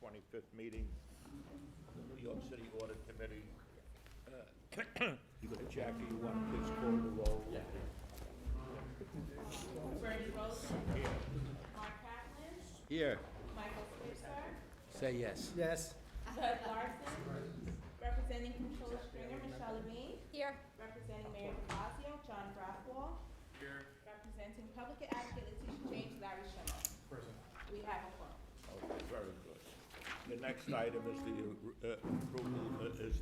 25th meeting, the New York City Audit Committee. Jackie, you want to please call the roll? Yeah. Bernie Rosen. Here. Mark Kaplan. Here. Michael Spitzer. Say yes. Yes. Bud Larson. Representing Controller Stringer, Michelle Levine. Here. Representing Mayor de Blasio, John Brathwell. Here. Representing Public Advocate Letitia James, Larry Schimmer. Present. We have a quorum. Okay, very good. The next item is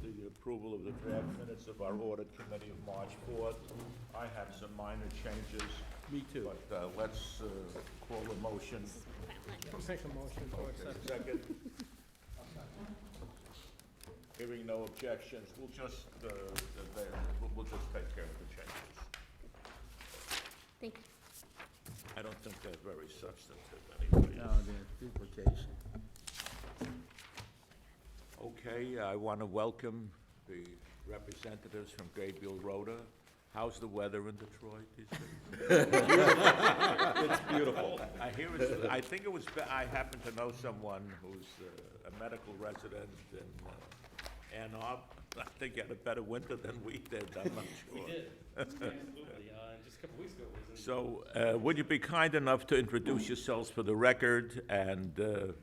the approval of the draft minutes of our Audit Committee of March 4th. I have some minor changes. Me too. But let's call the motion. Make a motion to accept. Second. Hearing no objections, we'll just take care of the changes. Thank you. I don't think they're very substantive anyway. No, there's duplication. Okay, I want to welcome the representatives from Gabriel Rhoda. How's the weather in Detroit these days? It's beautiful. I think it was, I happen to know someone who's a medical resident in Ann Arbor. I think you had a better winter than we did, I'm not sure. We did, absolutely. Just a couple weeks ago it was in. So, would you be kind enough to introduce yourselves for the record, and the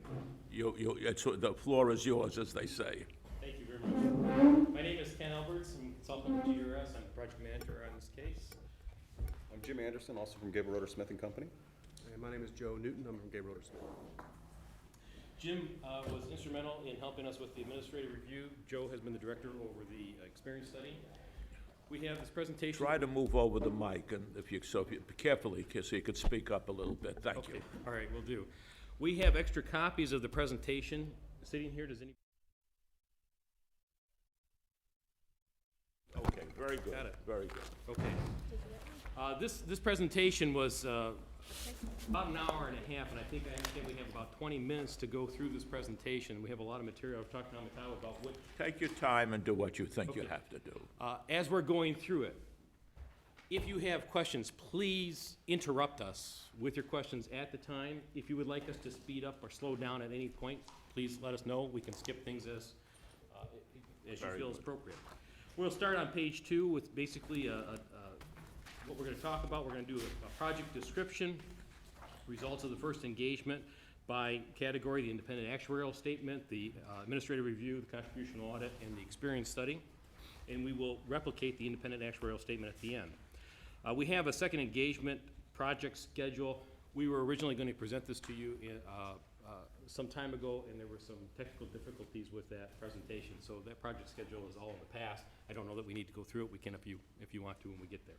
floor is yours, as they say. Thank you very much. My name is Ken Alberts, I'm a consultant with GRS, I'm the project manager on this case. I'm Jim Anderson, also from Gabriel Roeder Smith and Company. And my name is Joe Newton. I'm from Gabriel Roeder Smith. Jim was instrumental in helping us with the administrative review. Joe has been the director over the experience study. We have this presentation. Try to move over the mic, and if you carefully, so you could speak up a little bit. Thank you. All right, will do. We have extra copies of the presentation sitting here. Does any? Okay, very good. Got it. Very good. Okay. This presentation was about an hour and a half, and I understand we have about 20 minutes to go through this presentation. We have a lot of material. I've talked to Amitao about what. Take your time and do what you think you Okay. have to do. As we're going through it, if you have questions, please interrupt us with your questions at the time. If you would like us to speed up or slow down at any point, please let us know. We can skip things as you Very feel is good. appropriate. We'll start on page 2 with basically what we're going to talk about. We're going to do a project description, results of the first engagement by category, the independent actuarial statement, the administrative review, the contribution audit, and the experience study. And we will replicate the independent actuarial statement at the end. We have a second engagement project schedule. We were originally going to present this to you some time ago, and there were some technical difficulties with that presentation. So that project schedule is all in the past. I don't know that we need to go through it. We can if you want to when we get there.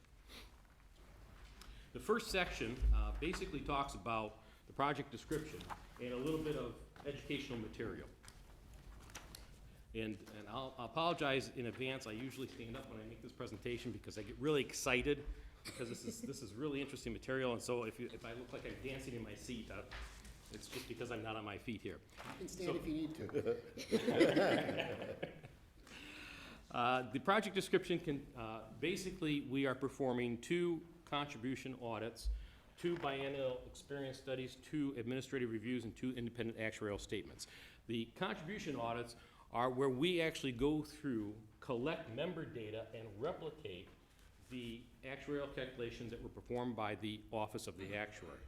The first section basically talks about the project description and a little bit of educational material. And I'll apologize in advance. I usually stand up when I make this presentation because I get really excited because this is really interesting material. And so if I look like I'm dancing in my seat, it's just because I'm not on my feet here. You can stand if you need to. The project description can, basically, we are performing 2 contribution audits, 2 biennial experience studies, 2 administrative reviews, and 2 independent actuarial statements. The contribution audits are where we actually go through, collect member data, and replicate the actuarial calculations that were performed by the Office of the Actuary.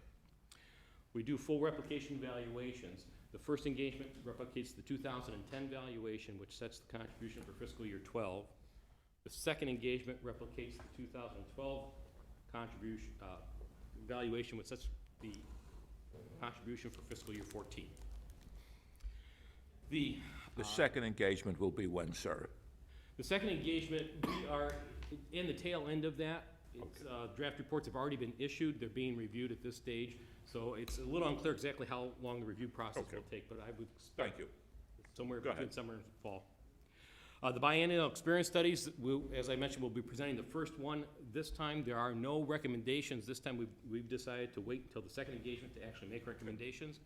We do full replication valuations. The first engagement replicates the 2010 valuation, which sets the contribution for fiscal year 12. The second engagement replicates the 2012 contribution valuation, which sets the contribution for fiscal year 14. The second engagement will be when, sir? The second engagement, we are in the tail end of that. It's, draft reports have already been issued. They're being reviewed at this stage. So it's a little unclear exactly how long the review process will take, but I would expect Thank you. somewhere Go between ahead. summer and fall. The biennial experience studies, as I mentioned, we'll be presenting the first one this time. There are no recommendations. This time we've decided to wait until the second engagement to actually make recommendations.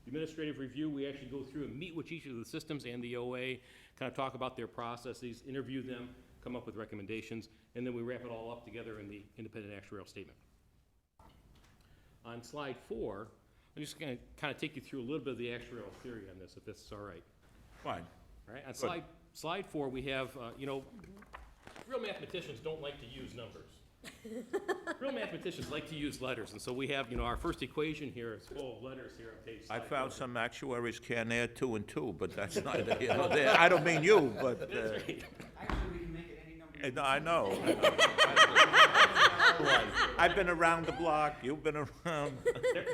The administrative review, we actually go through and meet with each of the systems and the OA, kind of talk about their processes, interview them, come up with recommendations, and then we wrap it all up together in the independent actuarial statement. On slide 4, I'm just gonna kind of take you through a little bit of the actuarial theory on this, if this is all right. Fine. All right, on slide 4, we have, real mathematicians don't like to use numbers. Real mathematicians like to use letters, and so we have, our first equation here is full of letters here on page I slide found 4. some actuaries can't add 2 and 2, but that's neither here nor there. I don't mean you, but, That's right. Actually, we can make it any number you I know. I've been around the block, you've been around.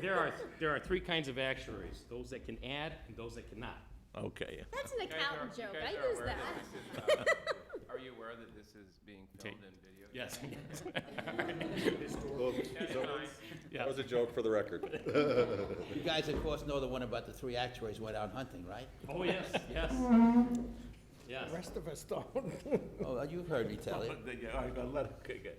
There are 3 kinds of actuaries, those that can add and those that cannot. Okay. That's an accountant joke. I guys are use aware that. Are you aware that this is being filmed and videoed? Yes. That was a joke for the record. You guys, of course, know the one about the 3 actuaries went out hunting, right? Oh, yes, yes. Yes. Rest of us don't. Oh, you've heard me tell it.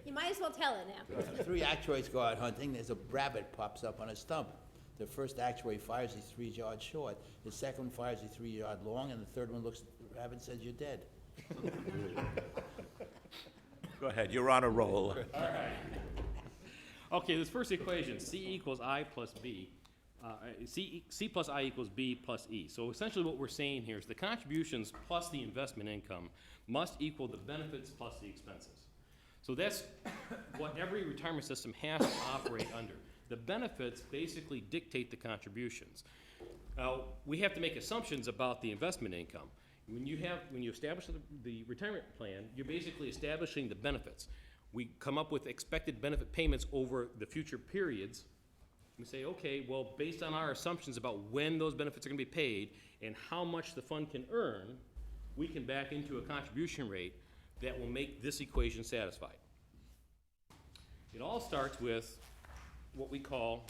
You might as well tell it now. 3 actuaries go out hunting, there's a rabbit pops up on a stump. The first actuary fires, he's 3 yards short. The second one fires, he's 3 yards long, and the third one looks at the rabbit and says, "You're dead." Go ahead, you're on a roll. Okay, this first equation, C equals I plus B, C plus I equals B plus E. So essentially what we're saying here is the contributions plus the investment income must equal the benefits plus the expenses. So that's what every retirement system has to operate under. The benefits basically dictate the contributions. Now, we have to make assumptions about the investment income. When you establish the retirement plan, you're basically establishing the benefits. We come up with expected benefit payments over the future periods. We say, okay, well, based on our assumptions about when those benefits are gonna be paid and how much the fund can earn, we can back into a contribution rate that will make this equation satisfied. It all starts with what we call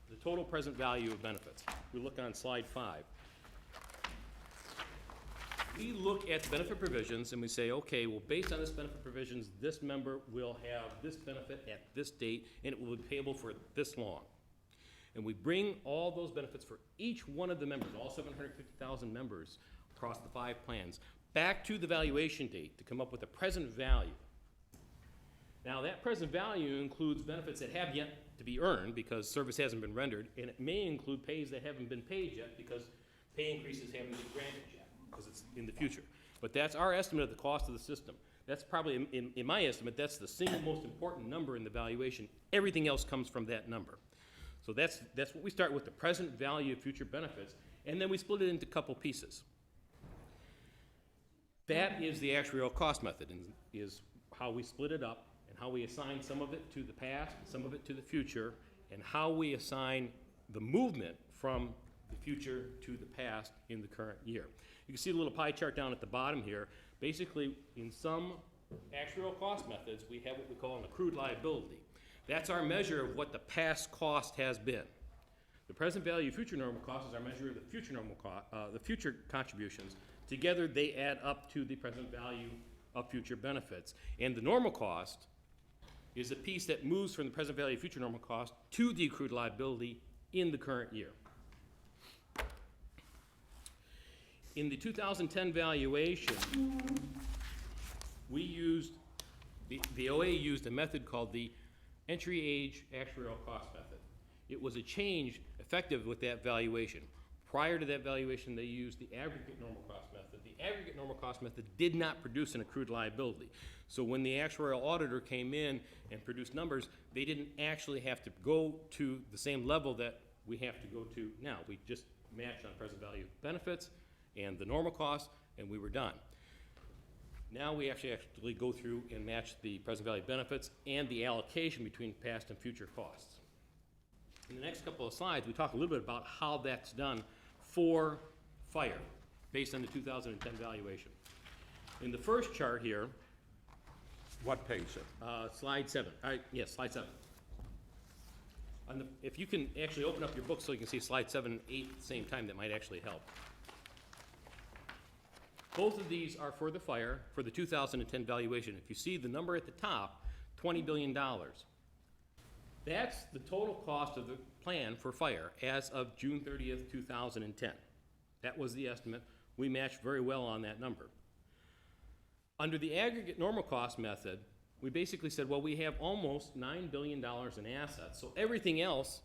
the total present value of benefits. We look on slide 5. We look at the benefit provisions and we say, okay, well, based on this benefit provisions, this member will have this benefit at this date and it will be payable for this long. And we bring all those benefits for each one of the members, all 750,000 members across the 5 plans, back to the valuation date to come up with a present value. Now, that present value includes benefits that have yet to be earned because service hasn't been rendered, and it may include pays that haven't been paid yet because pay increases haven't been granted yet, because it's in the future. But that's our estimate of the cost of the system. That's probably, in my estimate, that's the single most important number in the valuation. Everything else comes from that number. So that's what we start with, the present value of future benefits, and then we split it into a couple pieces. That is the actuarial cost method, and is how we split it up, and how we assign some of it to the past, some of it to the future, and how we assign the movement from the future to the past in the current year. You can see the little pie chart down at the bottom here. Basically, in some actuarial cost methods, we have what we call an accrued liability. That's our measure of what the past cost has been. The present value of future normal cost is our measure of the future normal cost, the future contributions. Together, they add up to the present value of future benefits. And the normal cost is the piece that moves from the present value of future normal cost to the accrued liability in the current year. In the 2010 valuation, we used, the OA used a method called the entry age actuarial cost method. It was a change effective with that valuation. Prior to that valuation, they used the aggregate normal cost method. The aggregate normal cost method did not produce an accrued liability. So when the actuarial auditor came in and produced numbers, they didn't actually have to go to the same level that we have to go to now. We just matched on present value benefits and the normal cost, and we were done. Now we actually go through and match the present value benefits and the allocation between past and future costs. In the next couple of slides, we talk a little bit about how that's done for fire, based on the 2010 valuation. In the first chart here, What page is it? slide 7. Yes, slide 7. If you can actually open up your book so you can see slide 7 and 8 at the same time, that might actually help. Both of these are for the fire, for the 2010 valuation. If you see the number at the top, $20 billion. That's the total cost of the plan for fire as of June 30th, 2010. That was the estimate. We matched very well on that number. Under the aggregate normal cost method, we basically said, well, we have almost $9 billion in assets, so everything else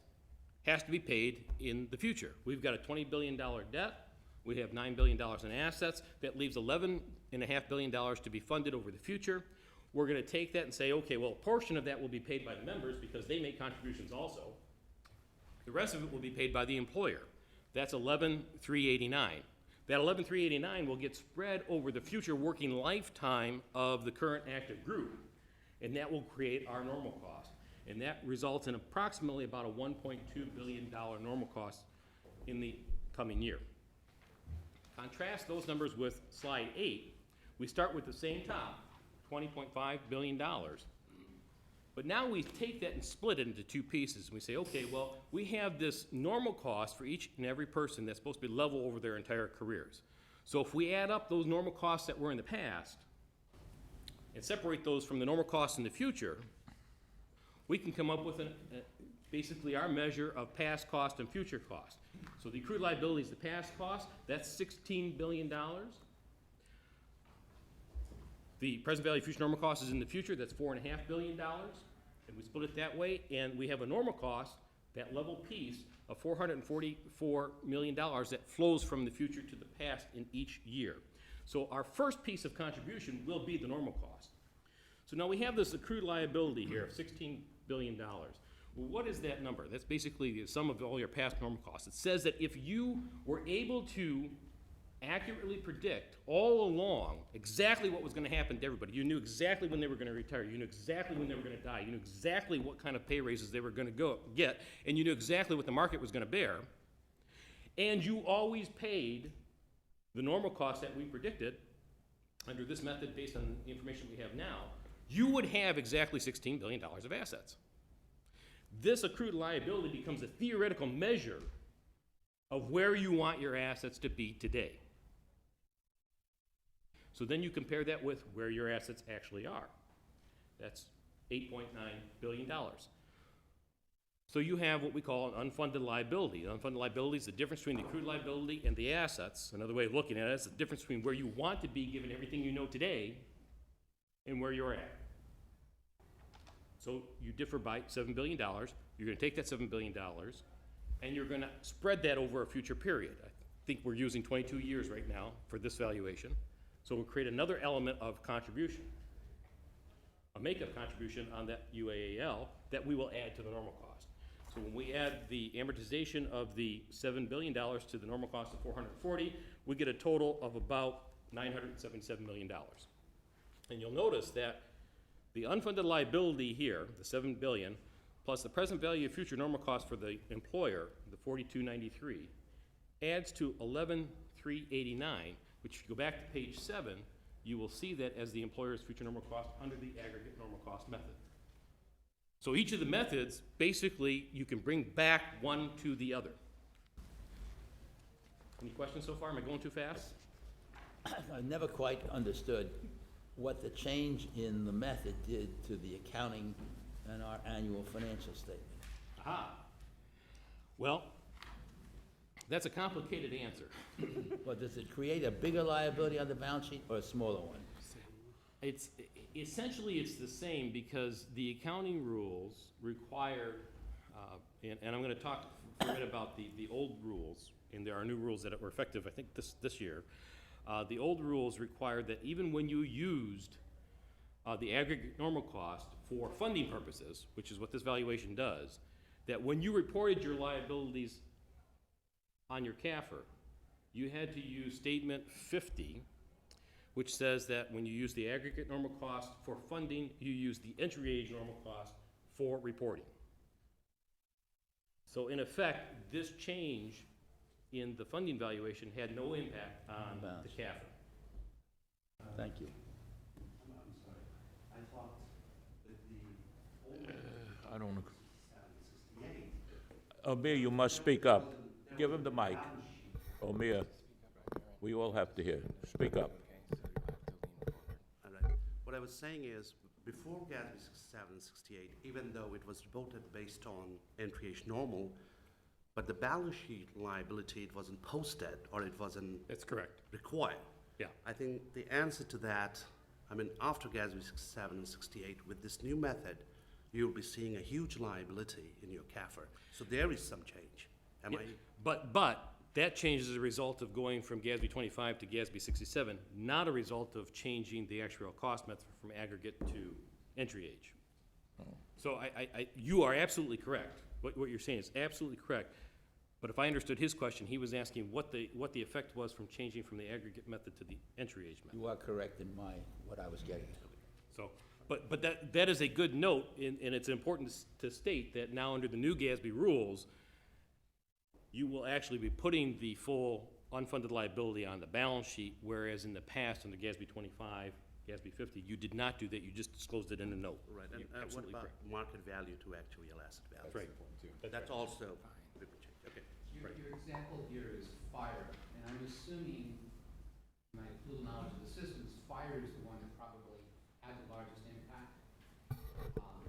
has to be paid in the future. We've got a $20 billion debt, we have $9 billion in assets, that leaves $11.5 billion to be funded over the future. We're gonna take that and say, okay, well, a portion of that will be paid by the members because they make contributions also. The rest of it will be paid by the employer. That's $11,389. That $11,389 will get spread over the future working lifetime of the current active group, and that will create our normal cost. And that results in approximately about a $1.2 billion normal cost in the coming year. Contrast those numbers with slide 8. We start with the same top, $20.5 billion. But now we take that and split it into two pieces. We say, okay, well, we have this normal cost for each and every person that's supposed to be level over their entire careers. So if we add up those normal costs that were in the past and separate those from the normal costs in the future, we can come up with basically our measure of past cost and future cost. So the accrued liability is the past cost, that's $16 billion. The present value of future normal cost is in the future, that's $4.5 billion. And we split it that way, and we have a normal cost, that level piece, of $444 million that flows from the future to the past in each year. So our first piece of contribution will be the normal cost. So now we have this accrued liability here of $16 billion. Well, what is that number? That's basically the sum of all your past normal costs. It says that if you were able to accurately predict all along exactly what was going to happen to everybody, you knew exactly when they were going to retire, you knew exactly when they were going to die, you knew exactly what kind of pay raises they were going to get, and you knew exactly what the market was going to bear, and you always paid the normal cost that we predicted under this method based on the information we have now, you would have exactly $16 billion of assets. This accrued liability becomes a theoretical measure of where you want your assets to be today. So then you compare that with where your assets actually are. That's $8.9 billion. So you have what we call an unfunded liability. An unfunded liability is the difference between the accrued liability and the assets. Another way of looking at it is the difference between where you want to be given everything you know today and where you're at. So you differ by $7 billion. You're going to take that $7 billion and you're going to spread that over a future period. I think we're using 22 years right now for this valuation. So we'll create another element of contribution, a makeup contribution on that UAAL that we will add to the normal cost. So when we add the amortization of the $7 billion to the normal cost of 440, we get a total of about $977 million. And you'll notice that the unfunded liability here, the $7 billion, plus the present value of future normal cost for the employer, the $42.93, adds to $11,389, which if you go back to page 7, you will see that as the employer's future normal cost under the aggregate normal cost method. So each of the methods, basically, you can bring back one to the other. Any questions so far? Am I going too fast? I've never quite understood what the change in the method did to the accounting and our annual financial statement. Aha. Well, that's a complicated answer. Well, does it create a bigger liability on the balance sheet or a smaller one? It's essentially it's the same because the accounting rules require, and I'm going to talk for a minute about the old rules, and there are new rules that were effective, I think, this year. The old rules required that even when you used the aggregate normal cost for funding purposes, which is what this valuation does, that when you reported your liabilities on your CAFR, you had to use statement 50, which says that when you use the aggregate normal cost for funding, you use the entry age normal cost for reporting. So in effect, this change in the funding valuation had no impact on the CAFR. Thank you. I don't know. Amir, you must speak up. Give him the mic. Amir, we all have to hear. Speak up. All right. What I was saying is, before GASB 67, 68, even though it was reported based on entry age normal, but the balance sheet liability, it wasn't posted, or it wasn't That's correct. required. Yeah. I think the answer to that, I mean, after GASB 67 and 68, with this new method, you'll be seeing a huge liability in your CAFR. So there is some change. Am I? But that change is a result of going from GASB 25 to GASB 67, not a result of changing the actuarial cost method from aggregate to entry age. So you are absolutely correct. What you're saying is absolutely correct. But if I understood his question, he was asking what the effect was from changing from the aggregate method to the entry age method. You are correct in what I was getting at. So, but that is a good note, and it's important to state that now under the new GASB rules, you will actually be putting the full unfunded liability on the balance sheet, whereas in the past, under GASB 25, GASB 50, you did not do that, you just disclosed it in a note. Right, and You're what absolutely about correct. market value to actuarial asset value? That's right. That's also would be changed, okay. Your example here is fire, and I'm assuming, my little knowledge of the systems, fire is the one that probably had the largest impact,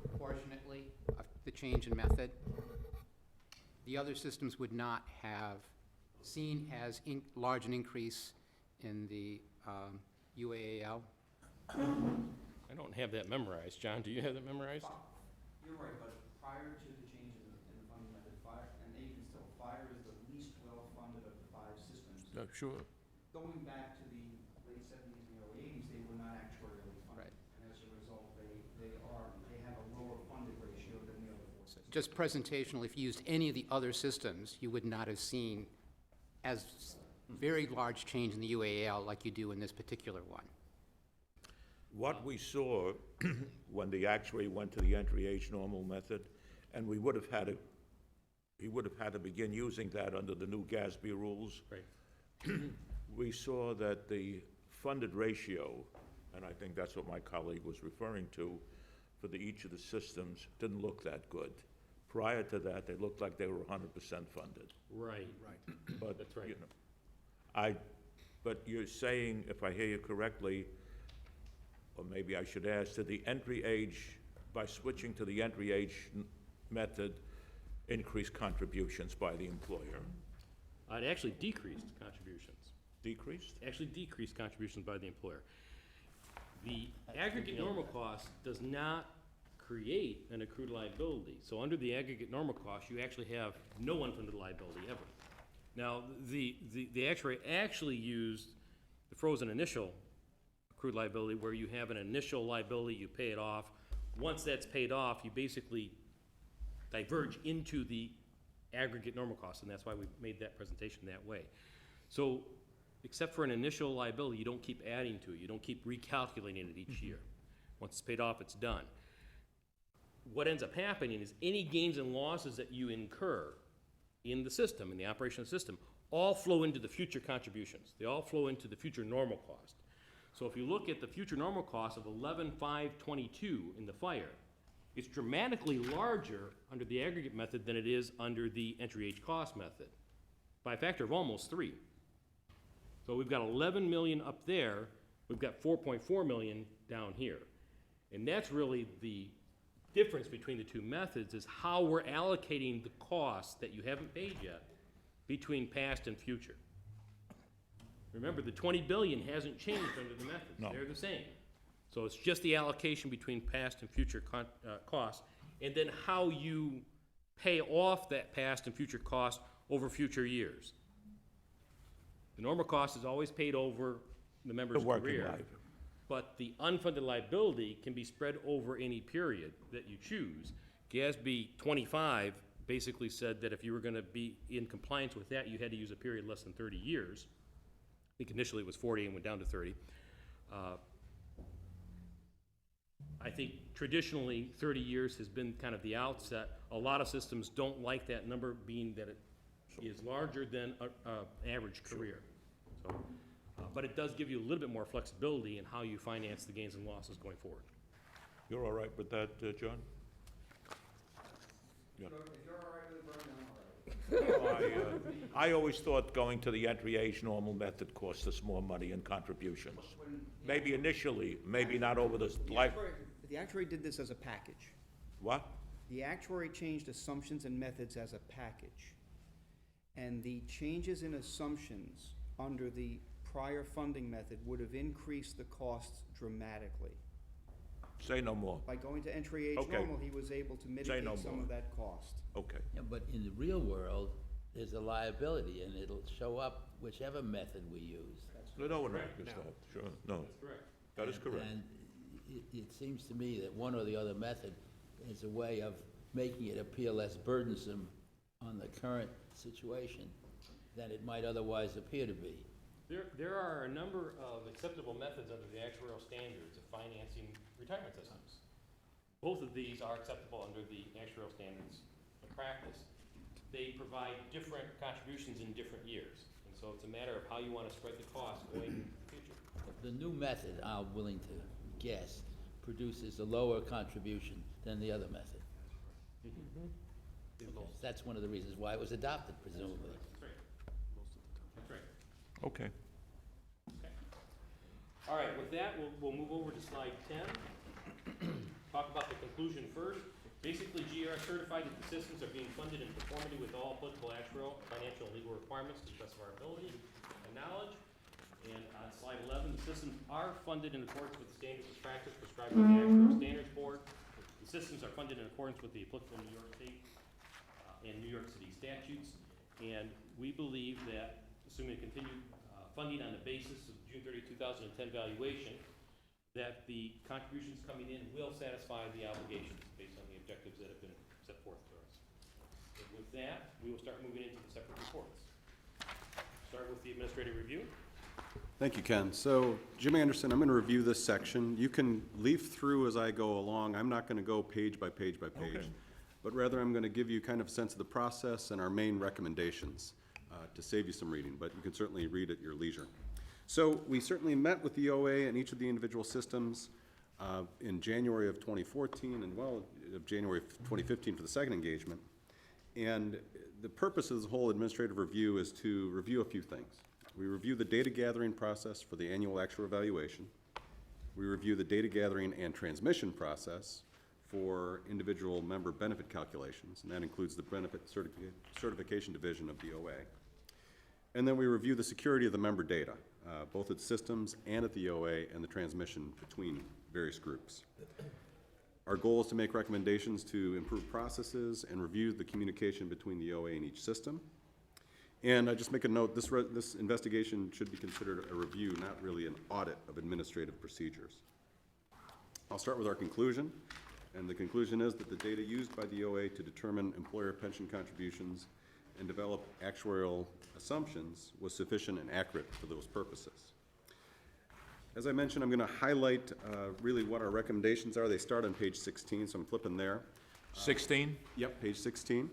proportionately, of the change in method. The other systems would not have seen as large an increase in the UAAL. I don't have that memorized. John, do you have that memorized? You're right, but prior to the change in the funding method, fire, and even still, fire is the least well-funded of the 5 systems. Sure. Going back to the late 70s and early 80s, they were not actuarially funded. Right. And as a result, they have a lower funded ratio than the other 4 systems. Just presentational, if you used any of the other systems, you would not have seen as very large change in the UAL like you do in this particular one. What we saw when the actuary went to the entry age normal method, and he would have had to begin using that under the new GASB rules. Right. We saw that the funded ratio, and I think that's what my colleague was referring to, for each of the systems, didn't look that good. Prior to that, they looked like they were 100% funded. Right. But, That's right. you know, but you're saying, if I hear you correctly, or maybe I should ask, did the entry age, by switching to the entry age method, increase contributions by the employer? It actually decreased contributions. Decreased? Actually decreased contributions by the employer. The aggregate normal cost does not create an accrued liability. So under the aggregate normal cost, you actually have no unfunded liability ever. Now, the actuary actually used the frozen initial accrued liability, where you have an initial liability, you pay it off. Once that's paid off, you basically diverge into the aggregate normal cost, and that's why we made that presentation that way. So, except for an initial liability, you don't keep adding to it. You don't keep recalculating it each year. Once it's paid off, it's done. What ends up happening is any gains and losses that you incur in the system, in the operation of the system, all flow into the future contributions. They all flow into the future normal cost. So if you look at the future normal cost of 11,522 in the fire, it's dramatically larger under the aggregate method than it is under the entry age cost method, by a factor of almost 3. So we've got 11 million up there, we've got 4.4 million down here. And that's really the difference between the two methods, is how we're allocating the costs that you haven't paid yet between past and future. Remember, the 20 billion hasn't changed under the methods. No. They're the same. So it's just the allocation between past and future costs, and then how you pay off that past and future cost over future years. The normal cost is always paid over the member's The working career. life. But the unfunded liability can be spread over any period that you choose. GASB 25 basically said that if you were gonna be in compliance with that, you had to use a period less than 30 years. I think initially it was 40 and went down to 30. I think traditionally, 30 years has been kind of the outset. A lot of systems don't like that number, being that it is larger than an average career. So, but it does give you a little bit more flexibility in how you finance the gains and losses going forward. You're all right with that, John? Yeah. If you're all right with it, Brian, I'm all right with it. I always thought going to the entry age normal method cost us more money in contributions. Maybe initially, maybe not over the life. The actuary did this as a package. What? The actuary changed assumptions and methods as a package. And the changes in assumptions under the prior funding method would have increased the costs dramatically. Say no more. By going to entry age Okay. normal, he was able to mitigate no some more. of that cost. Okay. Yeah, but in the real world, there's a liability, and it'll show up whichever method we use. No one argues that, sure, no. That's correct. That is correct. And it seems to me that one or the other method is a way of making it appear less burdensome on the current situation than it might otherwise appear to be. There are a number of acceptable methods under the actuarial standards of financing retirement systems. Both of these are acceptable under the actuarial standards of practice. They provide different contributions in different years, and so it's a matter of how you want to spread the cost going into the future. The new method, I'm willing to guess, produces a lower contribution than the other method. Okay, that's one of the reasons why it was adopted, presumably. That's right. That's right. Okay. Okay. All right, with that, we'll move over to slide 10. Talk about the conclusion first. Basically, GRS certified that the systems are being funded in conformity with all applicable actuarial, financial, and legal requirements to the best of our ability and knowledge. And on slide 11, the systems are funded in accordance with the standards of practice prescribed by the Actuarial Standards Board. The systems are funded in accordance with the applicable New York State and New York City statutes. And we believe that, assuming continued funding on the basis of June 30, 2010 valuation, that the contributions coming in will satisfy the obligations based on the objectives that have been set forth for us. And with that, we will start moving into the separate reports. Start with the administrative review. Thank you, Ken. So, Jim Anderson, I'm going to review this section. You can leaf through as I go along. I'm not going to go page by page by page, Okay. but rather I'm going to give you kind of a sense of the process and our main recommendations to save you some reading, but you can certainly read at your leisure. So we certainly met with the OA and each of the individual systems in January of 2014 and of January of 2015 for the second engagement. And the purpose of this whole administrative review is to review a few things. We review the data gathering process for the annual actual evaluation. We review the data gathering and transmission process for individual member benefit calculations, and that includes the benefit certification division of the OA. And then we review the security of the member data, both at systems and at the OA and the transmission between various groups. Our goal is to make recommendations to improve processes and review the communication between the OA and each system. And I just make a note, this investigation should be considered a review, not really an audit of administrative procedures. I'll start with our conclusion, and the conclusion is that the data used by the OA to determine employer pension contributions and develop actuarial assumptions was sufficient and accurate for those purposes. As I mentioned, I'm going to highlight really what our recommendations are. They start on page 16, so I'm flipping there. 16? Yep, page 16.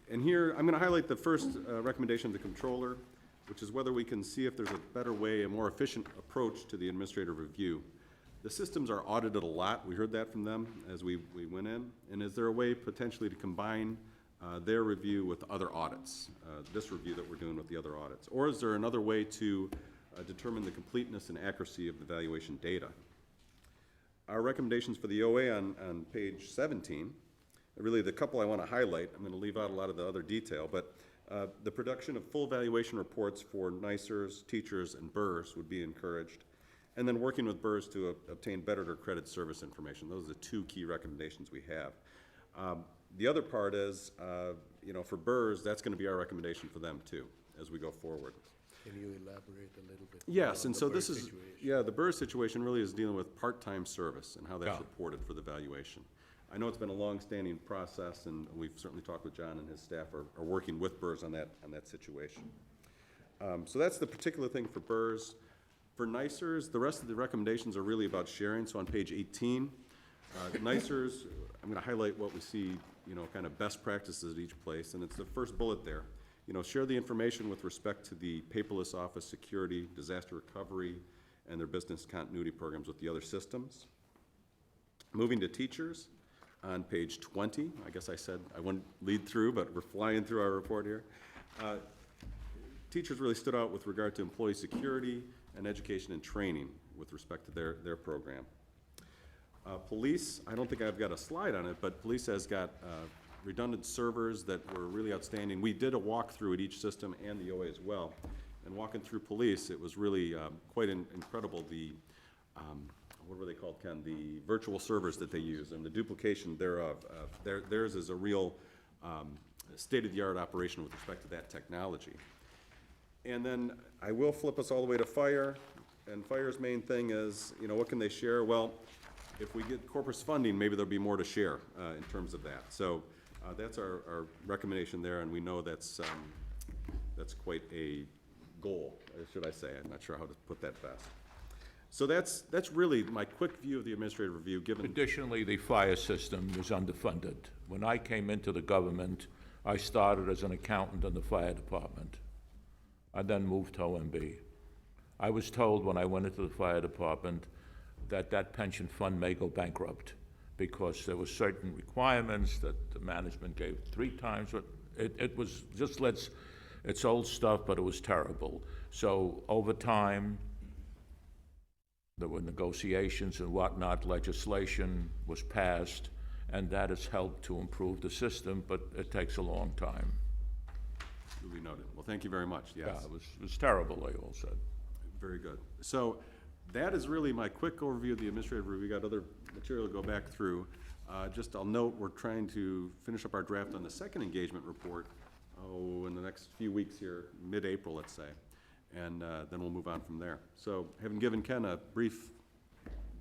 And here, I'm going to highlight the first recommendation of the controller, which is whether we can see if there's a better way, a more efficient approach to the administrative review. The systems are audited a lot. We heard that from them as we went in. And is there a way potentially to combine their review with other audits, this review that we're doing with the other audits? Or is there another way to determine the completeness and accuracy of the valuation data? Our recommendations for the OA on page 17, really the couple I want to highlight, I'm going to leave out a lot of the other detail, but the production of full valuation reports for NICERS, teachers, and BERS would be encouraged. And then working with BERS to obtain better credit service information. Those are the two key recommendations we have. The other part is, for BERS, that's going to be our recommendation for them too, as we go forward. Can you elaborate a little bit? Yes, on and the so bird this is, situation? yeah, the BERS situation really is dealing with part-time service and how that's Yeah. reported for the valuation. I know it's been a long-standing process, and we've certainly talked with John and his staff are working with BERS on that situation. So that's the particular thing for BERS. For NICERS, the rest of the recommendations are really about sharing. So on page 18, NICERS, I'm going to highlight what we see, kind of best practices at each place, and it's the first bullet there. Share the information with respect to the paperless office security, disaster recovery, and their business continuity programs with the other systems. Moving to teachers, on page 20, I guess I said I wouldn't lead through, but we're flying through our report here. Teachers really stood out with regard to employee security and education and training with respect to their program. Police, I don't think I've got a slide on it, but police has got redundant servers that were really outstanding. We did a walkthrough at each system and the OA as well. And walking through police, it was really quite incredible, the what were they called, Ken? The virtual servers that they use and the duplication thereof. Theirs is a real state-of-the-art operation with respect to that technology. And then I will flip us all the way to fire, and fire's main thing is, you know, what can they share? Well, if we get corpus funding, maybe there'll be more to share in terms of that. So that's our recommendation there, and we know that's quite a goal, should I say. I'm not sure how to put that best. So that's really my quick view of the administrative review, given. Additionally, the fire system was underfunded. When I came into the government, I started as an accountant in the fire department. I then moved to OMB. I was told when I went into the fire department that that pension fund may go bankrupt because there were certain requirements that the management gave 3 times what, it was just it's old stuff, but it was terrible. So over time, there were negotiations and whatnot, legislation was passed, and that has helped to improve the system, but it takes a long time. Duly noted. Well, thank you very much, yes. Yeah, it was terrible, they all said. Very good. So that is really my quick overview of the administrative review. We got other material to go back through. Just I'll note we're trying to finish up our draft on the second engagement report, in the next few weeks here, mid-April, let's say. And then we'll move on from there. So having given Ken a brief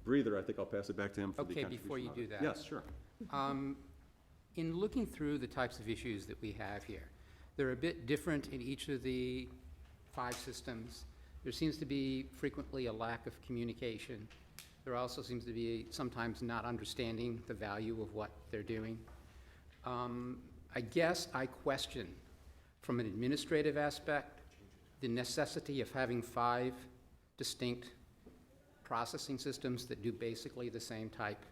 breather, I think I'll pass it back to him for the Okay, contribution before you audit. do that. Yes, sure. In looking through the types of issues that we have here, they're a bit different in each of the 5 systems. There seems to be frequently a lack of communication. There also seems to be sometimes not understanding the value of what they're doing. I guess I question, from an administrative aspect, the necessity of having 5 distinct processing systems that do basically the same type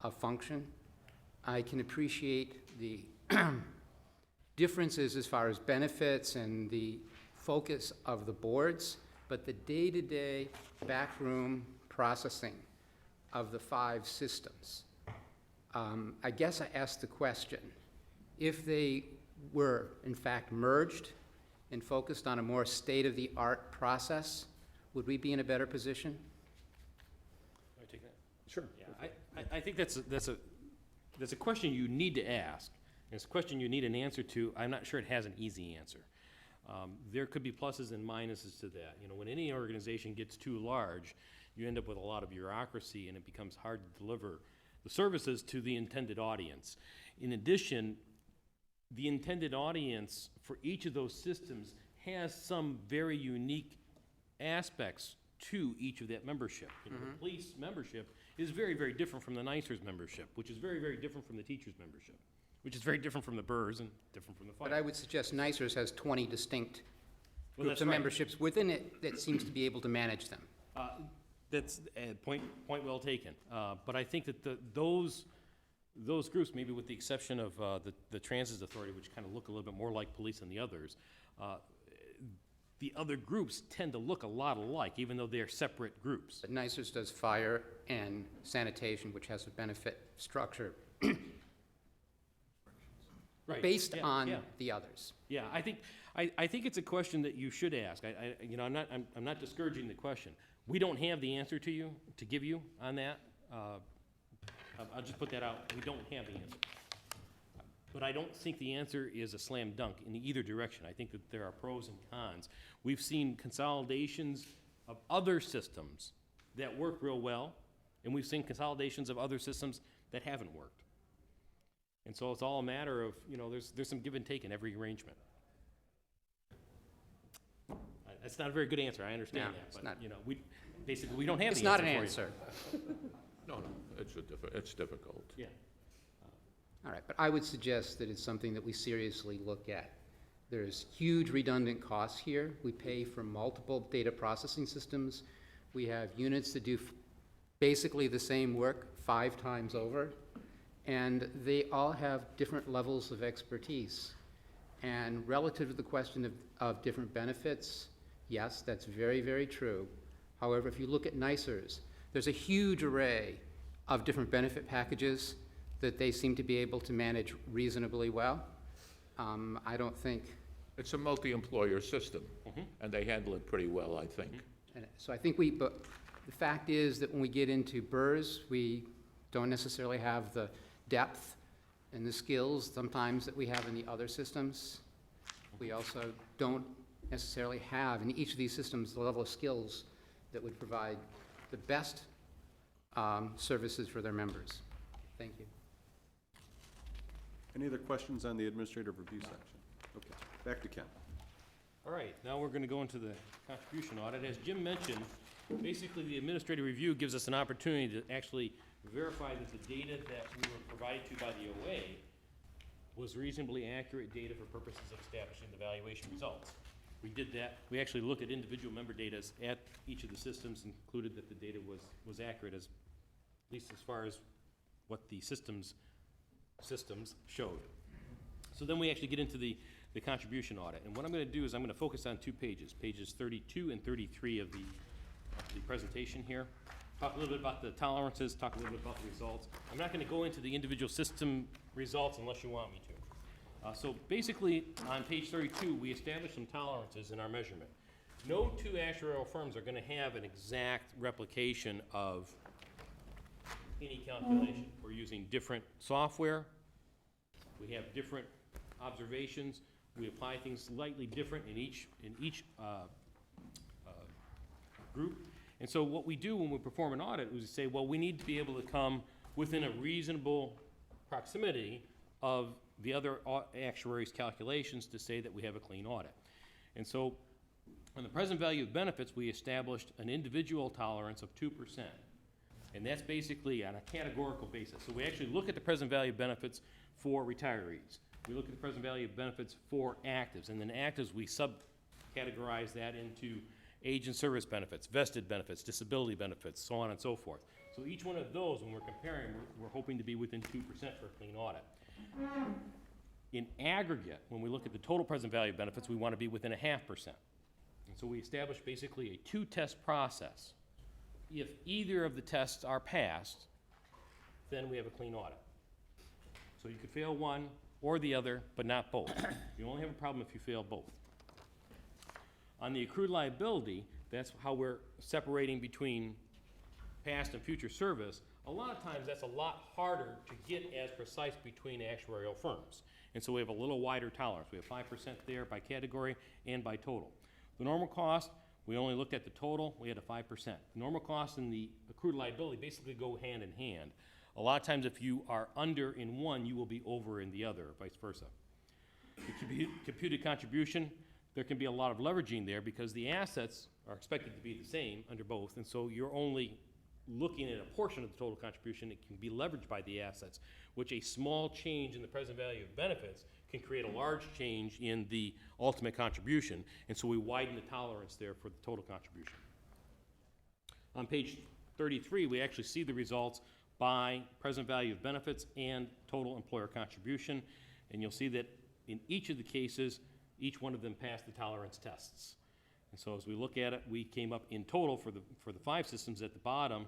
of function. I can appreciate the differences as far as benefits and the focus of the boards, but the day-to-day backroom processing of the 5 systems, I guess I asked the question, if they were in fact merged and focused on a more state-of-the-art process, would we be in a better position? Can I take that? Sure. Yeah, I think that's a question you need to ask. And it's a question you need an answer to. I'm not sure it has an easy answer. There could be pluses and minuses to that. You know, when any organization gets too large, you end up with a lot of bureaucracy and it becomes hard to deliver the services to the intended audience. In addition, the intended audience for each of those systems has some very unique aspects to each of that membership. You know, the police membership is very, very different from the NYSERS membership, which is very, very different from the teachers membership, which is very different from the BERS and different from the fire. But I would suggest NYSERS has 20 distinct Well, groups that's of right. memberships within it that seems to be able to manage them. That's a point well taken. But I think that those groups, maybe with the exception of the Transit Authority, which kind of look a little bit more like police than the others, the other groups tend to look a lot alike, even though they're separate groups. But NYSERS does fire and sanitation, which has a benefit structure Right. based Yeah, on yeah. the others. Yeah, I think it's a question that you should ask. I'm not discouraging the question. We don't have the answer to give you on that. I'll just put that out. We don't have the answer. But I don't think the answer is a slam dunk in either direction. I think that there are pros and cons. We've seen consolidations of other systems that work real well, and we've seen consolidations of other systems that haven't worked. And so it's all a matter of, there's some give and take in every arrangement. That's not a very good answer, I understand No, that, it's but, not. we don't have It's the not answer an for you. answer. No, it's difficult. Yeah. All right, but I would suggest that it's something that we seriously look at. There's huge redundant costs here. We pay for multiple data processing systems. We have units that do basically the same work 5 times over, and they all have different levels of expertise. And relative to the question of different benefits, yes, that's very, very true. However, if you look at NYSERS, there's a huge array of different benefit packages that they seem to be able to manage reasonably well. I don't think, It's a multi-employer system, and they handle it pretty well, I think. and so I think The fact is that when we get into BRRS, we don't necessarily have the depth and the skills sometimes that we have in the other systems. We also don't necessarily have in each of these systems the level of skills that would provide the best services for their members. Thank you. Any other questions on the administrative review section? Okay, back to Ken. All right, now we're gonna go into the contribution audit. As Jim mentioned, basically the administrative review gives us an opportunity to actually verify that the data that we were provided to by the OA was reasonably accurate data for purposes of establishing the valuation results. We did that. We actually looked at individual member data at each of the systems and concluded that the data was accurate, at least as far as what the systems showed. So then we actually get into the contribution audit. And what I'm gonna do is I'm gonna focus on two pages, pages 32 and 33 of the presentation here. Talk a little bit about the tolerances, talk a little bit about the results. I'm not gonna go into the individual system results unless you want me to. So basically, on page 32, we established some tolerances in our measurement. No two actuarial firms are gonna have an exact replication of any calculation. We're using different software. We have different observations. We apply things slightly different in each group. And so what we do when we perform an audit is we say, well, we need to be able to come within a reasonable proximity of the other actuaries' calculations to say that we have a clean audit. And so on the present value of benefits, we established an individual tolerance of 2%. And that's basically on a categorical basis. So we actually look at the present value of benefits for retirees. We look at the present value of benefits for actives. And then actives, we subcategorize that into age and service benefits, vested benefits, disability benefits, so on and so forth. So each one of those, when we're comparing, we're hoping to be within 2% for a clean audit. In aggregate, when we look at the total present value of benefits, we want to be within 0.5%. And so we establish basically a two-test process. If either of the tests are passed, then we have a clean audit. So you could fail one or the other, but not both. You only have a problem if you fail both. On the accrued liability, that's how we're separating between past and future service. A lot of times that's a lot harder to get as precise between actuarial firms. And so we have a little wider tolerance. We have 5% there by category and by total. The normal cost, we only looked at the total, we had a 5%. The normal cost and the accrued liability basically go hand in hand. A lot of times if you are under in one, you will be over in the other, or vice versa. The computed contribution, there can be a lot of leveraging there because the assets are expected to be the same under both, and so you're only looking at a portion of the total contribution. It can be leveraged by the assets, which a small change in the present value of benefits can create a large change in the ultimate contribution, and so we widen the tolerance there for the total contribution. On page 33, we actually see the results by present value of benefits and total employer contribution, and you'll see that in each of the cases, each one of them passed the tolerance tests. And so as we look at it, we came up in total for the 5 systems at the bottom.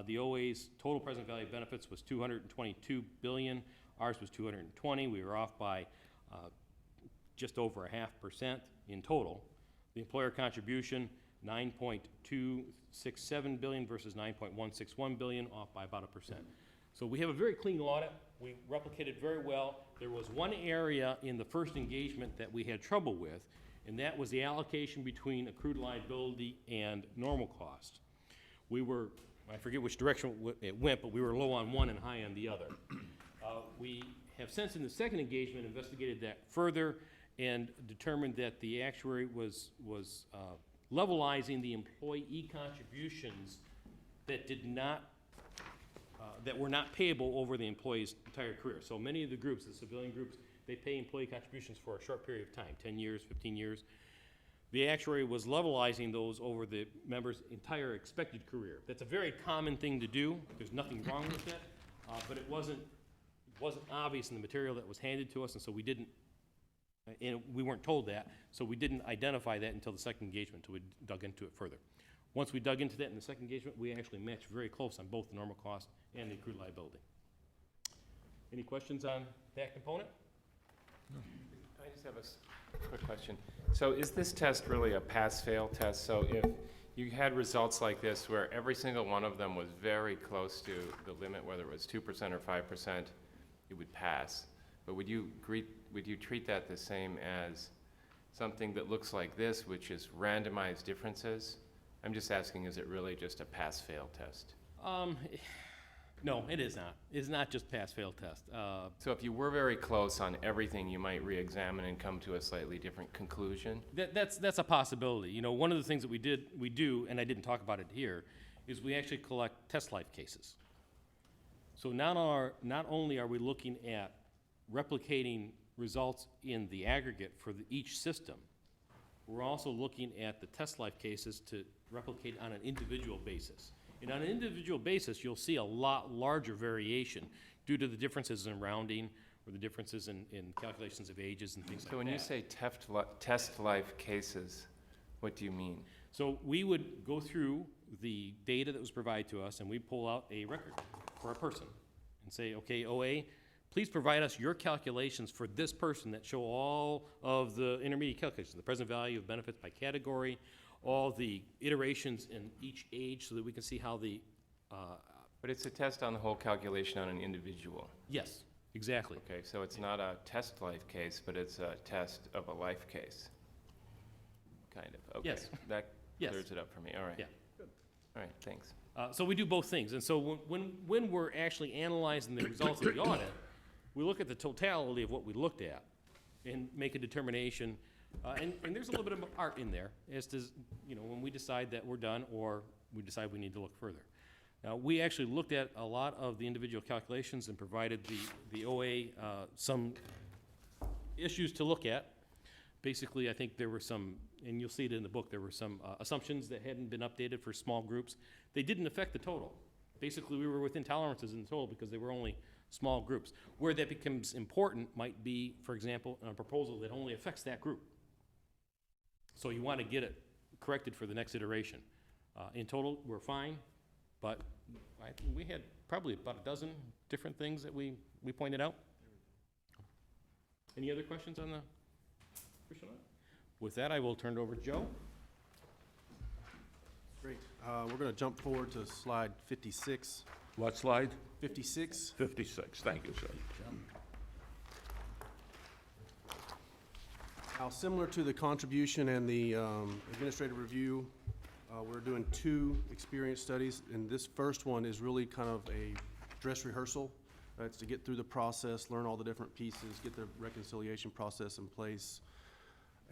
The OA's total present value of benefits was $222 billion. Ours was $220. We were off by just over 0.5% in total. The employer contribution, $9.267 billion versus $9.161 billion, off by about 1%. So we have a very clean audit. We replicated very well. There was one area in the first engagement that we had trouble with, and that was the allocation between accrued liability and normal cost. We were, I forget which direction it went, but we were low on one and high on the other. We have since in the second engagement investigated that further and determined that the actuary was levelizing the employee contributions that did not that were not payable over the employee's entire career. So many of the groups, the civilian groups, they pay employee contributions for a short period of time, 10 years, 15 years. The actuary was levelizing those over the member's entire expected career. That's a very common thing to do. There's nothing wrong with it, but it wasn't obvious in the material that was handed to us, and so we didn't, and we weren't told that, so we didn't identify that until the second engagement, until we dug into it further. Once we dug into that in the second engagement, we actually matched very close on both the normal cost and the accrued liability. Any questions on that component? I just have a quick question. So is this test really a pass-fail test? So you had results like this where every single one of them was very close to the limit, whether it was 2% or 5%, it would pass. But would you treat that the same as something that looks like this, which is randomized differences? I'm just asking, is it really just a pass-fail test? No, it is not. It's not just pass-fail test. So if you were very close on everything, you might re-examine and come to a slightly different conclusion? That's a possibility. You know, one of the things that we do, and I didn't talk about it here, is we actually collect test life cases. So not only are we looking at replicating results in the aggregate for each system, we're also looking at the test life cases to replicate on an individual basis. And on an individual basis, you'll see a lot larger variation due to the differences in rounding or the differences in calculations of ages and things like that. So when you say test life cases, what do you mean? So we would go through the data that was provided to us and we pull out a record for a person and say, okay, OA, please provide us your calculations for this person that show all of the intermediate calculations, the present value of benefits by category, all the iterations in each age so that we can see how the... But it's a test on the whole calculation on an individual. Yes, exactly. Okay, so it's not a test life case, but it's a test of a life case. Kind of, okay. Yes. That Yes. clears it up for me, all right. Yeah. All right, thanks. So we do both things. And so when we're actually analyzing the results of the audit, we look at the totality of what we looked at and make a determination. And there's a little bit of art in there as to, you know, when we decide that we're done or we decide we need to look further. Now, we actually looked at a lot of the individual calculations and provided the OA some issues to look at. Basically, I think there were some, and you'll see it in the book, there were some assumptions that hadn't been updated for small groups. They didn't affect the total. Basically, we were within tolerances in the total because they were only small groups. Where that becomes important might be, for example, a proposal that only affects that group. So you want to get it corrected for the next iteration. In total, we're fine, but we had probably about a dozen different things that we pointed out. Any other questions on the question? With that, I will turn it over to Joe. Great. We're going to jump forward to slide 56. What slide? 56. 56, thank you, sir. Now, similar to the contribution and the administrative review, we're doing 2 experience studies, and this first one is really kind of a dress rehearsal. It's to get through the process, learn all the different pieces, get the reconciliation process in place.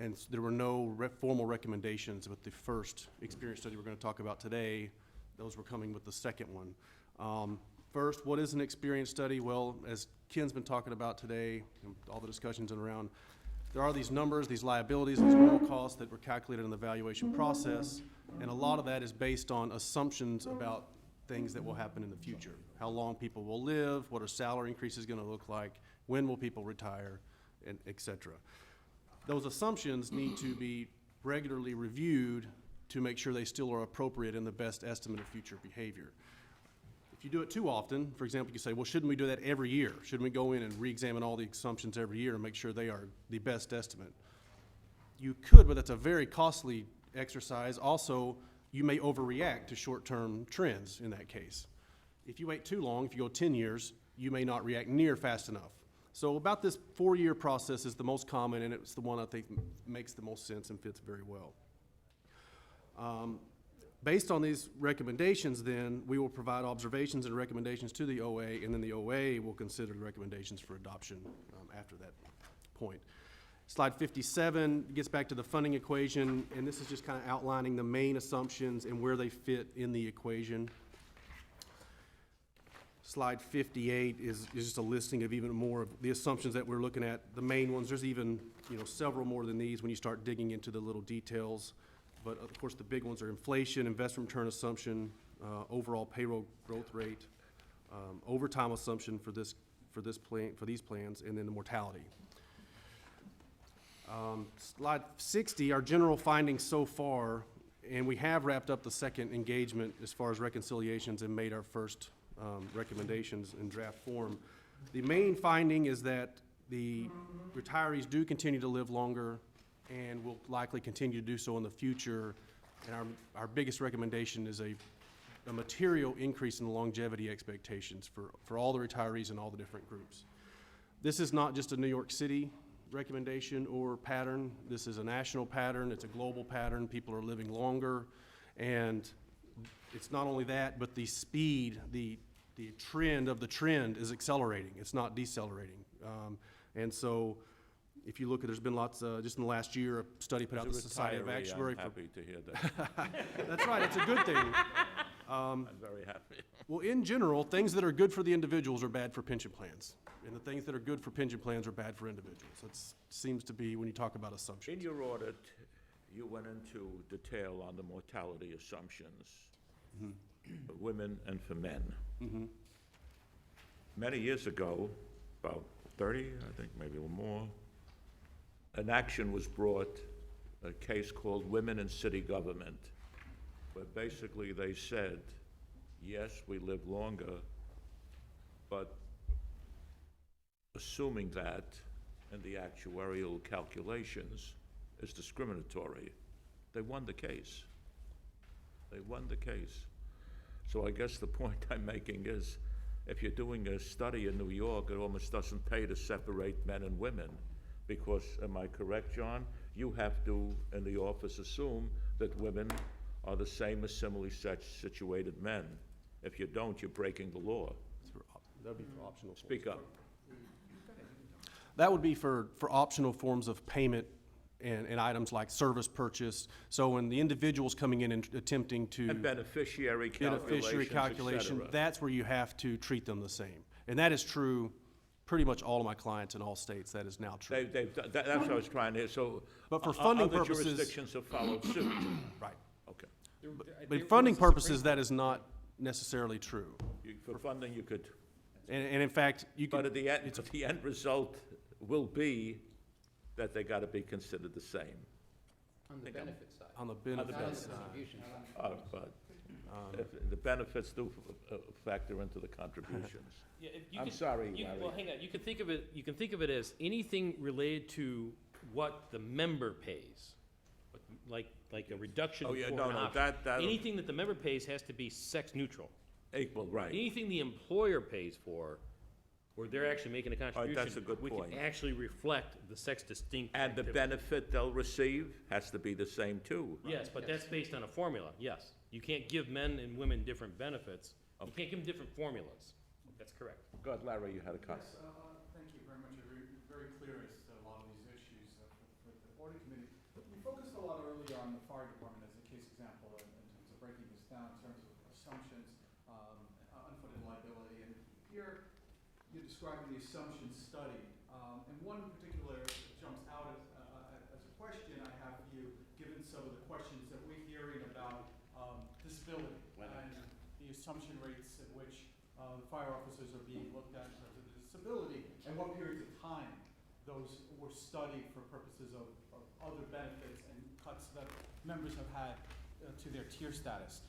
And there were no formal recommendations with the first experience study we're going to talk about today. Those were coming with the second one. First, what is an experience study? Well, as Ken's been talking about today, and all the discussions around, there are these numbers, these liabilities, these moral costs that were calculated in the valuation process, and a lot of that is based on assumptions about things that will happen in the future. How long people will live, what are salary increases going to look like, when will people retire, and et cetera. Those assumptions need to be regularly reviewed to make sure they still are appropriate in the best estimate of future behavior. If you do it too often, for example, you say, well, shouldn't we do that every year? Shouldn't we go in and re-examine all the assumptions every year and make sure they are the best estimate? You could, but that's a very costly exercise. Also, you may overreact to short-term trends in that case. If you wait too long, if you go 10 years, you may not react near fast enough. So about this 4-year process is the most common, and it's the one I think makes the most sense and fits very well. Based on these recommendations, then, we will provide observations and recommendations to the OA, and then the OA will consider the recommendations for adoption after that point. Slide 57 gets back to the funding equation, and this is just kind of outlining the main assumptions and where they fit in the equation. Slide 58 is just a listing of even more of the assumptions that we're looking at. The main ones, there's even, several more than these when you start digging into the little details. But of course, the big ones are inflation, investment return assumption, overall payroll growth rate, overtime assumption for these plans, and then the mortality. Slide 60, our general findings so far, and we have wrapped up the second engagement as far as reconciliations and made our first recommendations in draft form. The main finding is that the retirees do continue to live longer and will likely continue to do so in the future And our biggest recommendation is a material increase in the longevity expectations for all the retirees and all the different groups. This is not just a New York City recommendation or pattern. This is a national pattern. It's a global pattern. People are living longer. And it's not only that, but the speed, the trend of the trend is accelerating. It's not decelerating. And so if you look at, there's been lots, just in the last year, a study put out the Society of Actuary. I'm happy to hear that. That's right, it's a good thing. I'm very happy. Well, in general, things that are good for the individuals are bad for pension plans. And the things that are good for pension plans are bad for individuals. That seems to be when you talk about assumptions. In your audit, you went into detail on the mortality assumptions for women and for men. Many years ago, about 30, I think maybe a little more, an action was brought, a case called Women in City Government, where basically they said, yes, we live longer, but assuming that in the actuarial calculations is discriminatory. They won the case. They won the case. So I guess the point I'm making is, if you're doing a study in New York, it almost doesn't pay to separate men and women, because, am I correct, John? You have to, in the office, assume that women are the same as similarly situated men. If you don't, you're breaking the law. That'd be for optional. Speak up. That would be for optional forms of payment and items like service purchase. So when the individual's coming in and attempting to. And beneficiary calculations, calculation, et cetera. that's where you have to treat them the same. And that is true, pretty much all of my clients in all states, that is now true. That's what I was trying to hear, so. But for funding other purposes- jurisdictions have followed suit. Right. Okay. But for funding purposes, that is not necessarily true. For funding, you could, And in fact, you but could. at the end result will be that they gotta be considered the same. On the benefit side. On the On the benefit benefit side. Distribution. But if the benefits do factor into the contributions. Yeah, if you I'm could- sorry, you- Larry. Well, hang on, you can think of it as anything related to what the member pays. Like a reduction Oh, yeah, for no, an no, option. that'll- Anything that the member pays has to be sex neutral. Equal, right. Anything the employer pays for, where they're actually making a contribution. that's a good We point. can actually reflect the sex distinct. And the activity. benefit they'll receive has to be the same too. Yes, but that's based on a formula, yes. You can't give men and women different benefits. You can't give them different formulas. That's correct. Go ahead, Larry, you had a comment. Thank you very much. You're very clear as to a lot of these issues with the audit committee. We focused a lot earlier on the fire department as a case example in terms of breaking this down in terms of assumptions, unfunded liability. And here, you're describing the assumption study. And one particular jumps out as a question I have for you, given some of the questions that we're hearing about disability and the assumption rates at which the fire officers are being looked at in terms of disability, and what periods of time those were studied for purposes of other benefits and cuts that members have had to their tier status.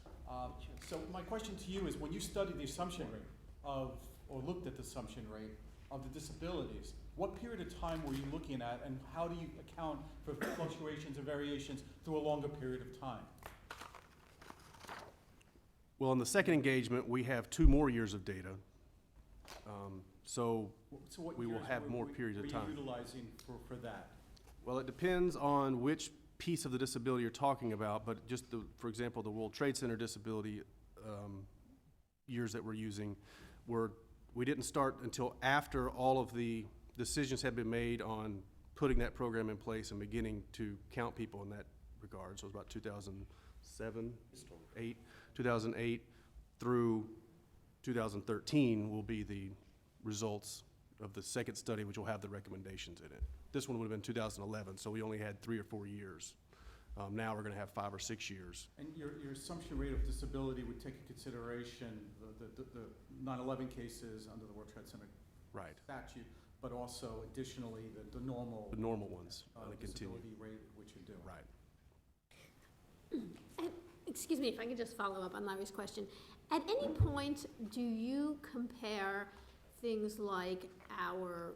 So my question to you is, when you studied the assumption rate or looked at the assumption rate of the disabilities, what period of time were you looking at, and how do you account for fluctuations or variations through a longer period of time? Well, in the second engagement, we have 2 more years of data. So what we will years have more periods of were time. you utilizing for that? Well, it depends on which piece of the disability you're talking about, but just for example, the World Trade Center disability years that we're using, we didn't start until after all of the decisions had been made on putting that program in place and beginning to count people in that regard. So it was about 2007, 2008 through 2013 will be the results of the second study, which will have the recommendations in it. This one would have been 2011, so we only had 3 or 4 years. Now we're going to have 5 or 6 years. And your assumption rate of disability would take into consideration the 9/11 cases under the World Trade Center Right. statute, but also additionally the normal. The normal ones on the continue. Disability rate which you do. Right. Excuse me, if I could just follow up on Larry's question. At any point, do you compare things like our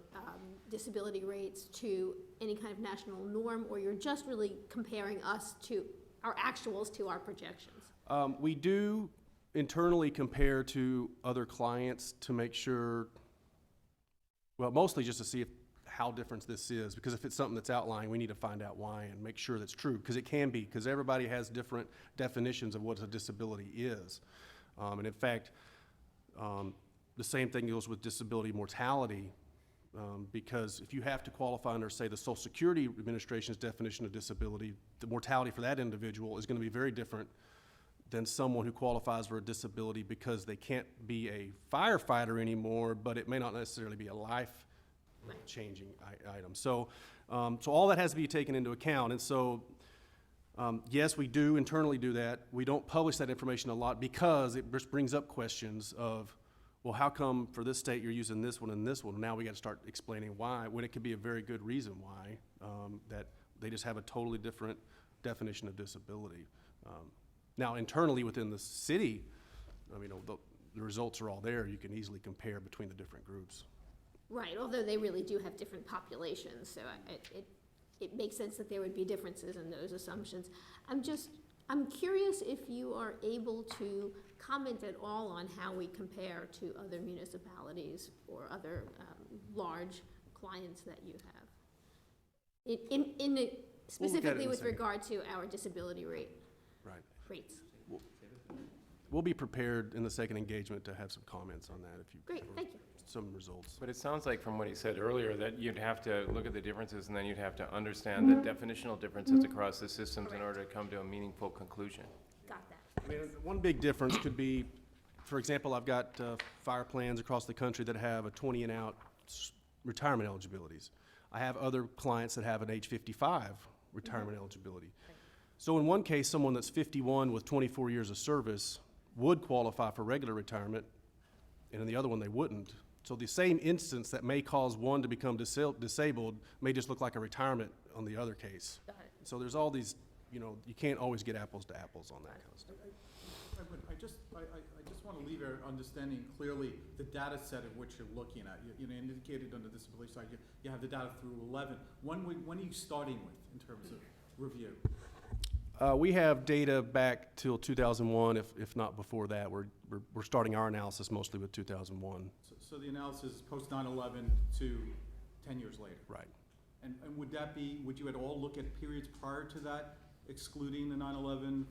disability rates to any kind of national norm, or you're just really comparing us to our actuals to our projections? We do internally compare to other clients to make sure, well, mostly just to see how different this is, because if it's something that's outlying, we need to find out why and make sure that's true, because it can be, because everybody has different definitions of what a disability is. And in fact, the same thing goes with disability mortality, because if you have to qualify under, say, the Social Security Administration's definition of disability, the mortality for that individual is going to be very different than someone who qualifies for a disability because they can't be a firefighter anymore, but it may not necessarily be a life-changing item. So, so all that has to be taken into account. And so, yes, we do internally do that. We don't publish that information a lot because it just brings up questions of, well, how come for this state you're using this one and this one? Now we got to start explaining why, when it could be a very good reason why, that they just have a totally different definition of disability. Now, internally within the city, I mean, the results are all there. You can easily compare between the different groups. Right, although they really do have different populations, so it makes sense that there would be differences in those assumptions. I'm curious if you are able to comment at all on how we compare to other municipalities or other large clients that you have. Specifically with regard to our disability rates. We'll be prepared in the second engagement to have some comments on that if you. Great, thank you. Some results. But it sounds like from what he said earlier that you'd have to look at the differences and then you'd have to understand the definitional differences across the systems in order to come to a meaningful conclusion. Got that. I mean, one big difference could be, for example, I've got fire plans across the country that have a 20 and out retirement eligibilities. I have other clients that have an age 55 retirement eligibility. So in one case, someone that's 51 with 24 years of service would qualify for regular retirement, and in the other one they wouldn't. So the same instance that may cause one to become disabled may just look like a retirement on the other case. Got it. So there's all these, you know, you can't always get apples to apples on that kind of stuff. I just want to leave our understanding clearly the data set of which you're looking at. You indicated on the disability side, you have the data through 11. When are you starting with in terms of review? We have data back till 2001, if not before that. We're starting our analysis mostly with 2001. So the analysis is post 9/11 to 10 years later? Right. And would you at all look at periods prior to that, excluding the 9/11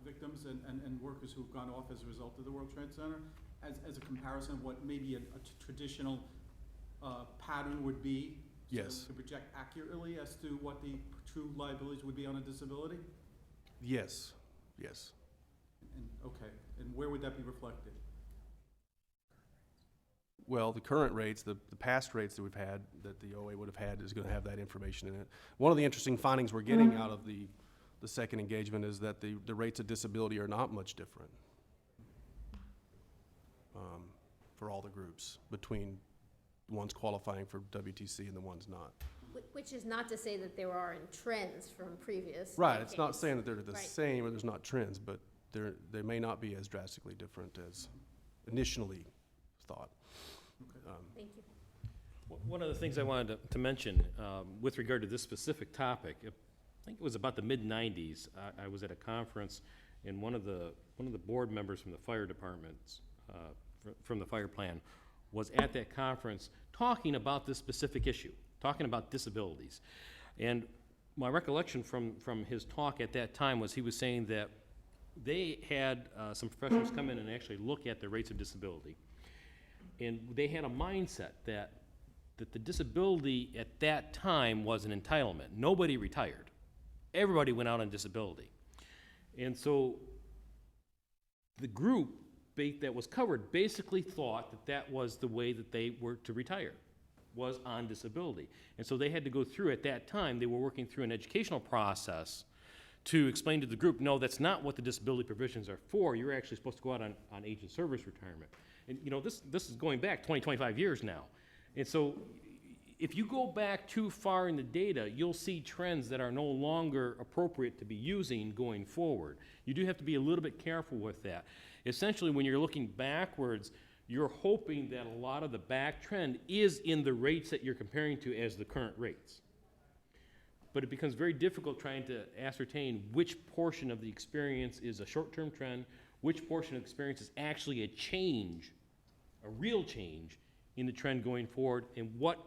victims and workers who've gone off as a result of the World Trade Center, as a comparison of what maybe a traditional pattern would be? Yes. To project accurately as to what the true liabilities would be on a disability? Yes, yes. And where would that be reflected? Well, the current rates, the past rates that we've had, that the OA would have had, is going to have that information in it. One of the interesting findings we're getting out of the second engagement is that the rates of disability are not much different for all the groups, between the ones qualifying for WTC and the ones not. Which is not to say that there aren't trends from previous Right, decades. it's not saying that they're the Right. same or there's not trends, but they may not be as drastically different as initially thought. Thank you. One of the things I wanted to mention with regard to this specific topic, I think it was about the mid-90s. I was at a conference, and one of the board members from the fire departments, from the fire plan, was at that conference talking about this specific issue, talking about disabilities. And my recollection from his talk at that time was he was saying that they had some professionals come in and actually look at the rates of disability. And they had a mindset that the disability at that time was an entitlement. Nobody retired. Everybody went out on disability. And so the group that was covered basically thought that that was the way that they were to retire, was on disability. And so they had to go through, at that time, they were working through an educational process to explain to the group, no, that's not what the disability provisions are for. You're actually supposed to go out on age and service retirement. And you know, this is going back 20, 25 years now. And so if you go back too far in the data, you'll see trends that are no longer appropriate to be using going forward. You do have to be a little bit careful with that. Essentially, when you're looking backwards, you're hoping that a lot of the back trend is in the rates that you're comparing to as the current rates. but it becomes very difficult trying to ascertain which portion of the experience is a short-term trend, which portion of the experience is actually a change, a real change in the trend going forward, and what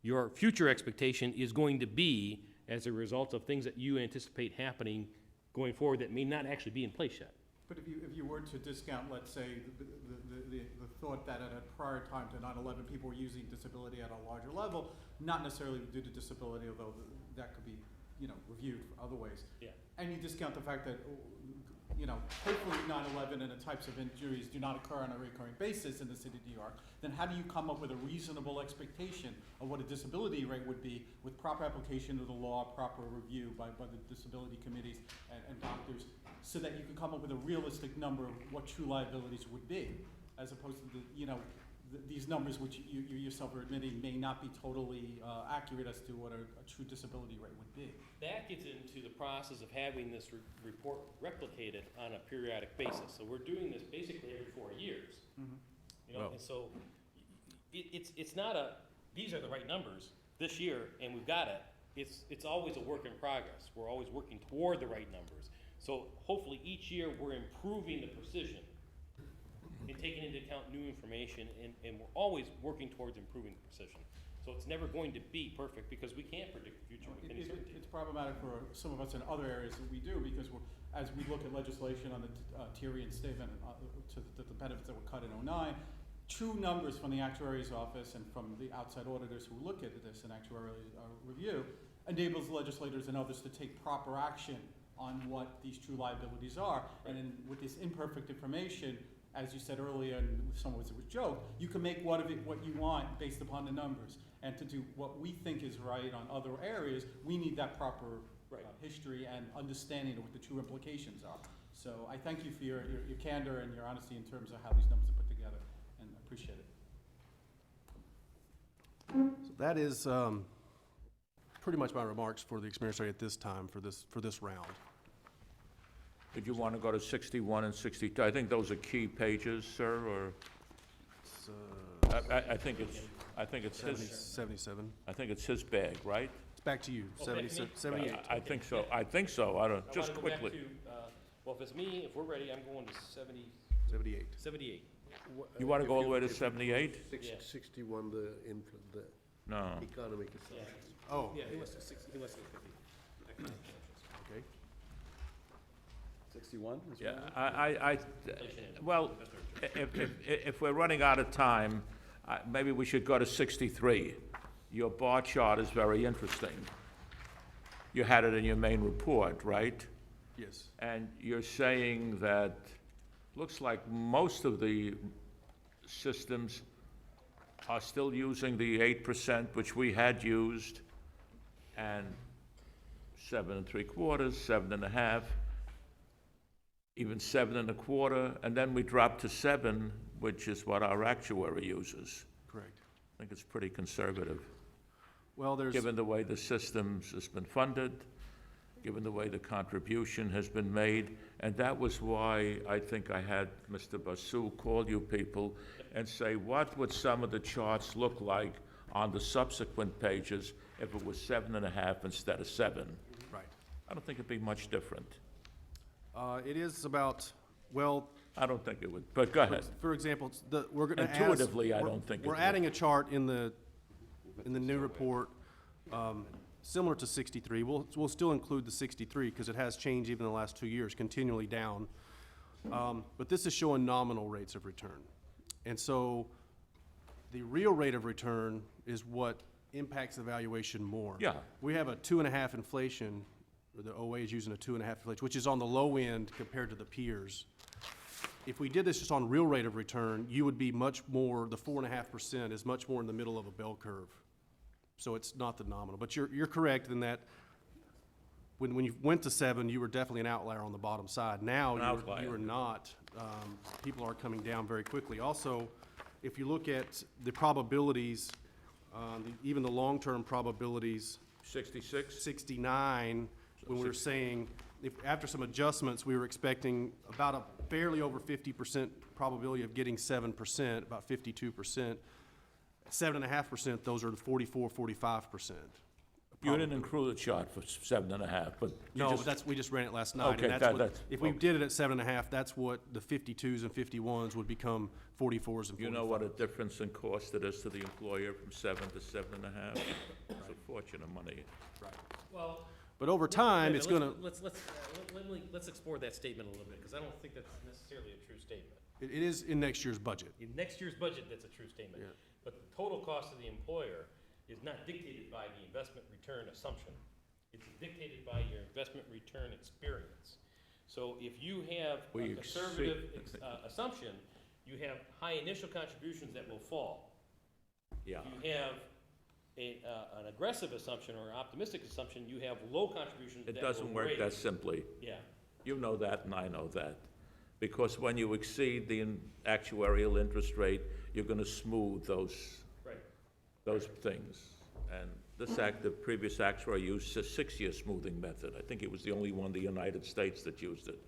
your future expectation is going to be as a result of things that you anticipate happening going forward that may not actually be in place yet. But if you were to discount, let's say, the thought that at a prior time to 9/11, people were using disability at a larger level, not necessarily due to disability, although that could be, reviewed for other ways. Yeah. And you discount the fact that, hopefully 9/11 and the types of injuries do not occur on a recurring basis in the city of New York, then how do you come up with a reasonable expectation of what a disability rate would be with proper application of the law, proper review by the disability committees and doctors, so that you can come up with a realistic number of what true liabilities would be, as opposed to these numbers which you yourself are admitting may not be totally accurate as to what a true disability rate would be. That gets into the process of having this report replicated on a periodic basis. So we're doing this basically every 4 years. Well- And so it's not these are the right numbers this year and we've got it. It's always a work in progress. We're always working toward the right numbers. So hopefully each year we're improving the precision and taking into account new information, and we're always working towards improving the precision. So it's never going to be perfect because we can't predict the future with any certainty. It's problematic for some of us in other areas that we do, because as we look at legislation on the tier reinstatement to the benefits that were cut in '09, true numbers from the actuary's office and from the outside auditors who look at this in actuarial review enables legislators and others to take proper action on what these true liabilities are. And then with this imperfect information, as you said earlier, and some of it was a joke, you can make what you want based upon the numbers. And to do what we think is right on other areas, we need that proper history and understanding of what the true implications are. So I thank you for your candor and your honesty in terms of how these numbers are put together, and I appreciate it. So that is pretty much my remarks for the experience rate at this time, for this round. Did you want to go to 61 and 62? I think those are key pages, sir, or? I think it's his, 77. I think it's his bag, right? It's back to you, Oh, back to me? 78. I think so, I think so, I don't, just I wanna go back quickly. to, well, if it's me, if we're ready, I'm going to 78. 78. You want to go all the way to 78? Yeah. 61, the No. economic Yeah. assumptions. Oh, Yeah, he wants to 60, he wants to 50. okay. 61 is Yeah, one? well, if we're running out of time, maybe we should go to 63. Your bar chart is very interesting. You had it in your main report, right? Yes. And you're saying that, looks like most of the systems are still using the 8%, which we had used, and 7 3/4, 7 1/2, even 7 1/4, and then we dropped to 7, which is what our actuary uses. Correct. I think it's pretty conservative, Well, there's, given the way the systems has been funded, given the way the contribution has been made, and that was why I think I had Mr. Basu call you people and say, what would some of the charts look like on the subsequent pages if it was 7 1/2 instead of 7? right. I don't think it'd be much different. It is about, well, I don't think it would, but go ahead. for example, we're gonna add. Intuitively, I don't think it We're would. adding a chart in the new report, similar to 63. We'll still include the 63, because it has changed even in the last 2 years, continually down. But this is showing nominal rates of return. And so the real rate of return is what impacts the valuation more. Yeah. We have a 2.5 inflation, or the OA is using a 2.5 inflation, which is on the low end compared to the peers. If we did this just on real rate of return, you would be much more, the 4.5% is much more in the middle of a bell curve. So it's not the nominal. But you're correct in that when you went to 7, you were definitely an outlier on the bottom side. Now, outlier. you are not. People are coming down very quickly. Also, if you look at the probabilities, even the long-term probabilities, 66? 69, when we were saying, if, after some adjustments, we were expecting about a barely over 50% probability of getting 7%, about 52%. 7.5%, those are the 44, 45% You didn't include a chart for 7.5, but you No, just- but that's, we just ran it last night. Okay, and that's what- that's- If we okay. did it at 7.5, that's what the 52s and 51s would become 44s and 45s. You know what a difference in cost it is to the employer from 7 to 7.5? It's a fortune of money. Well. But over time, wait a it's minute, gonna, let's explore that statement a little bit, because I don't think that's necessarily a true statement. it is in next year's budget. In next year's budget, that's a true statement. Yeah. But the total cost of the employer is not dictated by the investment return assumption. It's dictated by your investment return experience. So if you have We a conservative assumption, you have high initial contributions that will fall. Yeah. If you have an aggressive assumption or an optimistic assumption, you have low contributions that It will doesn't work that raise. simply. Yeah. You know that, and I know that. Because when you exceed the actuarial interest rate, you're gonna smooth those Right. things. And the previous actuary used a 6-year smoothing method. I think it was the only one in the United States that used it.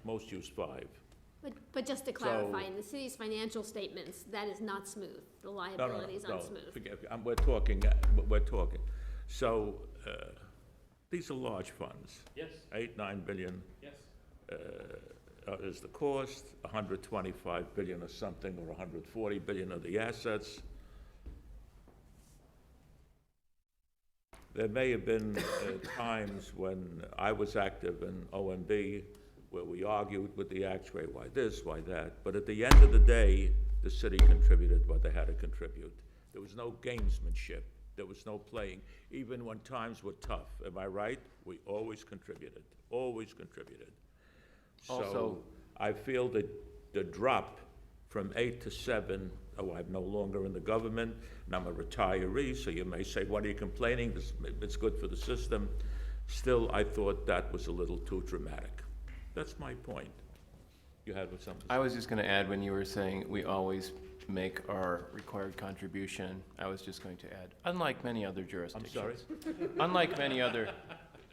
Most used 5. But just to clarify, in the city's financial statements, that is not smooth. The liabilities aren't smooth. Forget, we're talking. So, these are large funds. Yes, 8-9 billion yes. is the cost, 125 billion or something, or 140 billion of the assets. There may have been times when I was active in OMB where we argued with the actuary, why this, why that, but at the end of the day, the city contributed what they had to contribute. There was no gamesmanship, there was no playing, even when times were tough, am I right? We always contributed, always contributed. So, Also- I feel that the drop from 8 to 7, I'm no longer in the government, and I'm a retiree, so you may say, what are you complaining? It's good for the system. Still, I thought that was a little too dramatic. That's my point. You had something? I was just gonna add, when you were saying we always make our required contribution, I was just going to add, unlike many other I'm jurisdictions. sorry? Unlike many other,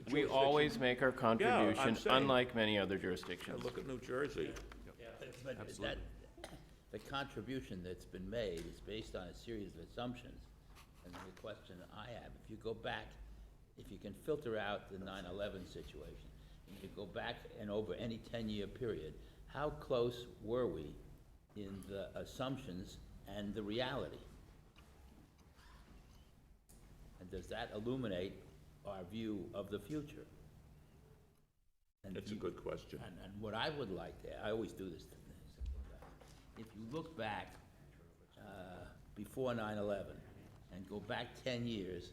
we always make our contribution, saying. unlike many other Now jurisdictions. look at New Jersey. But that, the contribution that's been made is based on a series of assumptions. And the question I have, if you go back, if you can filter out the 9/11 situation, and you go back and over any 10-year period, how close were we in the assumptions and the reality? And does that illuminate our view of the future? And That's a good question. And what I would like to, I always do this to things. If you look back before 9/11 and go back 10 years,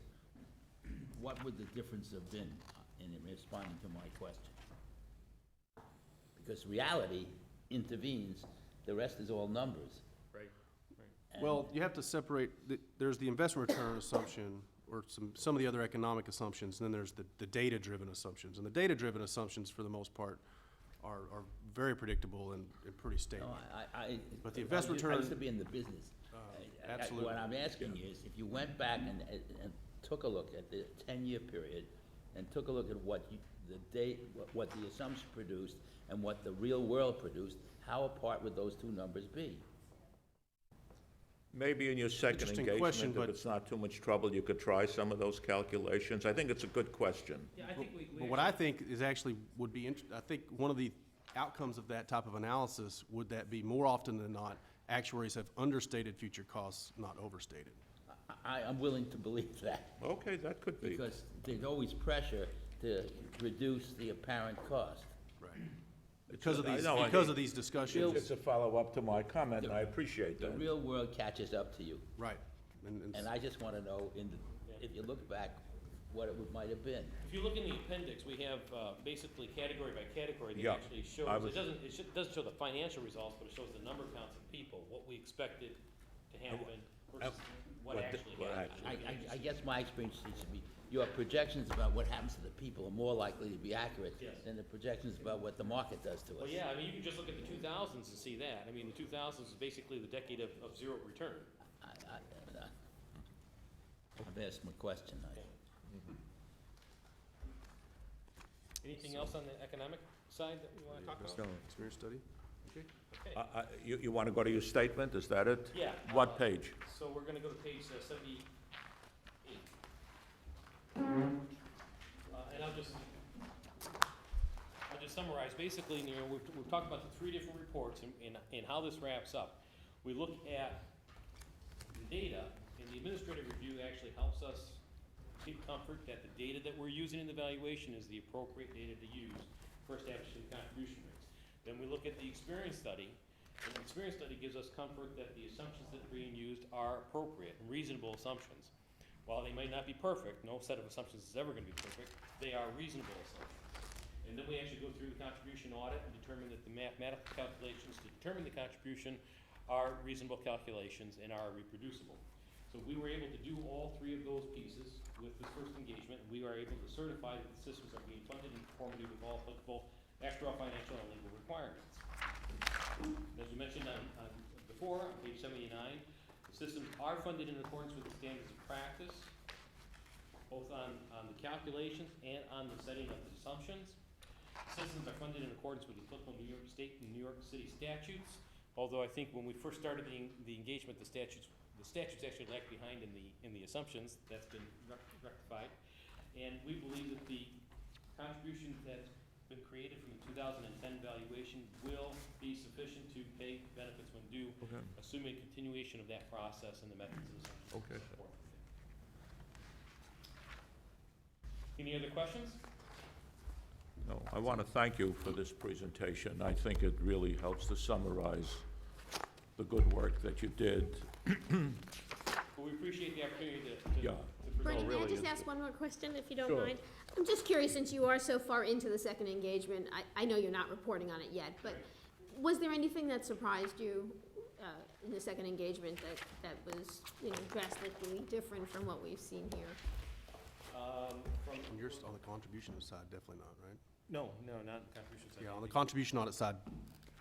what would the difference have been in responding to my question? Because reality intervenes, the rest is all numbers. Right. And- Well, you have to separate, there's the investment return assumption, or some of the other economic assumptions, and then there's the data-driven assumptions. And the data-driven assumptions, for the most part, are very predictable and pretty stable. No, But the I investment used return- to be in the business. absolutely. What I'm asking you is, if you went back and took a look at the 10-year period, and took a look at what what the assumption produced and what the real world produced, how apart would those two numbers be? Maybe in your second Interesting question, engagement, if but- it's not too much trouble, you could try some of those calculations. I think it's a good question. Yeah, I think we But what I think is actually would be, I think one of the outcomes of that type of analysis would that be more often than not, actuaries have understated future costs, not overstated. I'm willing to believe that, Okay, that could be. because there's always pressure to reduce the apparent cost. Right. Because of I these, know, I because think- of these discussions. It's a follow-up to my comment, and I appreciate The that. real world catches up to you, Right. And and I just want to know, if you look back, what it might have been. If you look in the appendix, we have basically category by category that Yeah, actually shows, I was- it doesn't show the financial results, but it shows the number counts of people, what we expected to happen versus what actually happened. I guess my experience seems to be, your projections about what happens to the people are more likely to be accurate Yes. than the projections about what the market does to us. Well, yeah, I mean, you can just look at the 2000s and see that. I mean, the 2000s is basically the decade of zero return. I've asked my question. Anything else on the economic side that we want to talk about? Experience study? Okay. Okay. You want to go to your statement, is that it? Yeah. What page? So we're gonna go to page 78. summarize, basically, you know, we've talked about the three different reports and how this wraps up. We look at the data, and the administrative review actually helps us get comfort that the data that we're using in the valuation is the appropriate data to use for establishing contribution rates. Then we look at the experience study, and the experience study gives us comfort that the assumptions that are being used are appropriate and reasonable assumptions. While they may not be perfect, no set of assumptions is ever gonna be perfect, they are reasonable assumptions. And then we actually go through the contribution audit and determine that the mathematical calculations to determine the contribution are reasonable calculations and are reproducible. So we were able to do all three of those pieces with this first engagement, and we are able to certify that the systems are being funded in conformity with all applicable actuarial, financial, and legal requirements. As we mentioned before, on page 79, the systems are funded in accordance with the standards of practice, both on the calculations and on the setting of the assumptions. Systems are funded in accordance with the applicable New York State and New York City statutes, although I think when we first started the engagement, the statutes actually lagged behind in the assumptions. That's been rectified. And we believe that the contribution that's been created from the 2010 valuation will be sufficient to pay benefits when due, Okay. assuming continuation of that process and the methods and assumptions. Okay. support. Any other questions? No, I want to thank you for this presentation. I think it really helps to summarize the good work that you did. Well, we appreciate the opportunity to Yeah. present. Bernie, may I really just is ask one more question, if you don't Sure. mind? I'm just curious, since you are so far into the second engagement, I know you're not reporting on it yet, but was there anything that surprised you in the second engagement that was, you know, drastically different from what we've seen here? On your, on the contribution side, definitely not, right? No, not the contribution side. Yeah, on the contribution audit side,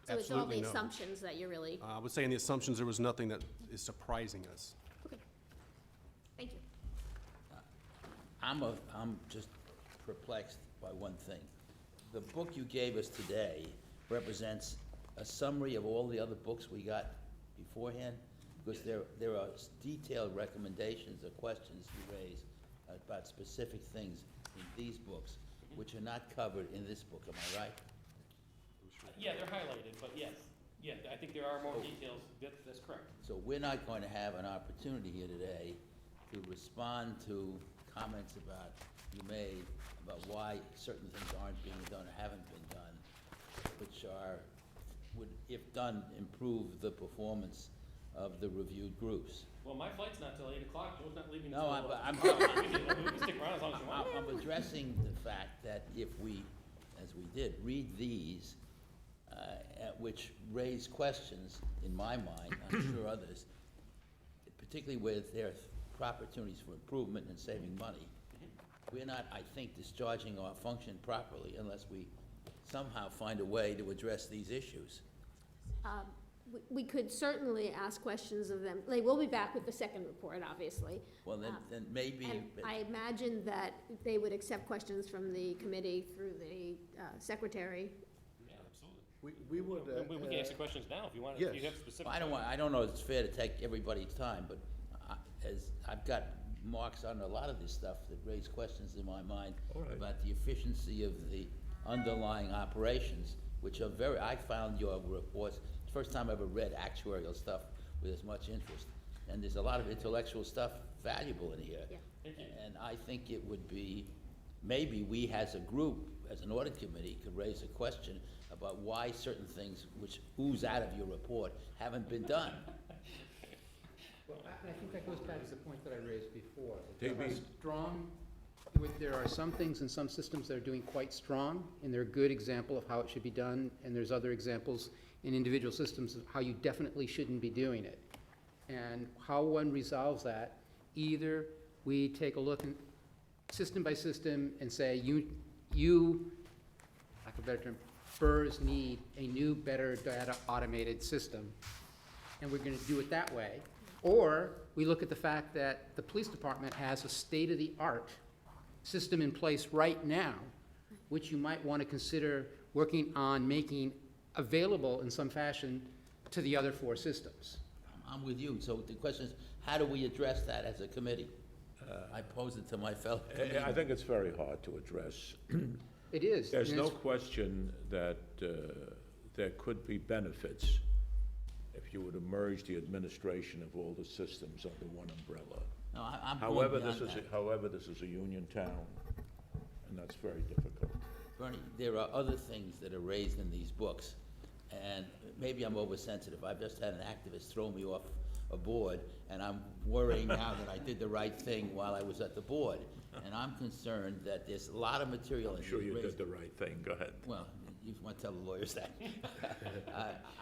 So it's all absolutely the no. assumptions that you're really, I would say in the assumptions, there was nothing that is surprising us. okay, thank you. I'm just perplexed by one thing. The book you gave us today represents a summary of all the other books we got beforehand? Because there are detailed recommendations or questions you raise about specific things in these books, which are not covered in this book, am I right? Yeah, they're highlighted, but yes, yeah, I think there are more details, that's correct. So we're not going to have an opportunity here today to respond to comments you made about why certain things aren't being done or haven't been done, which would, if done, improve the performance of the reviewed groups. Well, my flight's not till 8 o'clock, Joe's not leaving No, until... I'm We can stick around as long as you want. I'm addressing the fact that if we, as we did, read these, which raise questions in my mind, I'm sure others, particularly where there are opportunities for improvement and saving money, we're not, I think, discharging our function properly unless we somehow find a way to address these issues. We could certainly ask questions of them. Like, we'll be back with the second report, obviously. Well, then maybe. And I imagine that they would accept questions from the committee through the secretary. Yeah, absolutely. We would. We can answer questions now if you want, yes. if you have specific... I don't know if it's fair to take everybody's time, but as I've got marks on a lot of this stuff that raise questions in my mind All right. about the efficiency of the underlying operations, which are I found your reports, it's the first time I ever read actuarial stuff with as much interest. And there's a lot of intellectual stuff valuable in here. Yeah. Thank you. And I think it would be, maybe we as a group, as an audit committee, could raise a question about why certain things which ooze out of your report haven't been done. Well, I think that goes back to the point that I raised before. that Maybe- There are strong, there are some things in some systems that are doing quite strong, and they're a good example of how it should be done, and there's other examples in individual systems of how you definitely shouldn't be doing it. And how one resolves that, either we take a look system by system and say, you, lack of a better term, FERS need a new, better data automated system, and we're gonna do it that way. Or we look at the fact that the police department has a state-of-the-art system in place right now, which you might want to consider working on making available in some fashion to the other four systems. I'm with you. So the question is, how do we address that as a committee? I pose it to my fellow I committee. think it's very hard to address. It is. There's and no it's- question that there could be benefits if you were to merge the administration of all the systems under one umbrella. No, I'm going However, beyond this is, that. however, this is a union town, and that's very difficult. Bernie, there are other things that are raised in these books, and maybe I'm oversensitive. I've just had an activist throw me off a board, and I'm worrying now that I did the right thing while I was at the board. And I'm concerned that there's a lot of material in I'm these sure you raised- did the right thing, go ahead. Well, you want to tell the lawyers that.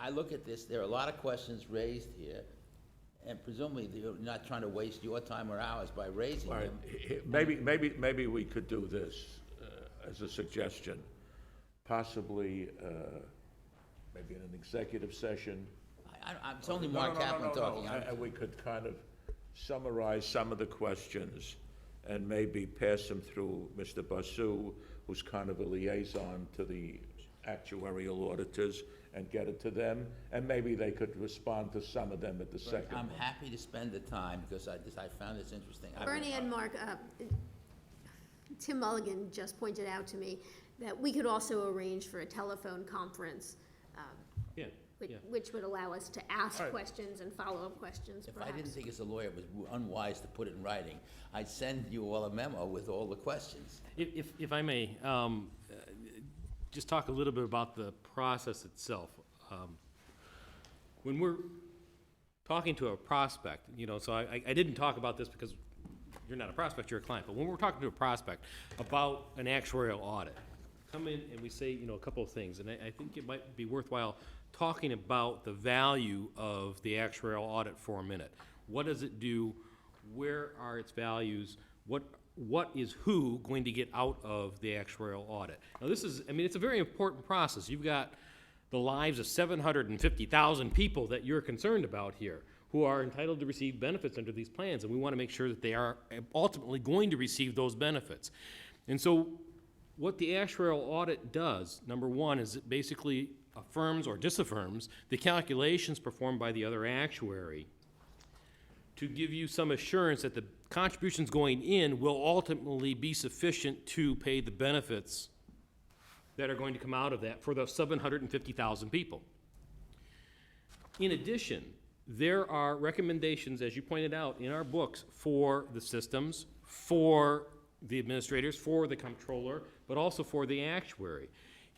I look at this, there are a lot of questions raised here, and presumably you're not trying to waste your time or ours by raising All right, them. maybe we could do this as a suggestion. Possibly, maybe in an executive session. It's only Mark Kaplan talking. And we could kind of summarize some of the questions and maybe pass them through Mr. Basu, who's kind of a liaison to the actuarial auditors, and get it to them, and maybe they could respond to some of them at the second I'm one. happy to spend the time, because I found this interesting. Bernie and Mark, Tim Mulligan just pointed out to me that we could also arrange for a telephone conference, Yeah, which would allow us to ask All right. questions and follow-up questions, If I didn't perhaps. think as a lawyer it was unwise to put it in writing, I'd send you all a memo with all the questions. If I may, just talk a little bit about the process itself. When we're talking to a prospect, so I didn't talk about this because you're not a prospect, you're a client, but when we're talking to a prospect about an actuarial audit, come in and we say, a couple of things, and I think it might be worthwhile talking about the value of the actuarial audit for a minute. What does it do? Where are its values? What is who going to get out of the actuarial audit? Now, it's a very important process. You've got the lives of 750,000 people that you're concerned about here, who are entitled to receive benefits under these plans, and we want to make sure that they are ultimately going to receive those benefits. And so what the actuarial audit does, number one, is it basically affirms or disaffirms the calculations performed by the other actuary to give you some assurance that the contributions going in will ultimately be sufficient to pay the benefits that are going to come out of that for the 750,000 people. In addition, there are recommendations, as you pointed out, in our books for the systems, for the administrators, for the comptroller, but also for the actuary.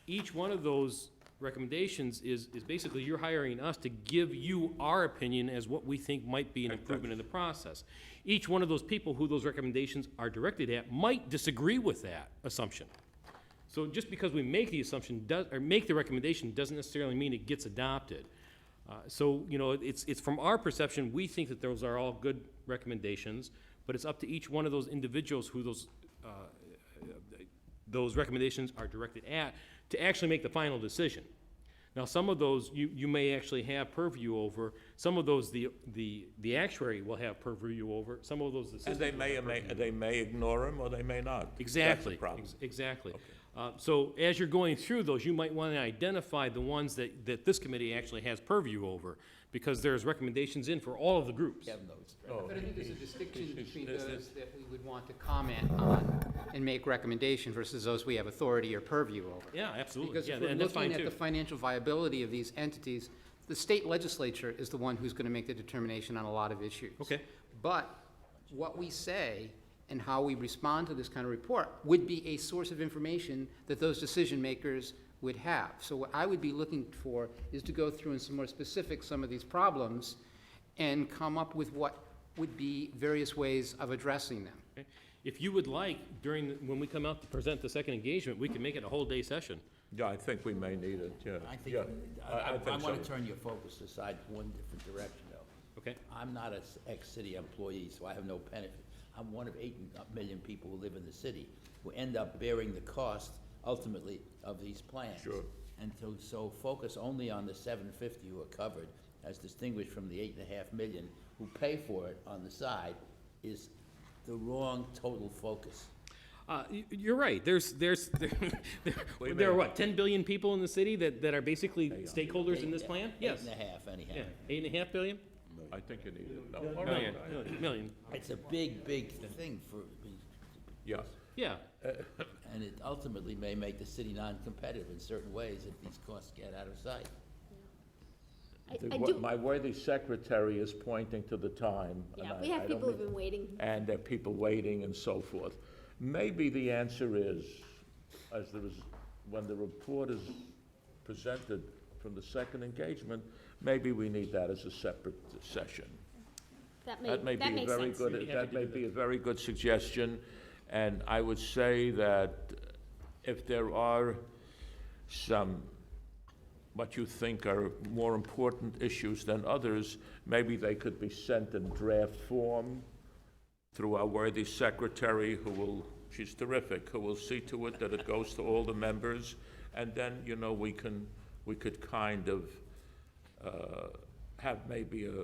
Each one of those recommendations is basically you're hiring us to give you our opinion as what we think might be an improvement in the process. Each one of those people who those recommendations are directed at might disagree with that assumption. So just because we make the assumption, or make the recommendation, doesn't necessarily mean it gets adopted. It's from our perception, we think that those are all good recommendations, but it's up to each one of those individuals who those recommendations are directed at to actually make the final decision. Now, some of those you may actually have purview over. Some of those the actuary will have purview over. Some of those the And system they may ignore them, or they may not. Exactly. That's the problem. Exactly. So as you're going through those, you might want to identify the ones that this committee actually has purview over, because there's recommendations in for all of the groups. Have notes. But I think there's a distinction between those that we would want to comment on and make recommendations versus those we have authority or purview over. Yeah, absolutely. Because Yeah, if we're and that's fine looking at too. the financial viability of these entities, the state legislature is the one who's going to make the determination on a lot of issues. Okay. But what we say and how we respond to this kind of report would be a source of information that those decision makers would have. So what I would be looking for is to go through in some more specifics some of these problems and come up with what would be various ways of addressing them. Okay. If you would like, when we come out to present the second engagement, we can make it a whole day session. Yeah, I think we may need it, yeah. I think, Yeah, I think want to so. turn your focus aside one different direction, though. Okay? I'm not an ex-city employee, so I have no benefit. I'm one of 8 million people who live in the city, who end up bearing the cost, ultimately, of these plans. Sure. And so focus only on the 750 who are covered, as distinguished from the 8.5 million who pay for it on the side, is the wrong total focus. You're right. There are what, 10 billion people in the city that are basically stakeholders in this plan? Yes. 8.5 anyhow. Yeah, 8.5 billion? I think you need it. No, Million. Million. It's a big thing for, Yeah. Yeah. And it ultimately may make the city non-competitive in certain ways if these costs get out of sight. I do, My worthy secretary is pointing to the time. and yeah, I- we I have don't people who've mean- been waiting. And there are people waiting and so forth. Maybe the answer is, as there is, when the report is presented from the second engagement, maybe we need that as a separate session. That That may be a makes very sense. good, that may be a very good suggestion, and I would say that if there are some, what you think are more important issues than others, maybe they could be sent in draft form through our worthy secretary, who will, she's terrific, who will see to it that it goes to all the members, and then, you know, we could kind of have maybe a,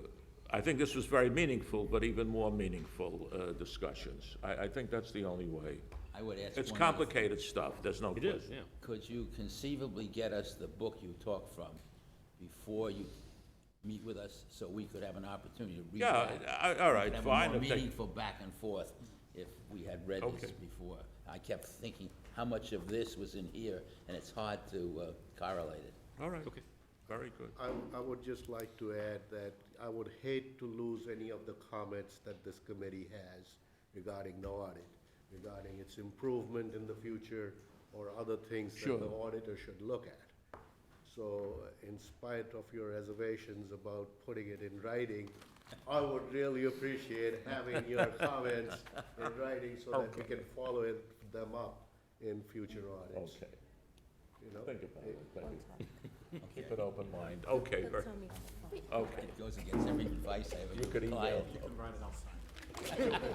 I think this was very meaningful, but even more meaningful discussions. I think that's the only way. I would ask It's one other complicated stuff, there's no It question. is, yeah. Could you conceivably get us the book you talked from before you meet with us, so we could have an opportunity to read Yeah, that? all right, We could fine. have a more if they- meaningful back and forth if we had read this Okay. before. I kept thinking how much of this was in here, and it's hard to correlate it. All right, Okay. very good. I would just like to add that I would hate to lose any of the comments that this committee has regarding the audit, regarding its improvement in the future or other things Sure. that the auditor should look at. So in spite of your reservations about putting it in writing, I would really appreciate having your comments in writing so that we can follow them up in future audits. Okay, You know? think about it, maybe. Keep an open mind. Okay, very, okay. It goes against every advice I ever You give could a email. client.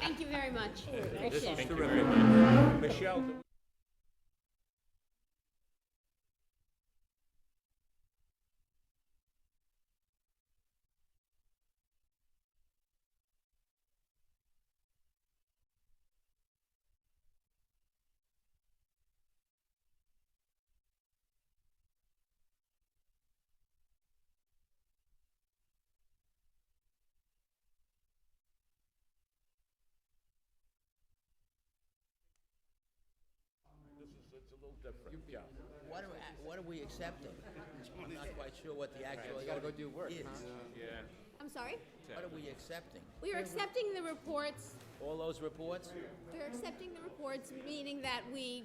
Thank you very much. Appreciate it. Terrific. Michelle? It's a little different, yeah. What are we accepting? I'm not quite sure what the actual is. I'm sorry? What are we accepting? We are accepting the reports. All those reports? We're accepting the reports, meaning that we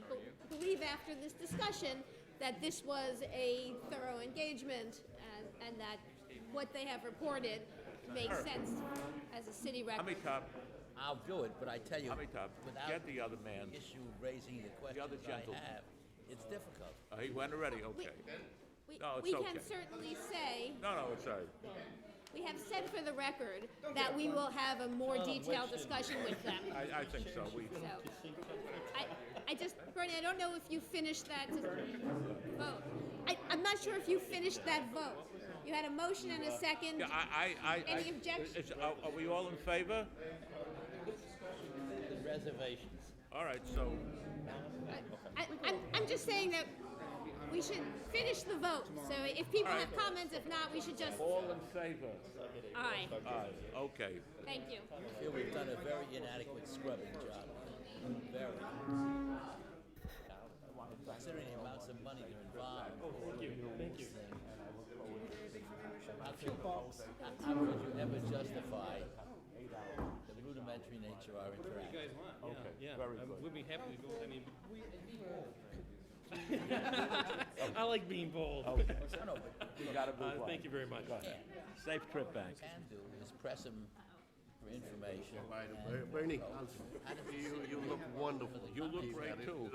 believe after this discussion that this was a thorough engagement and that what they have reported makes sense as a city record. Amitabh, I'll do it, but I tell you, Amitabh, without get the other man. the issue raising the questions other I gentleman. have, it's difficult. He went already, okay. No, it's We okay. can certainly say, No, it's all right. we have said for the record that we will have a more detailed discussion with them. I think so. So, I just, Bernie, I don't know if you finished that vote. I'm not sure if you finished that vote. You had a motion and a second. Yeah, Any objection? Are we all in favor? Reservations. All right, so, I'm just saying that we should finish the vote. So if people have comments, if not, we should just, all all in favor? right, Aye, okay. thank you. I feel we've done a very inadequate scrubbing job. Very. Considering the amounts of money that are involved. Thank you. How could you ever justify the rudimentary nature of our interaction? Yeah, very good. we'd be happy to go, I mean, I like being bold. No, but You gotta move on. Thank you very much. Safe trip back. what you can do is press them for information. Bernie, you look wonderful. You look great too.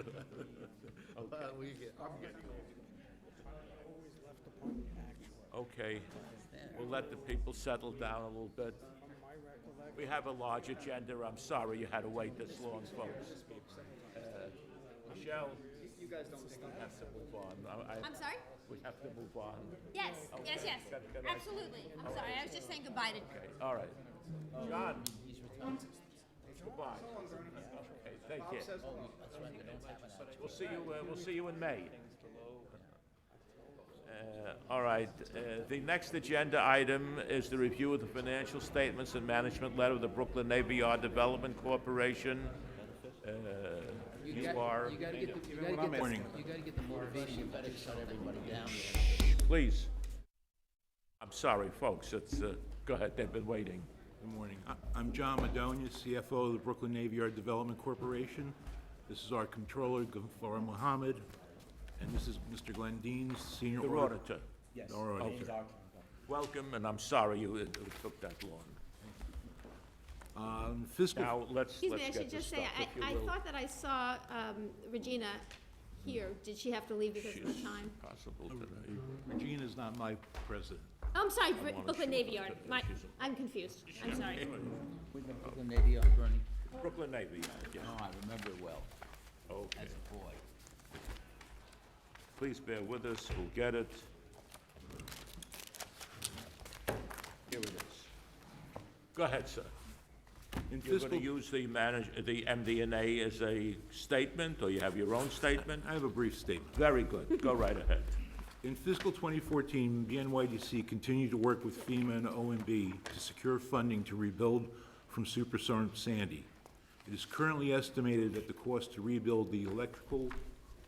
Okay, we'll let the people settle down a little bit. We have a large agenda. I'm sorry you had to wait this long, folks. Michelle? You guys don't have to move on. I'm sorry? We have to move on. Yes, yes, yes, Can I- absolutely. I'm sorry, I was just saying goodbye to. Okay, all right. John? Goodbye. Okay, take care. That's right, we don't have an actual. We'll see you in May. All right, the next agenda item is the review of the financial statements and management letter of the Brooklyn Navy Yard Development Corporation. you are, You gotta get the, Even when I'm at- you gotta get the motivation, you gotta shut everybody down there. please. I'm sorry, folks, it's, go ahead, they've been waiting. Good morning. I'm John Madonia, CFO of the Brooklyn Navy Yard Development Corporation. This is our controller, Ghaffar Mohammed, and this is Mr. Glenn Dean, senior The auditor. auditor. Yes. Our auditor. Welcome, and I'm sorry it took that long. Fiscal, Now, let's Excuse me, I get should to just say, stuff, if you I will. thought that I saw Regina here. Did she have to leave because of the time? Possible today. Regina's not my president. Oh, I'm sorry, wanna Brooklyn show Navy her Yard. that she's I'm confused. I'm sorry. We've been Brooklyn Navy Yard running. Brooklyn Navy, yeah, No, I remember it well, okay. as a boy. Please bear with us, we'll get it. Here it is. Go ahead, sir. In You're fiscal, gonna use the MD&A as a statement, or you have your own statement? I have a brief statement. Very good, go right ahead. In fiscal 2014, BNYDC continued to work with FEMA and OMB to secure funding to rebuild from Superstorm Sandy. It is currently estimated that the cost to rebuild the electrical,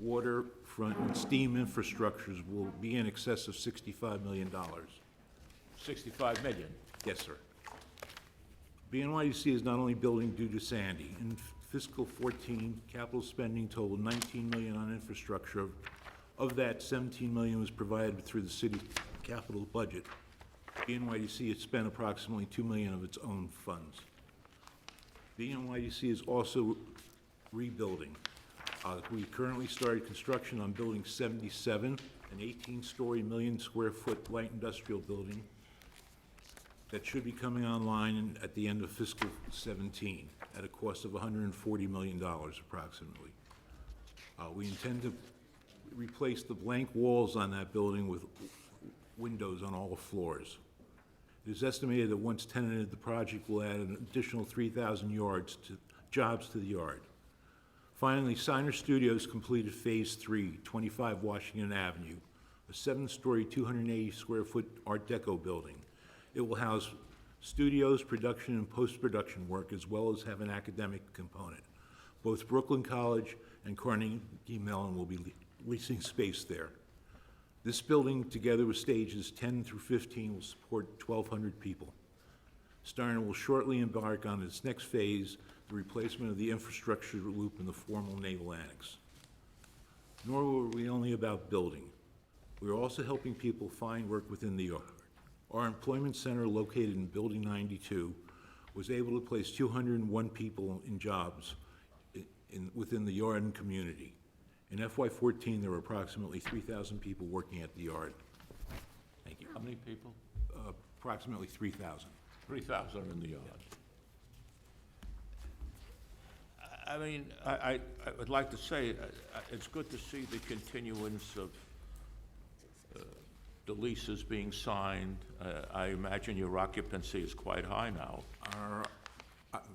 waterfront, and steam infrastructures will be in excess of $65 million. 65 million. Yes, sir. BNYDC is not only building due to Sandy. In fiscal 14, capital spending totaled $19 million on infrastructure. Of that, $17 million was provided through the city capital budget. BNYDC has spent approximately $2 million of its own funds. BNYDC is also rebuilding. We currently started construction on Building 77, an 18-story, million-square-foot light industrial building that should be coming online at the end of fiscal 17 at a cost of $140 million approximately. We intend to replace the blank walls on that building with windows on all floors. It is estimated that once tenanted, the project will add an additional 3,000 jobs to the yard. Finally, Signer Studios completed Phase 3, 25 Washington Avenue, a 7-story, 280-square-foot Art Deco building. It will house studios, production, and post-production work, as well as have an academic component. Both Brooklyn College and Carnegie Mellon will be leasing space there. This building, together with stages 10 through 15, will support 1,200 people. Steiner will shortly embark on its next phase, the replacement of the infrastructure loop in the former naval annex. Nor were we only about building. We are also helping people find work within the yard. Our employment center, located in Building 92, was able to place 201 people in jobs within the yard and community. In FY14, there were approximately 3,000 people working at the yard. Thank you. How many people? Approximately 3,000. 3,000 in the yard. I mean, I would like to say, it's good to see the continuance of the leases being signed. I imagine your occupancy is quite high now.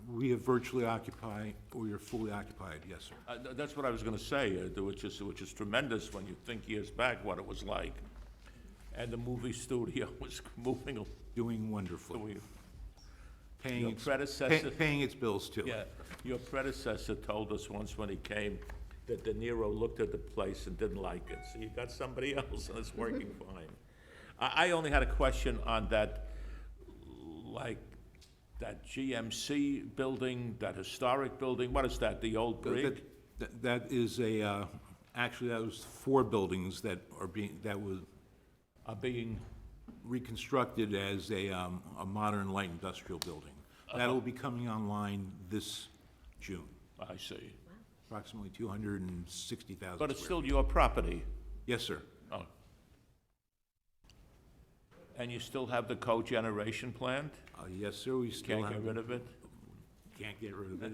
We have virtually occupied, or we are fully occupied, yes, sir. That's what I was gonna say, which is tremendous when you think years back what it was like. And the movie studio was moving, Doing wonderfully. your predecessor. Paying its bills, too. Yeah, your predecessor told us once when he came that De Niro looked at the place and didn't like it. So you got somebody else and it's working fine. I only had a question on that, like, that GMC building, that historic building. What is that, the old brig? That is actually, that was 4 buildings that are being reconstructed as a modern light industrial building. That'll be coming online this June, I see. approximately 260,000. But it's square still your property. Yes, sir. Oh. And you still have the cogeneration plant? Yes, sir, we still have. Can't get rid of it? Can't get rid of it.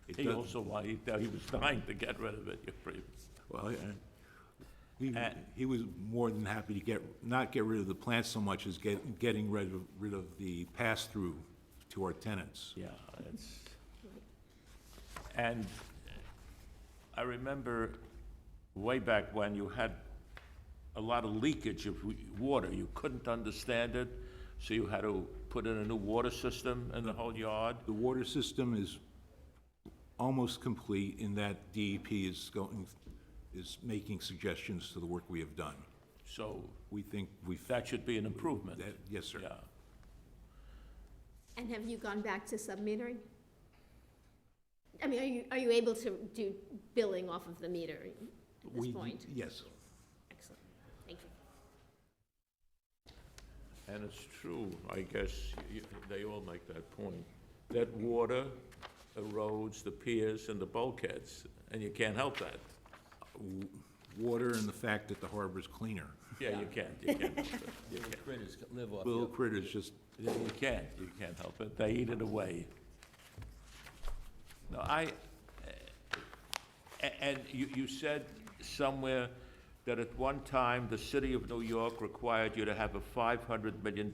It He does- also, he was dying to get rid of it, your previous. Well, he was more than happy to not get rid of the plant so much as getting rid of the pass-through to our tenants. Yeah, it's, and I remember way back when you had a lot of leakage of water. You couldn't understand it, so you had to put in a new water system in the whole yard. The water system almost complete in that DEP is making suggestions to the work we have done. So We think we've, that should be an improvement. yes, sir. Yeah. And have you gone back to sub-metering? I mean, are you able to do billing off of the meter at this point? Yes. Excellent, thank you. And it's true, I guess, they all make that point, that water erodes the piers and the bulkheads, and you can't help that. Water and the fact that the harbor's cleaner. Yeah, you can't help it. You Little critters live off Little your... critters just, Yeah, you can't help it, they eat it away. No, and you said somewhere that at one time, the city of New York required you to have a $500 million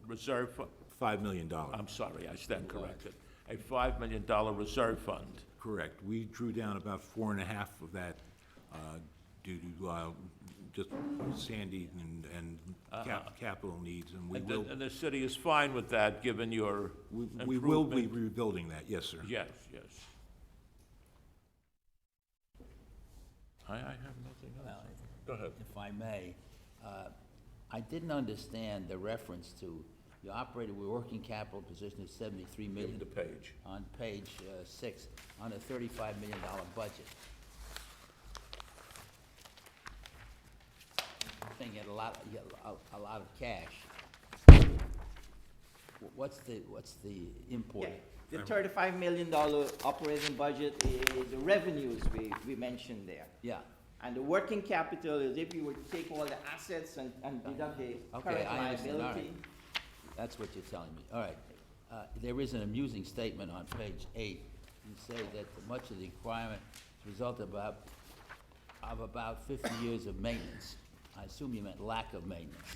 reserve fund? $5 million. I'm sorry, I stand corrected. A $5 million reserve fund. Correct. We drew down about 4.5 of that due to just Sandy and capital needs, and we will, And the city is fine with that, given your we will be improvement? rebuilding that, yes, sir. Yes, yes. I have nothing else. Well, Go ahead. if I may, I didn't understand the reference to, you operated with working capital position of 73 Give million the page. on page 6, on a $35 million budget. I think you had a lot of cash. What's the import? The $35 million operating budget is the revenues we mentioned there. Yeah, And the working capital is if you would take all the assets and deduct the okay, current I understand, all right. liability. That's what you're telling me. All right. There is an amusing statement on page 8. You say that much of the requirement is a result of about 50 years of maintenance. I assume you meant lack of maintenance.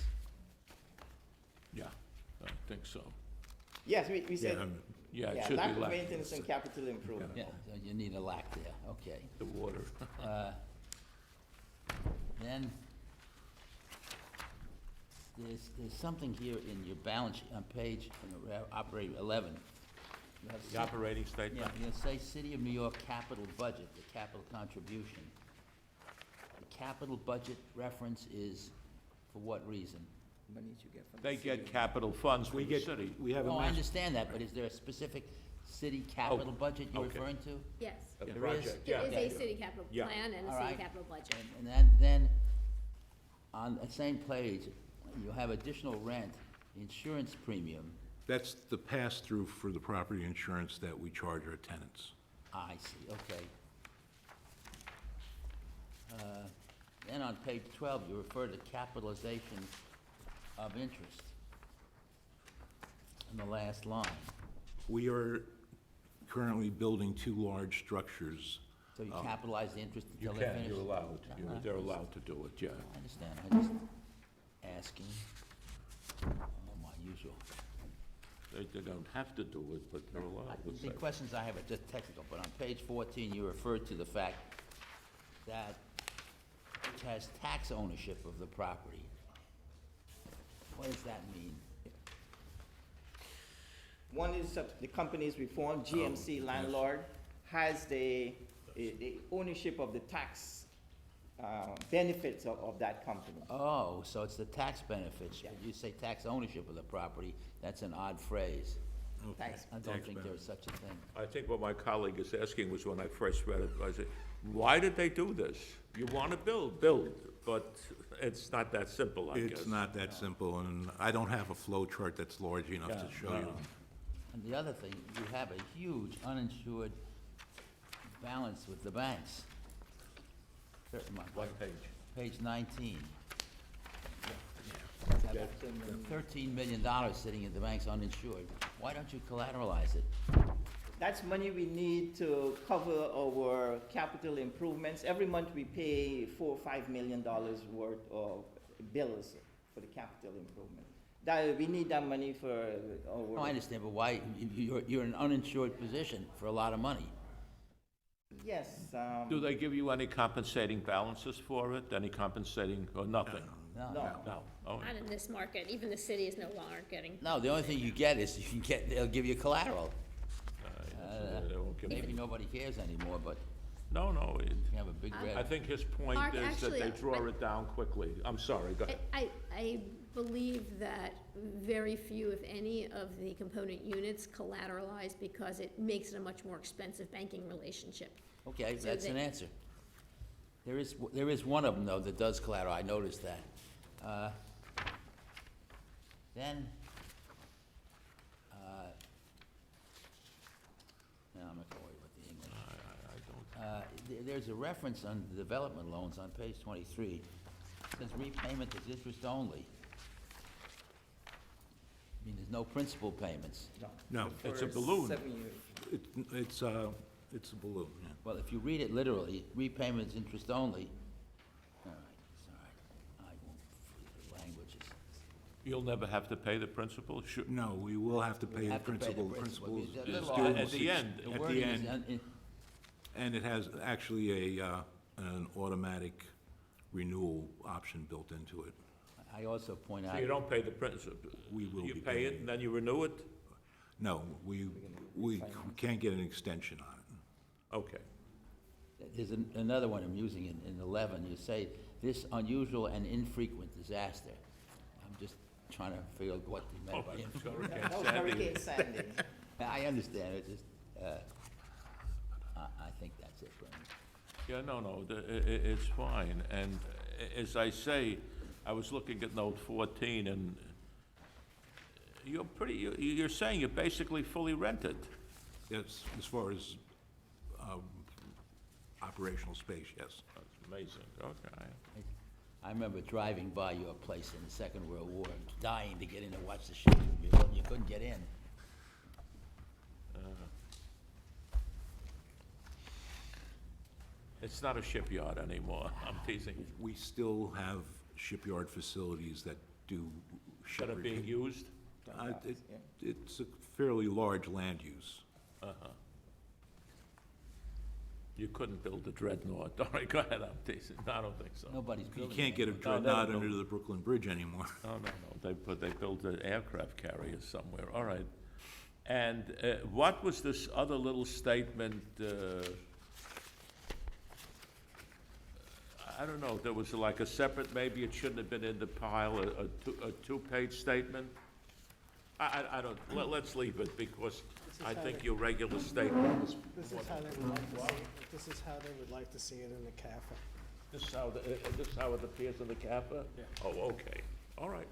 Yeah, I think so. Yes, we said, Yeah, it should be lack of less. maintenance and capital improvement. Yeah, so you need a lack there, okay. The water. Then, there's something here in your balance, sheet on page, operating 11. You have The operating statement? Yeah, you say City of New York capital budget, the capital contribution. The capital budget reference is for what reason? Monies you get from They the get city. capital funds from the city. We have a Oh, I master, understand that, but is there a specific city capital budget you're okay. referring to? Yes, A There is? project, there yeah. is a city capital Yeah. plan and a All city right. capital budget. And then, on the same page, you have additional rent, insurance premium. that's the pass-through for the property insurance that we charge our tenants. I see, okay. Then on page 12, you refer to capitalization of interest in the last line. We are currently building 2 large structures. So you capitalize the interest You until they're can, finished? you're allowed, they're allowed to do it, yeah. I understand, I'm just asking. Oh, my usual. They don't have to do it, but they're allowed to The say. questions I have are just technical, but on page 14, you referred to the fact that it has tax ownership of the property. What does that mean? One is the company's reform, GMC landlord has the ownership of the tax benefits of that company. Oh, so it's the tax benefits. Yeah. You say tax ownership of the property, that's an odd phrase. Tax I don't think there's such a thing. I think what my colleague is asking was when I first read it, I said, why did they do this? You want to build, but it's not that simple, I guess. It's not that simple, and I don't have a flow chart that's large enough to Yeah, show you. no. And the other thing, you have a huge uninsured balance with the banks. What page? Page 19. $13 million sitting in the banks uninsured. Why don't you collateralize it? That's money we need to cover our capital improvements. Every month we pay $4 or $5 million worth of bills for the capital improvement. That, we need that money for No, I our, understand, but why, you're in an uninsured position for a lot of money. yes. Do they give you any compensating balances for it? Any compensating, or nothing? No. No. Oh, Not in this market, even the city is no longer getting. No, the only thing you get is they'll give you collateral. There won't committee. Maybe nobody cares anymore, but No, no, you have a big I red. think his point Mark, is that actually, they draw it down quickly. I'm sorry, go ahead. I believe that very few, if any, of the component units collateralize because it makes it a much more expensive banking relationship. Okay, So that's an they- answer. There is one of them, though, that does collateral, I noticed that. Then, no, I'm not gonna worry about the English. There's a reference on the development loans on page 23. It says repayment is interest only. I mean, there's no principal payments. No, It's a balloon. it's a balloon, yeah. Well, if you read it literally, repayment is interest only. All right, sorry, I won't, the language is. You'll never have to pay the principal? Sure. No, we will have to pay the Have to pay the principal. principal. Principal It's a is little due odd. At the end. The At the wording is end. And it has actually an automatic renewal option built into it. I also point So out. you don't pay the principal? We will You be pay it paying. and then you renew it? No, we can't get an extension on it. Okay. There's another one I'm using in 11. You say, "This unusual and infrequent disaster." I'm just trying to figure out what you meant by infrequent. That was Hurricane Sandy. I understand, it just, I think that's it, Brendan. Yeah, no, it's fine. And as I say, I was looking at note 14, and you're saying you're basically fully rented. Yes, as far as operational space, yes. That's amazing, okay. I remember driving by your place in the Second World War, and dying to get in and watch the ship. You couldn't get in. It's not a shipyard anymore, I'm teasing. We still have shipyard facilities that do ship That are being repair. used? It's a fairly large land use. You couldn't build a dreadnought. All right, go ahead, I'm teasing. No, I don't think so. Nobody's You building can't get a it. No, dreadnought no. under the Brooklyn Bridge anymore. No, they built an aircraft carrier somewhere, all right. And what was this other little statement, I don't know, there was like a separate, maybe it shouldn't have been in the pile, a two-page statement? I don't, let's leave it, because I think your regular statement was. This is how they would like to see it. This is how they would like to see it in the CAFA. This is how it appears in the CAFA? Yeah. Oh, okay, all right.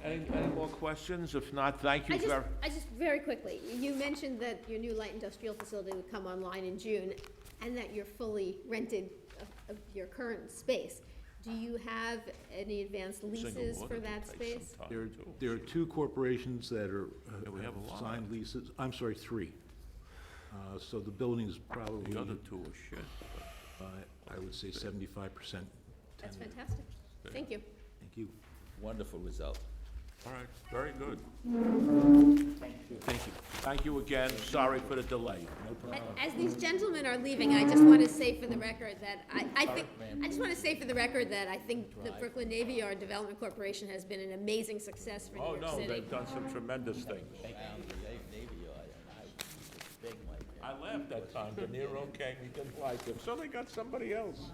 Any more questions? If not, thank you very. I just, very quickly, you mentioned that your new light industrial facility would come online in June, and that you're fully rented of your current space. Do you have any advanced leases for that space? There are two corporations that are, Yeah, we have a lot. signed leases, I'm sorry, three. So the building is probably, The other two are shit. I would say 75% That's tenant. fantastic. Thank you. Thank you. Wonderful result. All right, very good. Thank you. Thank you again, sorry for the delay. No problem. As these gentlemen are leaving, I just want to say for the record that I just want to say for the record that I think the Brooklyn Navy Yard Development Corporation has been an amazing success for New Oh, York no, City. they've done some tremendous things. Navy Yard, and it's big like that. I laughed that time, De Niro came, he didn't like him, so they got somebody else.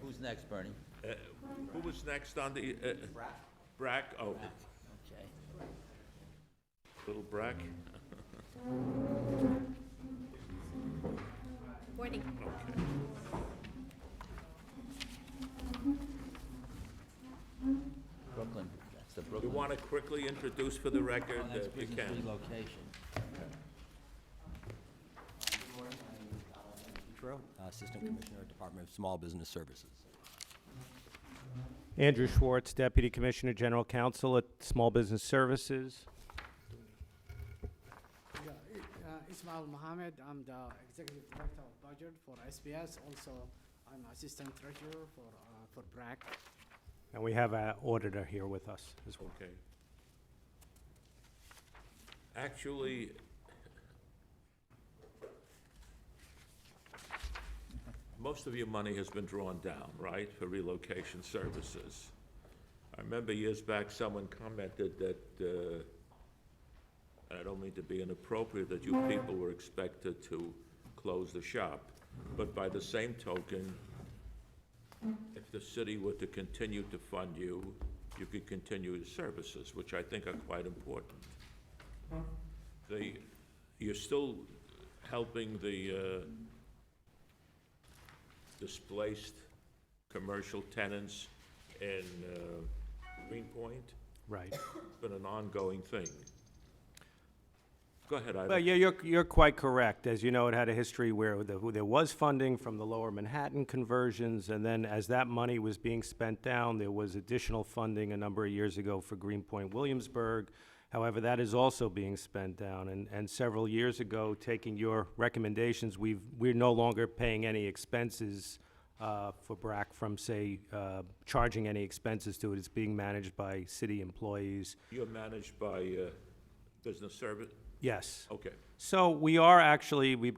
Who's next, Bernie? Who was next on the, Brack, oh, Okay. little Brack, Morning. okay. Brooklyn, that's the You Brooklyn. want to quickly introduce for the record, Oh, that's if you business can? relocation. Assistant Commissioner, Department of Small Business Services. Andrew Schwartz, Deputy Commissioner, General Counsel at Small Business Services. Ismail Mohammed, I'm the Executive Director of Budget for SBS. Also, I'm Assistant Treasurer for BRAC. And we have an auditor here with us as well. Okay. Actually, most of your money has been drawn down, right, for relocation services? I remember years back, someone commented that, and I don't mean to be inappropriate, that you people were expected to close the shop. But by the same token, if the city were to continue to fund you, you could continue your services, which I think are quite important. You're still helping the displaced commercial tenants in Greenpoint? Right. It's been an ongoing thing. Go ahead, Ivan. Well, yeah, you're quite correct. As you know, it had a history where there was funding from the Lower Manhattan conversions, and then as that money was being spent down, there was additional funding a number of years ago for Greenpoint Williamsburg. However, that is also being spent down, and several years ago, taking your recommendations, we're no longer paying any expenses for BRAC from, say, charging any expenses to it. It's being managed by city employees. You're managed by business service? Yes. Okay. So we've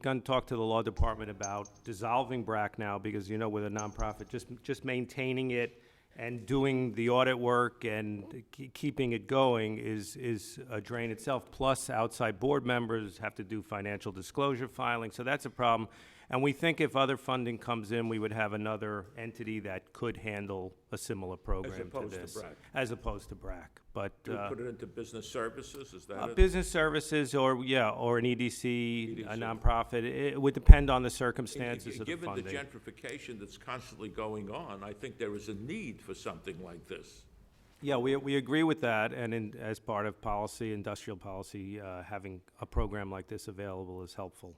gone to talk to the law department about dissolving BRAC now, because, you know, with a nonprofit, just maintaining it and doing the audit work and keeping it going is a drain itself. Plus, outside board members have to do financial disclosure filing, so that's a problem. And we think if other funding comes in, we would have another entity that could handle a similar program to opposed to this. BRAC. As opposed to BRAC, but. Do you put it into business services, is that it? Business services, or an EDC, a EDC. nonprofit, it would depend on the circumstances of the funding. Given the gentrification that's constantly going on, I think there is a need for something like this. Yeah, we agree with that, and as part of policy, industrial policy, having a program like this available is helpful.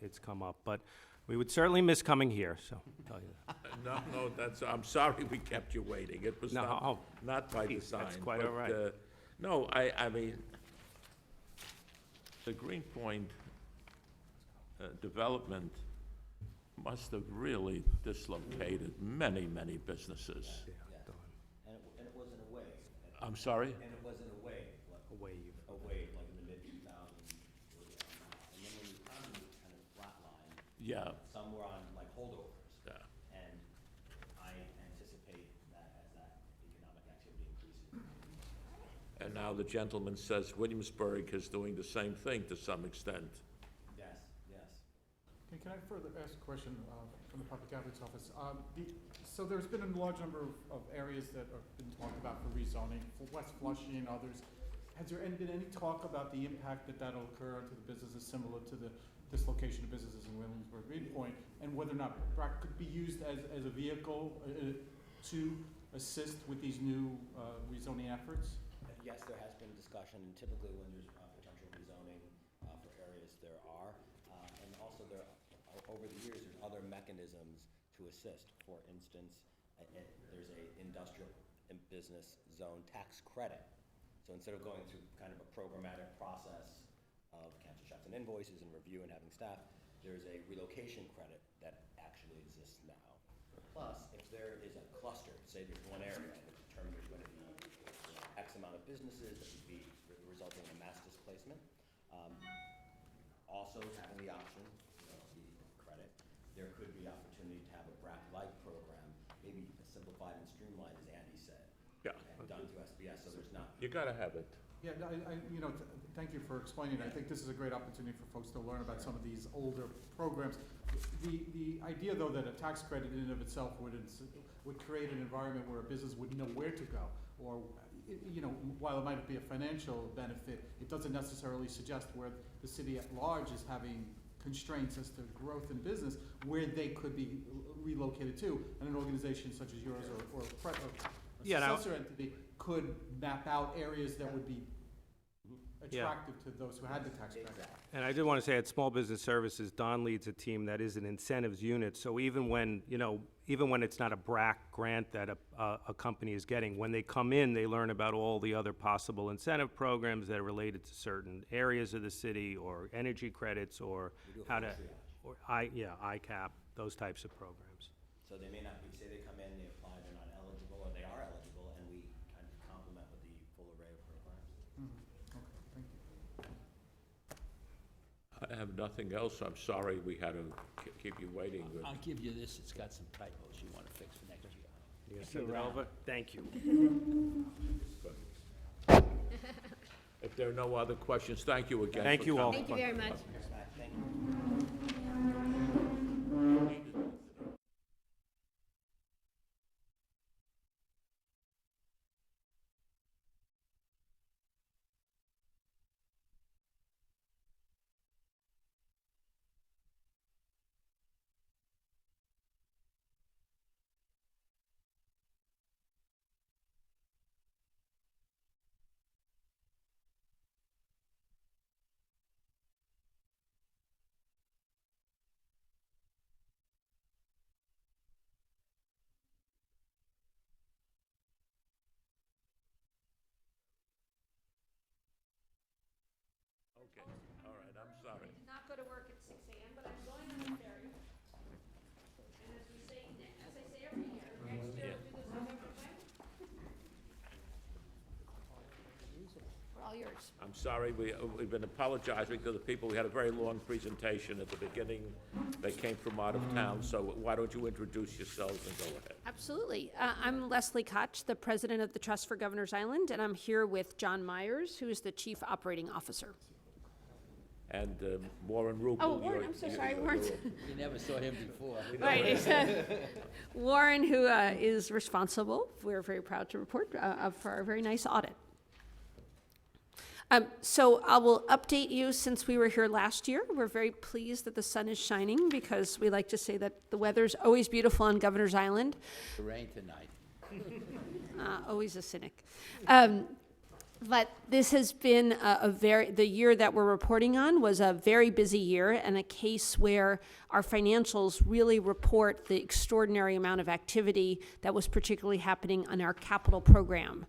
It's come up, but we would certainly miss coming here, so I'll tell you that. No, I'm sorry we kept you waiting. It was not by design. That's quite but, all right. No, I mean, the Greenpoint development must have really dislocated many, many businesses. And it was in a way. I'm sorry? And it was in a way. A wave, like in the mid-2000s. And then when the economy kind of flatlined. Yeah. Some were on like holdovers. Yeah. And I anticipate that as that economic activity increases. And now the gentleman says Williamsburg is doing the same thing to some extent. Yes, yes. Okay, can I further ask a question from the Public Advocate's Office? So there's been a large number of areas that have been talked about for rezoning, for West Flushing and others. Has there been any talk about the impact that that'll occur to the businesses similar to the dislocation of businesses in Williamsburg, Greenpoint, and whether or not BRAC could be used as a vehicle to assist with these new rezoning efforts? Yes, there has been discussion, and typically when there's potential rezoning for areas, there are. And also over the years, there's other mechanisms to assist. For instance, there's a industrial and business zone tax credit. So instead of going through kind of a programmatic process of cancel checks and invoices and review and having staff, there's a relocation credit that actually exists now. Plus, if there is a cluster, say there's one area and it's determined there's going to be X amount of businesses that would be resulting in mass displacement, also having the option, the credit, there could be opportunity to have a BRAC-like program, maybe simplified and streamlined, as Andy said. Yeah. And done through SBS, so there's not. You gotta have it. Yeah, no, thank you for explaining. I think this is a great opportunity for folks to learn about some of these older programs. The idea, though, that a tax credit in and of itself would create an environment where a business would know where to go, or, while it might be a financial benefit, it doesn't necessarily suggest where the city at large is having constraints as to growth in business, where they could be relocated to, and an organization such as yours or a successor entity could map out areas that would be attractive to those who had the tax credit. And I did want to say, at Small Business Services, Don leads a team that is an incentives unit. So even when it's not a BRAC grant that a company is getting, when they come in, they learn about all the other possible incentive programs that are related to certain areas of the city, or energy credits, or how to, or ICAP, those types of programs. So they may not be, say they come in, they apply, they're not eligible, or they are eligible, and we kind of complement with the full array of programs. Okay, thank you. I have nothing else. I'm sorry we had to keep you waiting. I'll give you this, it's got some typos you want to fix for next year. You gonna send it over? Thank you. If there are no other questions, thank you again. Thank for you all. coming. Thank you very much. Thank you. Okay, all right, I'm sorry. Did not go to work at 6 a.m., but I'm going on the ferry. And as I say every year, next year we'll do this November way. We're all yours. I'm sorry, we've been apologizing to the people. We had a very long presentation at the beginning. They came from out of town, so why don't you introduce yourselves and go ahead? Absolutely. I'm Leslie Koch, the president of the Trust for Governors Island, and I'm here with John Myers, who is the chief operating officer. And Warren Rupel. Oh, Warren, I'm so sorry, Warren. You never saw him before. Right. Warren, who is responsible, we're very proud to report, for our very nice audit. So I will update you since we were here last year. We're very pleased that the sun is shining because we like to say that the weather's always beautiful on Governor's Island. The rain tonight. Always a cynic. But this has been the year that we're reporting on was a very busy year and a case where our financials really report the extraordinary amount of activity that was particularly happening on our capital program.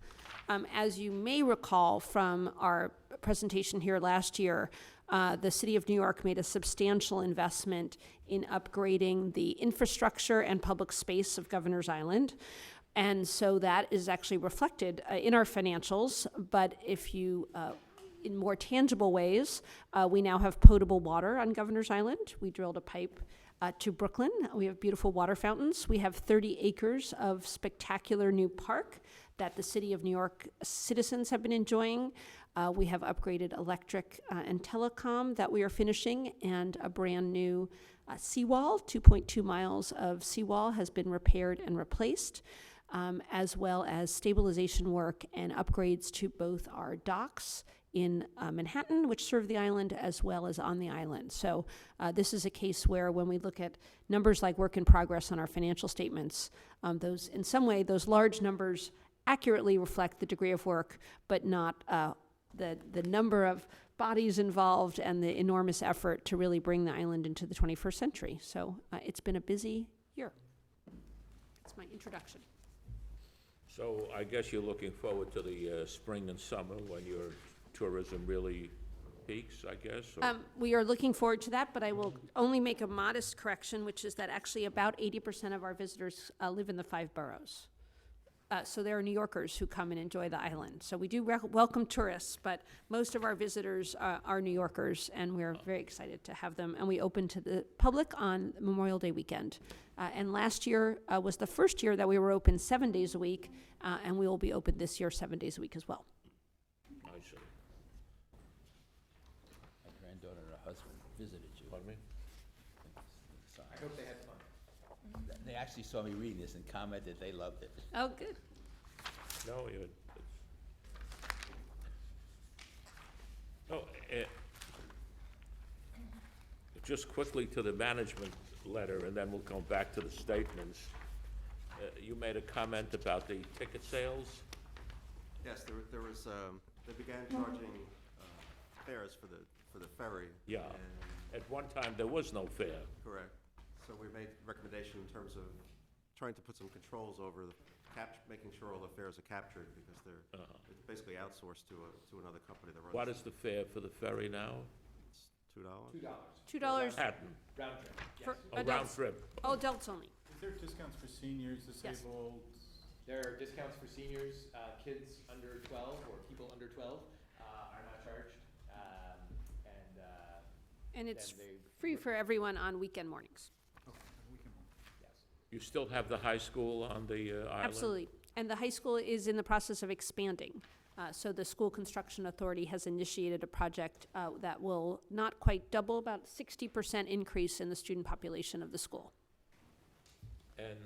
As you may recall from our presentation here last year, the City of New York made a substantial investment in upgrading the infrastructure and public space of Governor's Island. And so that is actually reflected in our financials, but if you, in more tangible ways, we now have potable water on Governor's Island. We drilled a pipe to Brooklyn. We have beautiful water fountains. We have 30 acres of spectacular new park that the City of New York citizens have been enjoying. We have upgraded electric and telecom that we are finishing, and a brand new seawall, 2.2 miles of seawall has been repaired and replaced. As well as stabilization work and upgrades to both our docks in Manhattan, which serve the island, as well as on the island. So this is a case where when we look at numbers like work in progress on our financial statements, those, in some way, those large numbers accurately reflect the degree of work, but not the number of bodies involved and the enormous effort to really bring the island into the 21st century. So it's been a busy year. That's my introduction. So I guess you're looking forward to the spring and summer when your tourism really peaks, I guess? Or- We are looking forward to that, but I will only make a modest correction, which is that actually about 80% of our visitors live in the 5 boroughs. So there are New Yorkers who come and enjoy the island. So we do welcome tourists, but most of our visitors are New Yorkers, and we're very excited to have them. And we open to the public on Memorial Day weekend. And last year was the first year that we were open 7 days a week, and we will be open this year 7 days a week as well. I see. My granddaughter and her husband visited you. Pardon me? I hope they had fun. They actually saw me reading this and commented they loved it. Oh, good. No, you. Oh, just quickly to the management letter, and then we'll come back to the statements. You made a comment about the ticket sales? Yes, there was, they began charging fares for the ferry. Yeah. and- At one time, there was no fare. Correct. So we made a recommendation in terms of trying to put some controls over making sure all the fares are captured, because it's basically outsourced to another company that runs. What is the fare for the ferry now? It's $2. $2 Hatton. Round trip. for A round adults. trip. Oh, adults only. Is there discounts for seniors, disabled? There are discounts for seniors, kids under 12 or people under 12 are not charged. And it's then they- free for everyone on weekend mornings. Okay, we can. Yes. You still have the high school on the island? Absolutely. And the high school is in the process of expanding. So the School Construction Authority has initiated a project that will not quite double, about 60% increase in the student population of the school. And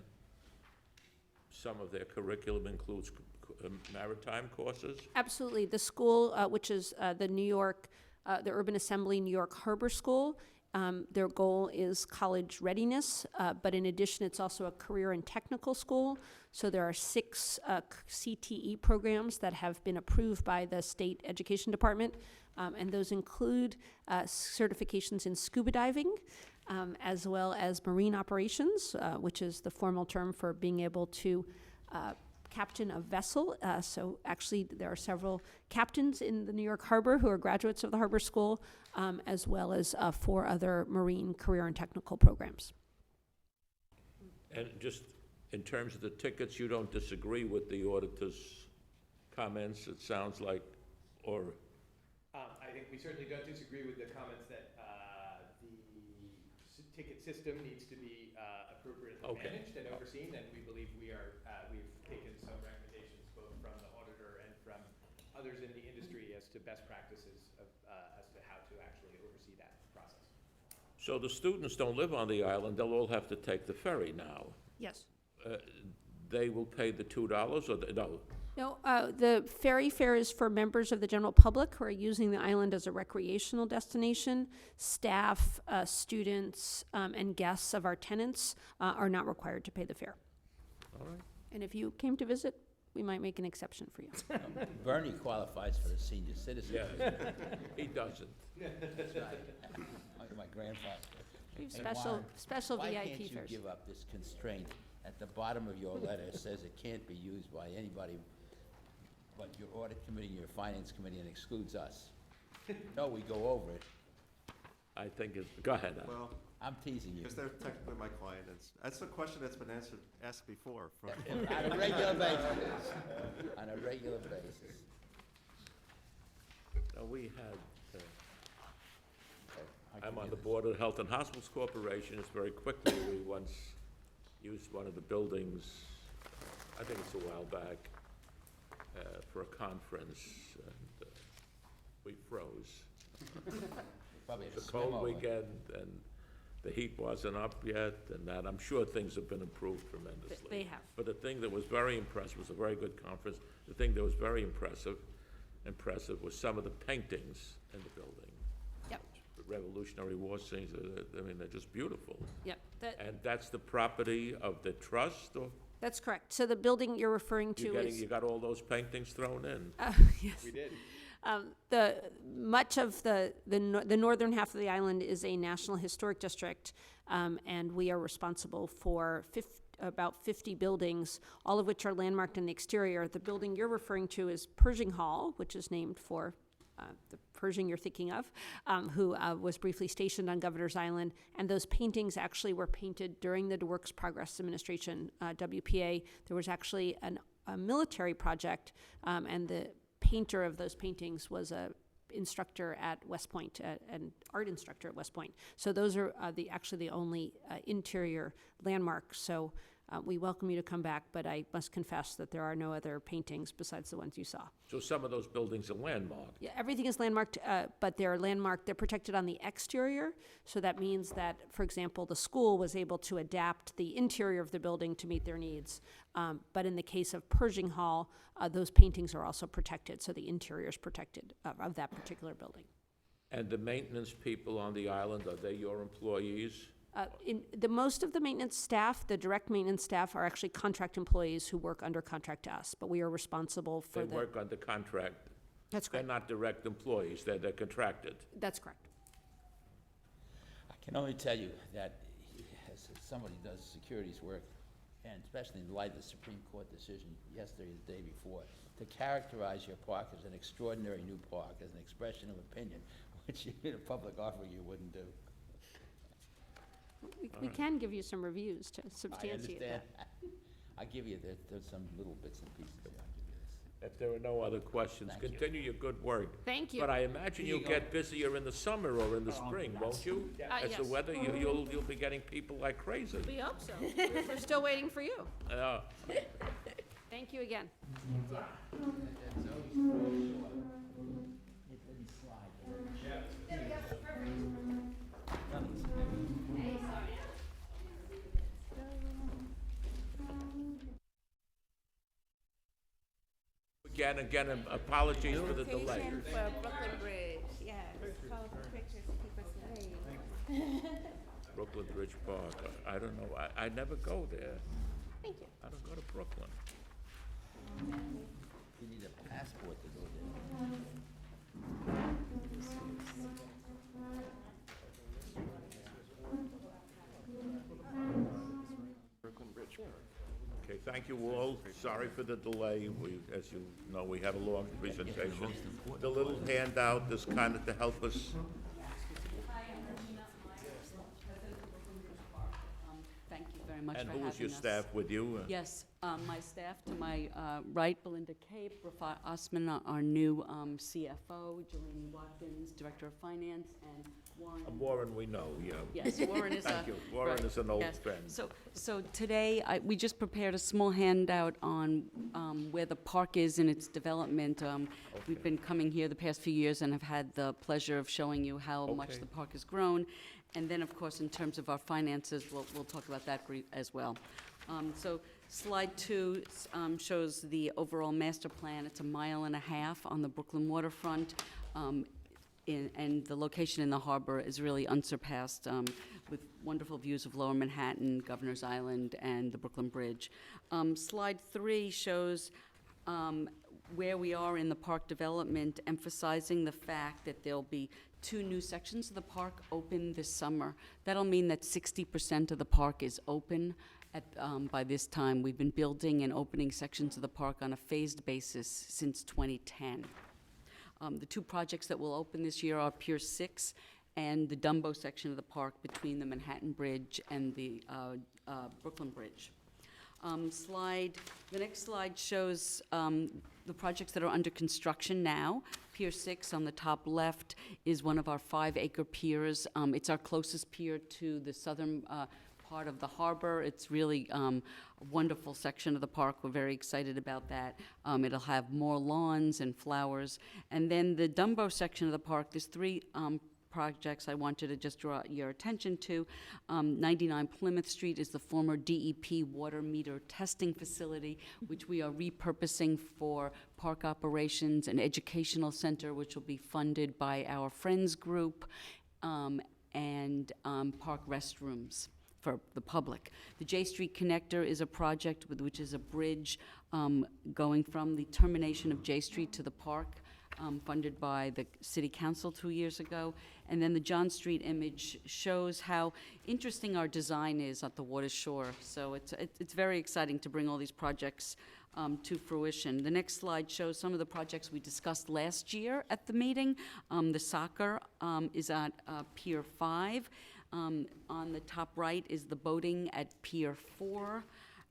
some of their curriculum includes maritime courses? Absolutely. The school, which is the Urban Assembly New York Harbor School, their goal is college readiness, but in addition, it's also a career and technical school. So there are 6 CTE programs that have been approved by the state education department, and those include certifications in scuba diving, as well as marine operations, which is the formal term for being able to captain a vessel. So actually, there are several captains in the New York Harbor who are graduates of the Harbor School, as well as 4 other marine career and technical programs. And just in terms of the tickets, you don't disagree with the auditor's comments, it sounds like, or? I think we certainly don't disagree with the comments that the ticket system needs to be appropriately managed and overseen, and we believe we've taken some recommendations both from the auditor and from others in the industry as to best practices as to how to actually oversee that process. So the students don't live on the island, they'll all have to take the ferry now. Yes. They will pay the $2 or no? No, the ferry fare is for members of the general public who are using the island as a recreational destination. Staff, students, and guests of our tenants are not required to pay the fare. All right. And if you came to visit, we might make an exception for you. Bernie qualifies for the senior citizen. Yeah, he doesn't. That's right. My grandfather. We have Hey, special, Warren, special why VIP can't you fares. give up this constraint? At the bottom of your letter, it says it can't be used by anybody but your audit committee, your finance committee, and excludes us. No, we go over it. I think go ahead. Well, I'm teasing you. because they're technically my client, that's a question that's been asked before. On a regular basis. On a regular basis. We had, I'm on the board of the Health and Hospitals Corporation. It's very quickly, we once used one of the buildings, I think it's a while back, for a conference, and we froze. Probably It was a cold weekend, and the heat wasn't up yet, and that, I'm sure things have been improved tremendously. They have. But the thing that was very impressive, was a very good conference, the thing that was very impressive was some of the paintings in the building. Yep. The Revolutionary War scenes, I mean, they're just beautiful. Yep. And that's the property of the trust, or That's correct. So the building you're referring to is. you got all those paintings thrown in? Yes. We did. Much of the northern half of the island is a National Historic District, and we are responsible for about 50 buildings, all of which are landmarked in the exterior. The building you're referring to is Pershing Hall, which is named for the Pershing you're thinking of, who was briefly stationed on Governor's Island. And those paintings actually were painted during the Works Progress Administration, WPA. There was actually a military project, and the painter of those paintings was a instructor at West Point, an art instructor at West Point. So those are actually the only interior landmarks. So we welcome you to come back, but I must confess that there are no other paintings besides the ones you saw. So some of those buildings are landmarked? Yeah, everything is landmarked, but they're landmarked, they're protected on the exterior. So that means that, for example, the school was able to adapt the interior of the building to meet their needs. But in the case of Pershing Hall, those paintings are also protected, so the interior is protected of that particular building. And the maintenance people on the island, are they your employees? Most of the maintenance staff, the direct maintenance staff, are actually contract employees who work under contract to us, but we are responsible for They work under contract? That's correct. They're not direct employees, they're contracted? That's correct. I can only tell you that as somebody who does securities work, and especially in light of the Supreme Court decision yesterday, the day before, to characterize your park as an extraordinary new park, as an expression of opinion, which in a public offering you wouldn't do. We can give you some reviews to substantiate that. I give you, there's some little bits and pieces there, I'll give you this. If there are no other questions, continue your good work. Thank you. But I imagine you'll get busier in the summer or in the spring, won't you? As the yes. weather, you'll be getting people like crazy. We hope so. We're still waiting for you. Yeah. Thank you again. Again, apologies for the delay. Location for Brooklyn Bridge, yeah, colorful pictures to keep us late. Brooklyn Bridge Park, I don't know, I never go there. Thank you. I don't go to Brooklyn. You need a passport to go there. Brooklyn Bridge Park. Okay, thank you all. Sorry for the delay. As you know, we had a long presentation. The little handout is kind of to help us. Thank you very much for And having who us. is your staff with you? Yes, my staff to my right, Belinda Cape, Rafa Osman, our new CFO, Jolene Watkins, Director of Finance, and Warren. Warren, we know, yeah. Yes, Warren is Thank you. Warren is an old yes. friend. So today, we just prepared a small handout on where the park is in its development. We've been coming here the past few years and have had the pleasure of showing you how much Okay. the park has grown. And then, of course, in terms of our finances, we'll talk about that as well. So slide 2 shows the overall master plan. It's 1.5 miles on the Brooklyn waterfront. And the location in the harbor is really unsurpassed, with wonderful views of Lower Manhattan, Governor's Island, and the Brooklyn Bridge. Slide 3 shows where we are in the park development, emphasizing the fact that there'll be 2 new sections of the park open this summer. That'll mean that 60% of the park is open by this time. We've been building and opening sections of the park on a phased basis since 2010. The 2 projects that will open this year are Pier 6 and the Dumbo section of the park between the Manhattan Bridge and the Brooklyn Bridge. The next slide shows the projects that are under construction now. Pier 6 on the top left is one of our 5-acre piers. It's our closest pier to the southern part of the harbor. It's really a wonderful section of the park. We're very excited about that. It'll have more lawns and flowers. And then the Dumbo section of the park, there's 3 projects I wanted to just draw your attention to. 99 Plymouth Street is the former DEP water meter testing facility, which we are repurposing for park operations and educational center, which will be funded by our Friends group, and park restrooms for the public. The J Street Connector is a project which is a bridge going from the termination of J Street to the park, funded by the City Council 2 years ago. And then the John Street image shows how interesting our design is at the water shore. So it's very exciting to bring all these projects to fruition. The next slide shows some of the projects we discussed last year at the meeting. The soccer is at Pier 5. On the top right is the boating at Pier 4.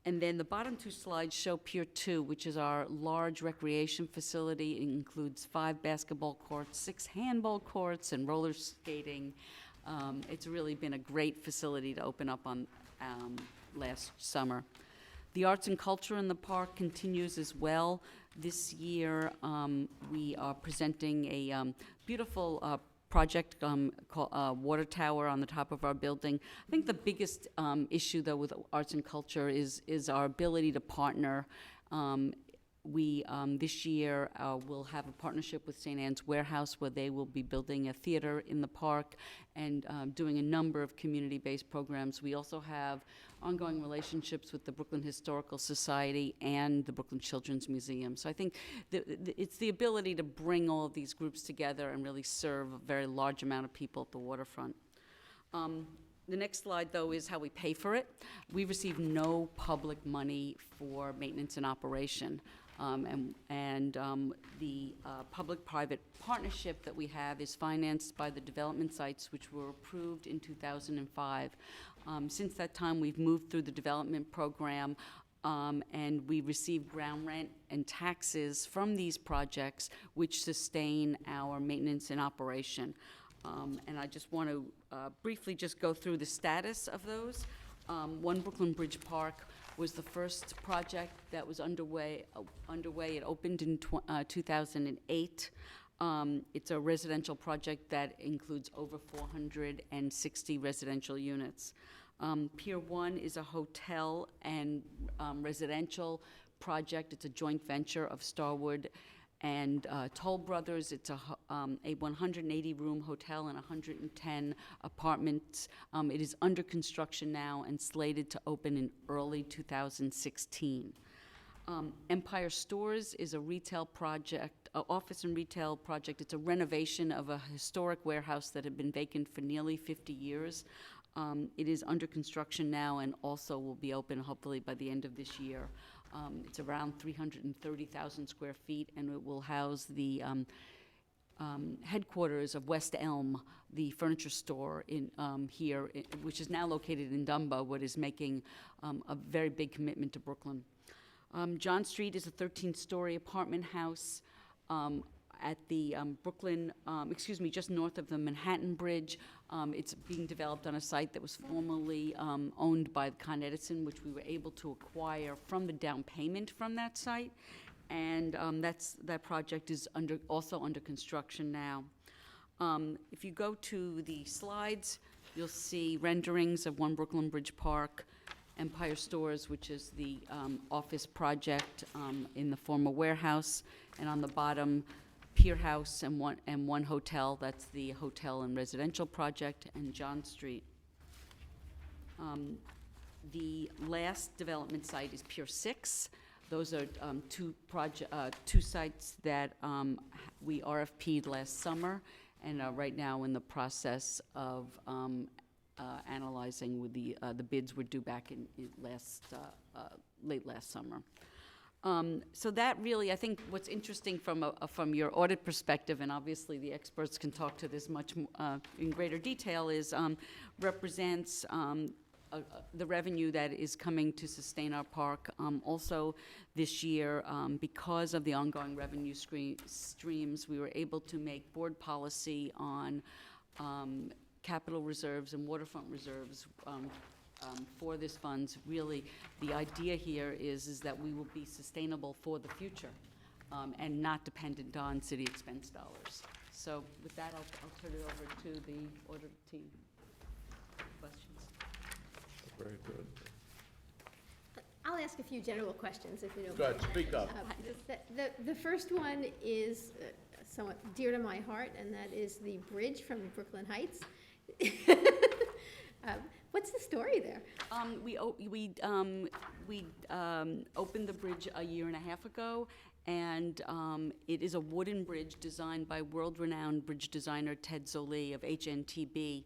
And then the bottom 2 slides show Pier 2, which is our large recreation facility. It includes 5 basketball courts, 6 handball courts, and roller skating. It's really been a great facility to open up on last summer. The arts and culture in the park continues as well. This year, we are presenting a beautiful project called Water Tower on the top of our building. I think the biggest issue, though, with arts and culture is our ability to partner. We, this year, will have a partnership with St. Anne's Warehouse, where they will be building a theater in the park and doing a number of community-based programs. We also have ongoing relationships with the Brooklyn Historical Society and the Brooklyn Children's Museum. So I think it's the ability to bring all of these groups together and really serve a very large amount of people at the waterfront. The next slide, though, is how we pay for it. We receive no public money for maintenance and operation. The public-private partnership that we have is financed by the development sites, which were approved in 2005. Since that time, we've moved through the development program And we receive ground rent and taxes from these projects, which sustain our maintenance and operation. And I just want to briefly just go through the status of those. One Brooklyn Bridge Park was the first project that was underway. It opened in 2008. It's a residential project that includes over 460 residential units. Pier 1 is a hotel and residential project. It's a joint venture of Starwood and Toll Brothers. It's a 180-room hotel and 110 apartments. It is under construction now and slated to open in early 2016. Empire Stores is a retail project, office and retail project. It's a renovation of a historic warehouse that had been vacant for nearly 50 years. It is under construction now and also will be open hopefully by the end of this year. It's around 330,000 square feet, and it will house the headquarters of West Elm, the furniture store here, which is now located in Dumbo, but is making a very big commitment to Brooklyn. John Street is a 13-story apartment house at the Brooklyn, just north of the Manhattan Bridge. It's being developed on a site that was formerly owned by Con Edison, which we were able to acquire from the down payment from that site. And that project is also under construction now. If you go to the slides, you'll see renderings of One Brooklyn Bridge Park, Empire Stores, which is the office project in the former warehouse, and on the bottom, Pier House and one hotel. That's the hotel and residential project, and John Street. The last development site is Pier 6. Those are two sites that we RFP'd last summer and are right now in the process of analyzing with the bids were due back in late last summer. So that really, I think what's interesting from your audit perspective, and obviously the experts can talk to this much in greater detail, is represents the revenue that is coming to sustain our park. Also this year, because of the ongoing revenue streams, we were able to make board policy on capital reserves and waterfront reserves for this funds. Really, the idea here is that we will be sustainable for the future and not dependent on city expense dollars. So with that, I'll turn it over to the audit team. Questions? Very good. I'll ask a few general questions if you don't Go ahead, mind. speak up. The first one is somewhat dear to my heart, and that is the bridge from Brooklyn Heights. What's the story there? We opened the bridge a year and a half ago, and it is a wooden bridge designed by world-renowned bridge designer Ted Zolli of HNTB.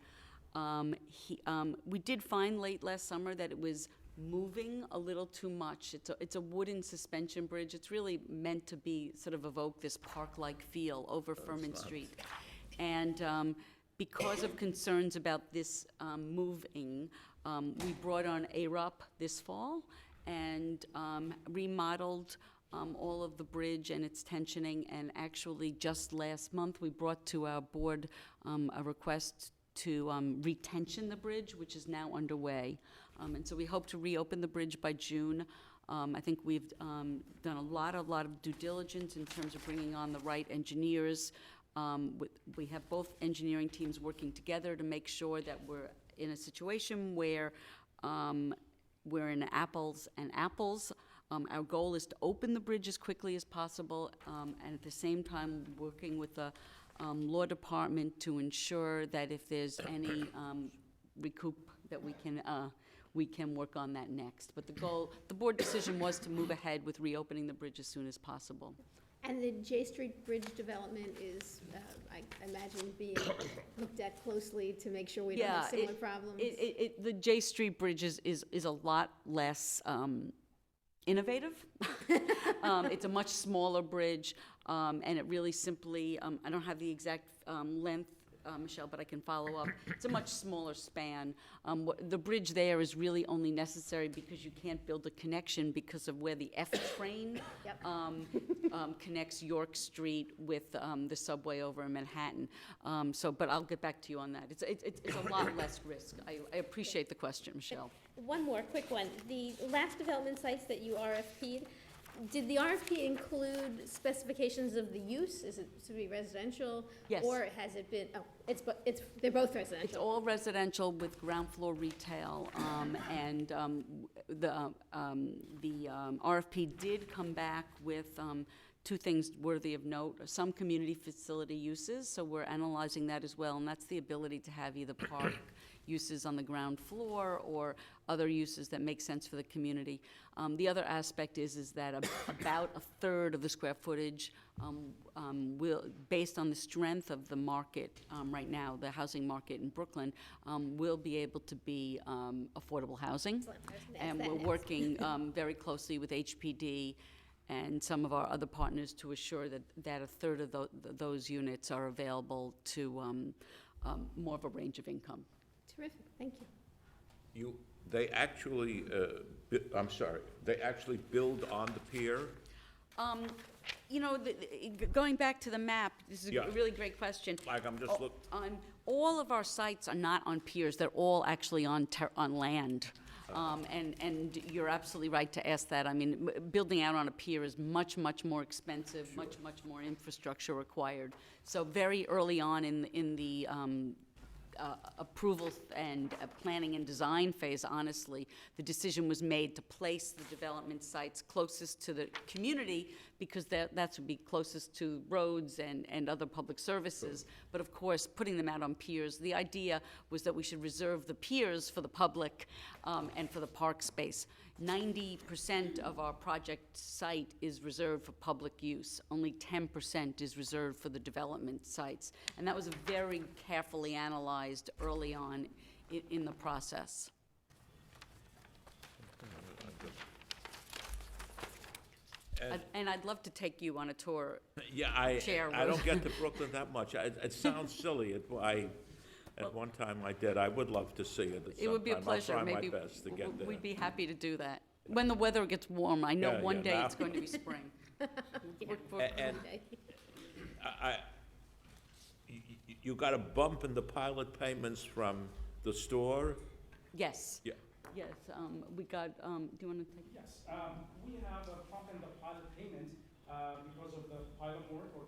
We did find late last summer that it was moving a little too much. It's a wooden suspension bridge. It's really meant to be sort of evoke this park-like feel over Furman Street. And because of concerns about this moving, we brought on ARUP this fall and remodeled all of the bridge and its tensioning. And actually, just last month, we brought to our board a request to retension the bridge, which is now underway. And so we hope to reopen the bridge by June. I think we've done a lot of due diligence in terms of bringing on the right engineers. We have both engineering teams working together to make sure that we're in a situation where we're in apples and apples. Our goal is to open the bridge as quickly as possible, and at the same time working with the law department to ensure that if there's any recoup that we can work on that next. But the board decision was to move ahead with reopening the bridge as soon as possible. And the J Street Bridge development is, I imagine, being looked at closely to make sure we don't have similar problems? The J Street Bridge is a lot less innovative. It's a much smaller bridge, and it really simply, I don't have the exact length Michelle, but I can follow up. It's a much smaller span. The bridge there is really only necessary because you can't build a connection because of where the F train connects York Street with the subway over in Manhattan. But I'll get back to you on that. It's a lot less risk. I appreciate the question, Michelle. One more quick one. The last development sites that you RFP'd, did the RFP include specifications of the use? Is it to be residential? Yes. Or has it been, they're both residential? It's all residential with ground floor retail, and the RFP did come back with two things worthy of note. Some community facility uses, so we're analyzing that as well, and that's the ability to have either park uses on the ground floor or other uses that make sense for the community. The other aspect is that about a third of the square footage will, based on the strength of the market right now, the housing market in Brooklyn, will be able to be affordable housing. And we're working very closely with HPD and some of our other partners to assure that a third of those units are available to more of a range of income. Terrific, thank you. They actually, they actually build on the pier? You know, going back to the map, this is Yeah. a really great question. Like, I'm just All of our sites are not on piers, they're all actually on land. And you're absolutely right to ask that. I mean, building out on a pier is much, much more expensive, much more infrastructure required. So very early on in the approval and planning and design phase, honestly, the decision was made to place the development sites closest to the community because that would be closest to roads and other public services. But of course, putting them out on piers, the idea was that we should reserve the piers for the public and for the park space. 90% of our project site is reserved for public use. Only 10% is reserved for the development sites. And that was very carefully analyzed early on in the process. And I'd love to take you on a tour. Yeah, I Chair don't Rose. get to Brooklyn that much. It sounds silly. At one time I did. I would love to see it at some time. It would be a pleasure. I'll try Maybe my best to get there. we'd be happy to do that. When the weather gets warm, I know Yeah, one yeah, day now- it's going to be spring. And you got a bump in the pilot payments from the store? Yes. Yeah. Yes, we got, do you want to take? Yes, we have a pump in the pilot payment because of the pilot work or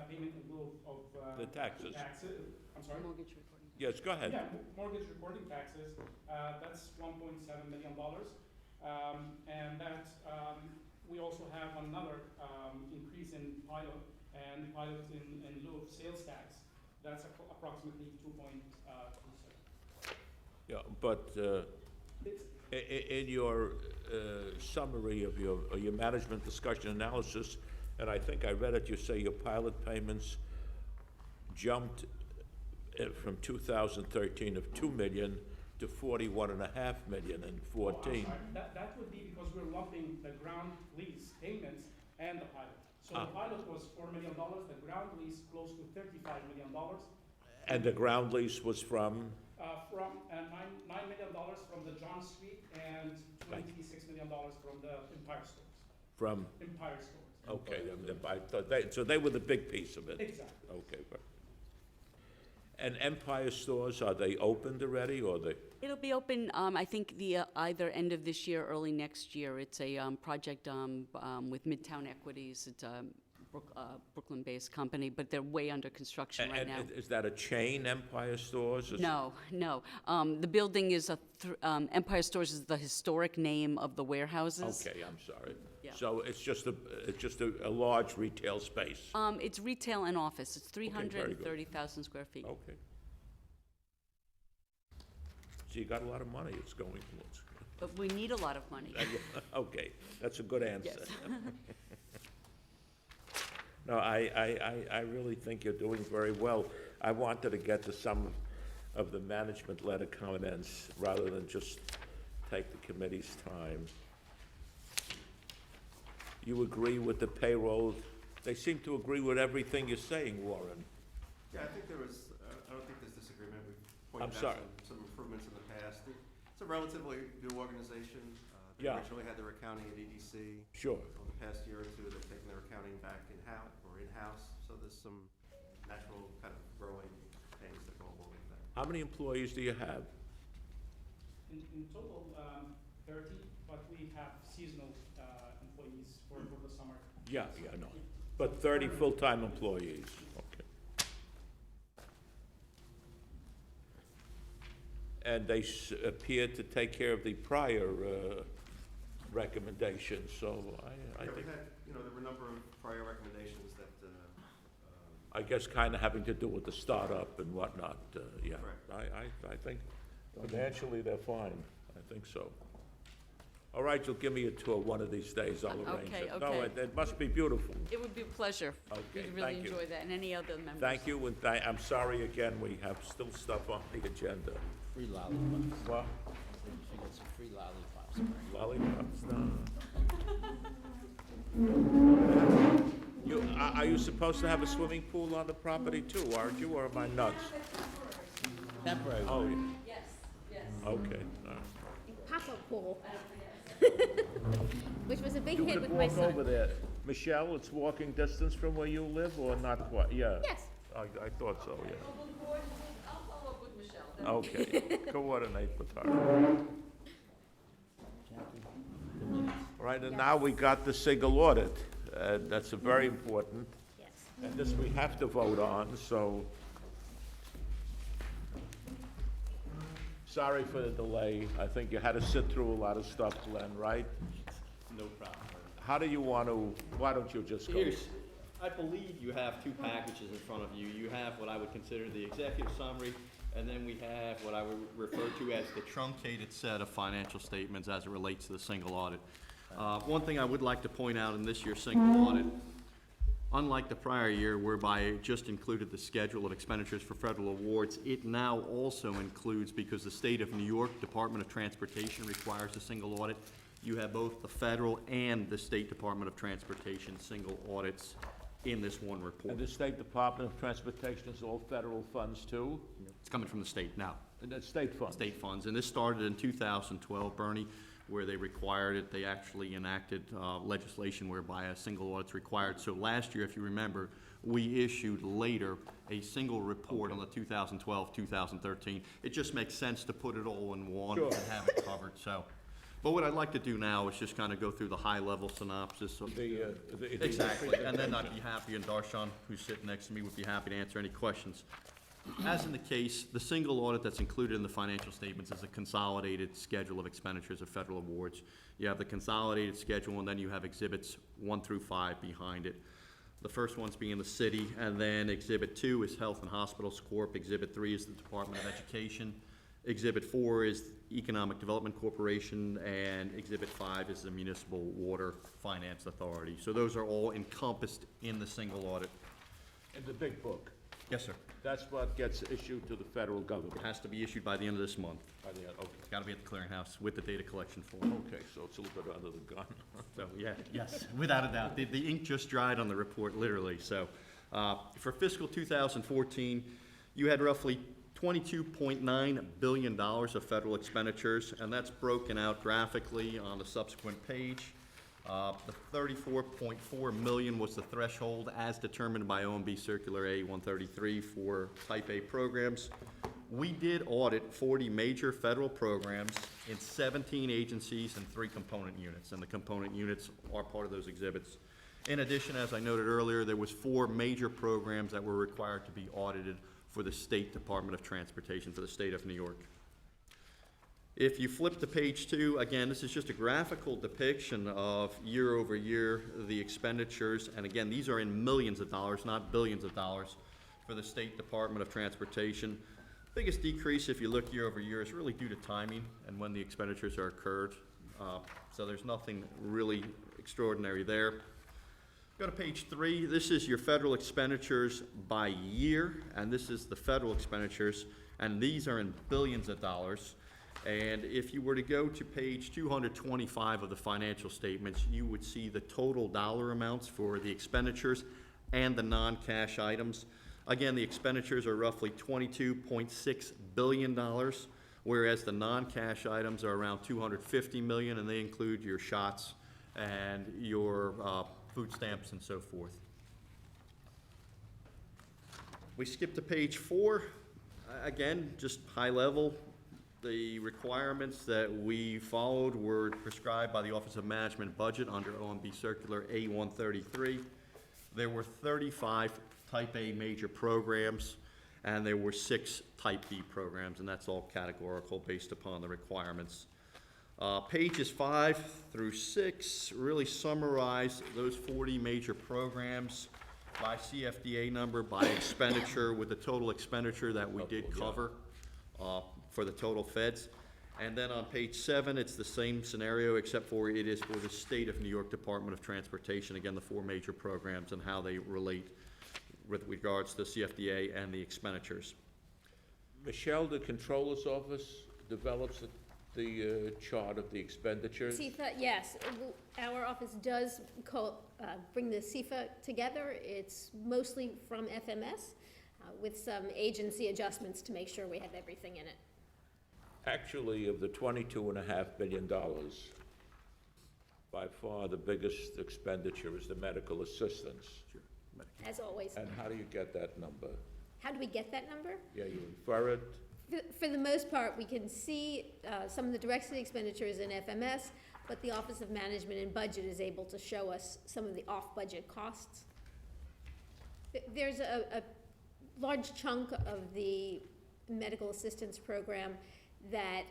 payment in lieu of The taxes. I'm sorry? Mortgage recording. Yes, go ahead. Yeah, mortgage recording taxes, that's $1.7 million. And that, we also have another increase in pilot, and pilot in lieu of sales tax. That's approximately 2.27. Yeah, but in your summary of your management discussion analysis, and I think I read it, you say your pilot payments jumped from 2013 of 2 million to 41.5 million in 14. Oh, I'm sorry. That would be because we're lumping the ground lease payments and the pilot. So the pilot was $4 million, the ground lease close to $35 million. And the ground lease was from? From $9 million from the John Street and $26 million from the Empire Stores. From? Empire Stores. Okay, so they were the big piece of it? Exactly. Okay, right. And Empire Stores, are they opened already, or they? It'll be open, I think, either end of this year, early next year. It's a project with Midtown Equities. It's a Brooklyn-based company, but they're way under construction right now. And is that a chain, Empire Stores? No. The building is Empire Stores is the historic name of the warehouses. Okay, I'm sorry. Yeah. So it's just a large retail space? It's retail and office. It's very good. 330,000 square feet. Okay. So you got a lot of money it's going towards. But we need a lot of money. Okay, that's a good answer. Yes. No, I really think you're doing very well. I wanted to get to some of the management letter comments rather than just take the committee's time. You agree with the payroll? They seem to agree with everything you're saying, Warren. Yeah, I think there was, I don't think agreement. We've I'm pointed sorry. out some improvements in the past. It's a relatively new organization. They Yeah. originally had their accounting at EDC. Sure. Over the past year or two, they've taken their accounting back in-house, so there's some natural kind of growing pains that go along with that. How many employees do you have? In total, 30, but we have seasonal employees for the summer. Yeah, yeah, no. But 30 full-time employees, okay. And they appear to take care of the prior recommendations, so I Yeah, we think, had, there were a number of prior recommendations that, I guess kind of having to do with the startup and whatnot, yeah. I think financially they're fine, I think so. All right, you'll give me a tour one of these days, I'll arrange Okay, it. No, okay. it must be beautiful. It would be a pleasure. Okay, We'd really thank you. enjoy that, and any other members. Thank you, and I'm sorry again, we have still stuff on the agenda. Free lollipops. What? You should get some free lollipops. Lollipops, no. Are you supposed to have a swimming pool on the property too, aren't you, or am I nuts? Temporary. Oh, yeah. Yes, yes. Okay, all right. Pop-up pool. Which was a big You hit could with my walk son. over there. Michelle, it's walking distance from where you live, or not quite? Yeah. Yes. I thought so, yeah. I'll follow up with Michelle. Okay, coordinate with her. All right, and now we got the single audit. That's a very important. Yes. And this we have to vote on, so. Sorry for the delay. I think you had to sit through a lot of stuff, Glenn, right? No problem. How do you want to, why don't you just go? Here's, I believe you have two packages in front of you. You have what I would consider the executive summary, and then we have what I would refer to as the truncated set of financial statements as it relates to the single audit. One thing I would like to point out in this year's single audit, unlike the prior year whereby it just included the schedule of expenditures for federal awards, it now also includes, because the state of New York Department of Transportation requires a single audit, you have both the federal and the State Department of Transportation single audits in this one report. And the State Department of Transportation is all federal funds too? It's coming from the state now. And that's state funds? State funds, and this started in 2012, Bernie, where they required it. They actually enacted legislation whereby a single audit's required. So last year, if you remember, we issued later a single report on the 2012, 2013. It just makes sense to put it all in one and have it covered, so. But what I'd like to do now is just kind of go through the high-level synopsis of. Exactly, and then I'd be happy, and Darshan, who's sitting next to me, would be happy to answer any questions. As in the case, the single audit that's included in the financial statements is a consolidated schedule of expenditures of federal awards. You have the consolidated schedule, and then you have exhibits 1 through 5 behind it. The first one's being the city, and then Exhibit 2 is Health and Hospitals Corp. Exhibit 3 is the Department of Education. Exhibit 4 is Economic Development Corporation, and Exhibit 5 is the Municipal Water Finance Authority. So those are all encompassed in the single audit. In the big book? Yes, sir. That's what gets issued to the federal government? It has to be issued by the end of this month. By the end, okay. It's gotta be at the clearinghouse with the data collection form. Okay, so it's a little bit under the gun. So, yeah, yes, without a doubt. The ink just dried on the report, literally. So, for fiscal 2014, you had roughly $22.9 billion of federal expenditures, and that's broken out graphically on the subsequent page. The $34.4 million was the threshold as determined by OMB Circular A 133 for Type A programs. We did audit 40 major federal programs in 17 agencies and 3 component units, and the component units are part of those exhibits. In addition, as I noted earlier, there was 4 major programs that were required to be audited for the State Department of Transportation for the state of New York. If you flip to page 2, again, this is just a graphical depiction of year over year the expenditures, and again, these are in millions of dollars, not billions of dollars, for the State Department of Transportation. Biggest decrease, if you look year over year, is really due to timing and when the expenditures are occurred. So there's nothing really extraordinary there. Go to page 3. This is your federal expenditures by year, and this is the federal expenditures, and these are in billions of dollars. And if you were to go to page 225 of the financial statements, you would see the total dollar amounts for the expenditures and the non-cash items. Again, the expenditures are roughly $22.6 billion, whereas the non-cash items are around $250 million, and they include your shots and your food stamps and so forth. We skip to page 4. Again, just high level. The requirements that we followed were prescribed by the Office of Management Budget under OMB Circular A-133. There were 35 Type A major programs, and there were 6 Type B programs, and that's all categorical based upon the requirements. Pages 5 through 6 really summarize those 40 major programs by CFDA number, by expenditure, with the total expenditure that we did cover for the total feds. And then on page 7, it's the same scenario, except for it is for the State of New York Department of Transportation. Again, the 4 major programs and how they relate with regards to CFDA and the expenditures. Michelle, the Controller's Office develops the chart of the expenditures? CIFA, yes. Our office does bring the CIFA together. It's mostly from FMS with some agency adjustments to make sure we have everything in it. Actually, of the $22.5 billion, by far the biggest expenditure is the medical assistance. As always. And how do you get that number? How do we get that number? Yeah, you infer it? For the most part, we can see some of the direct city expenditures in FMS, but the Office of Management and Budget is able to show us some of the off-budget costs. There's a large chunk of the medical assistance program that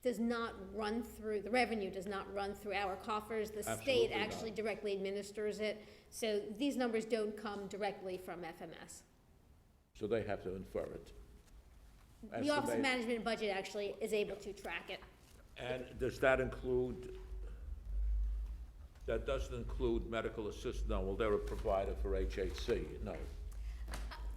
does not run through, the revenue does not run through our coffers. The state actually directly administers it. So these numbers don't come directly from FMS. So they have to infer it. The Office of Management and Budget actually is able to track it. And does that include, that doesn't include medical assistance? No, well, they're a provider for HHC. No,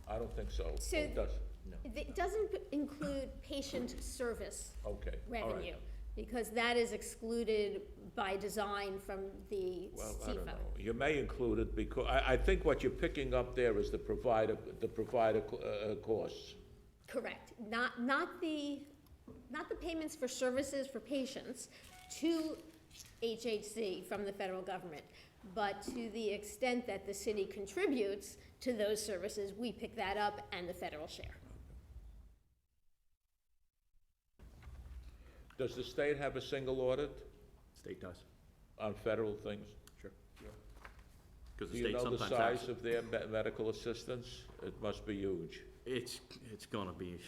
I don't think so. So It doesn't. No. it doesn't include patient service Okay, all revenue, right. because that is excluded by design from the Well, CIFA. I don't know. You may include it because, I think what you're picking up there is the provider costs. Correct. Not the payments for services for patients to HHC from the federal government, but to the extent that the city contributes to those services, we pick that up and the federal share. Does the state have a single audit State does. on federal things? Sure. Because Do the you state know the sometimes size of their medical assistance? It must be huge. It's gonna be,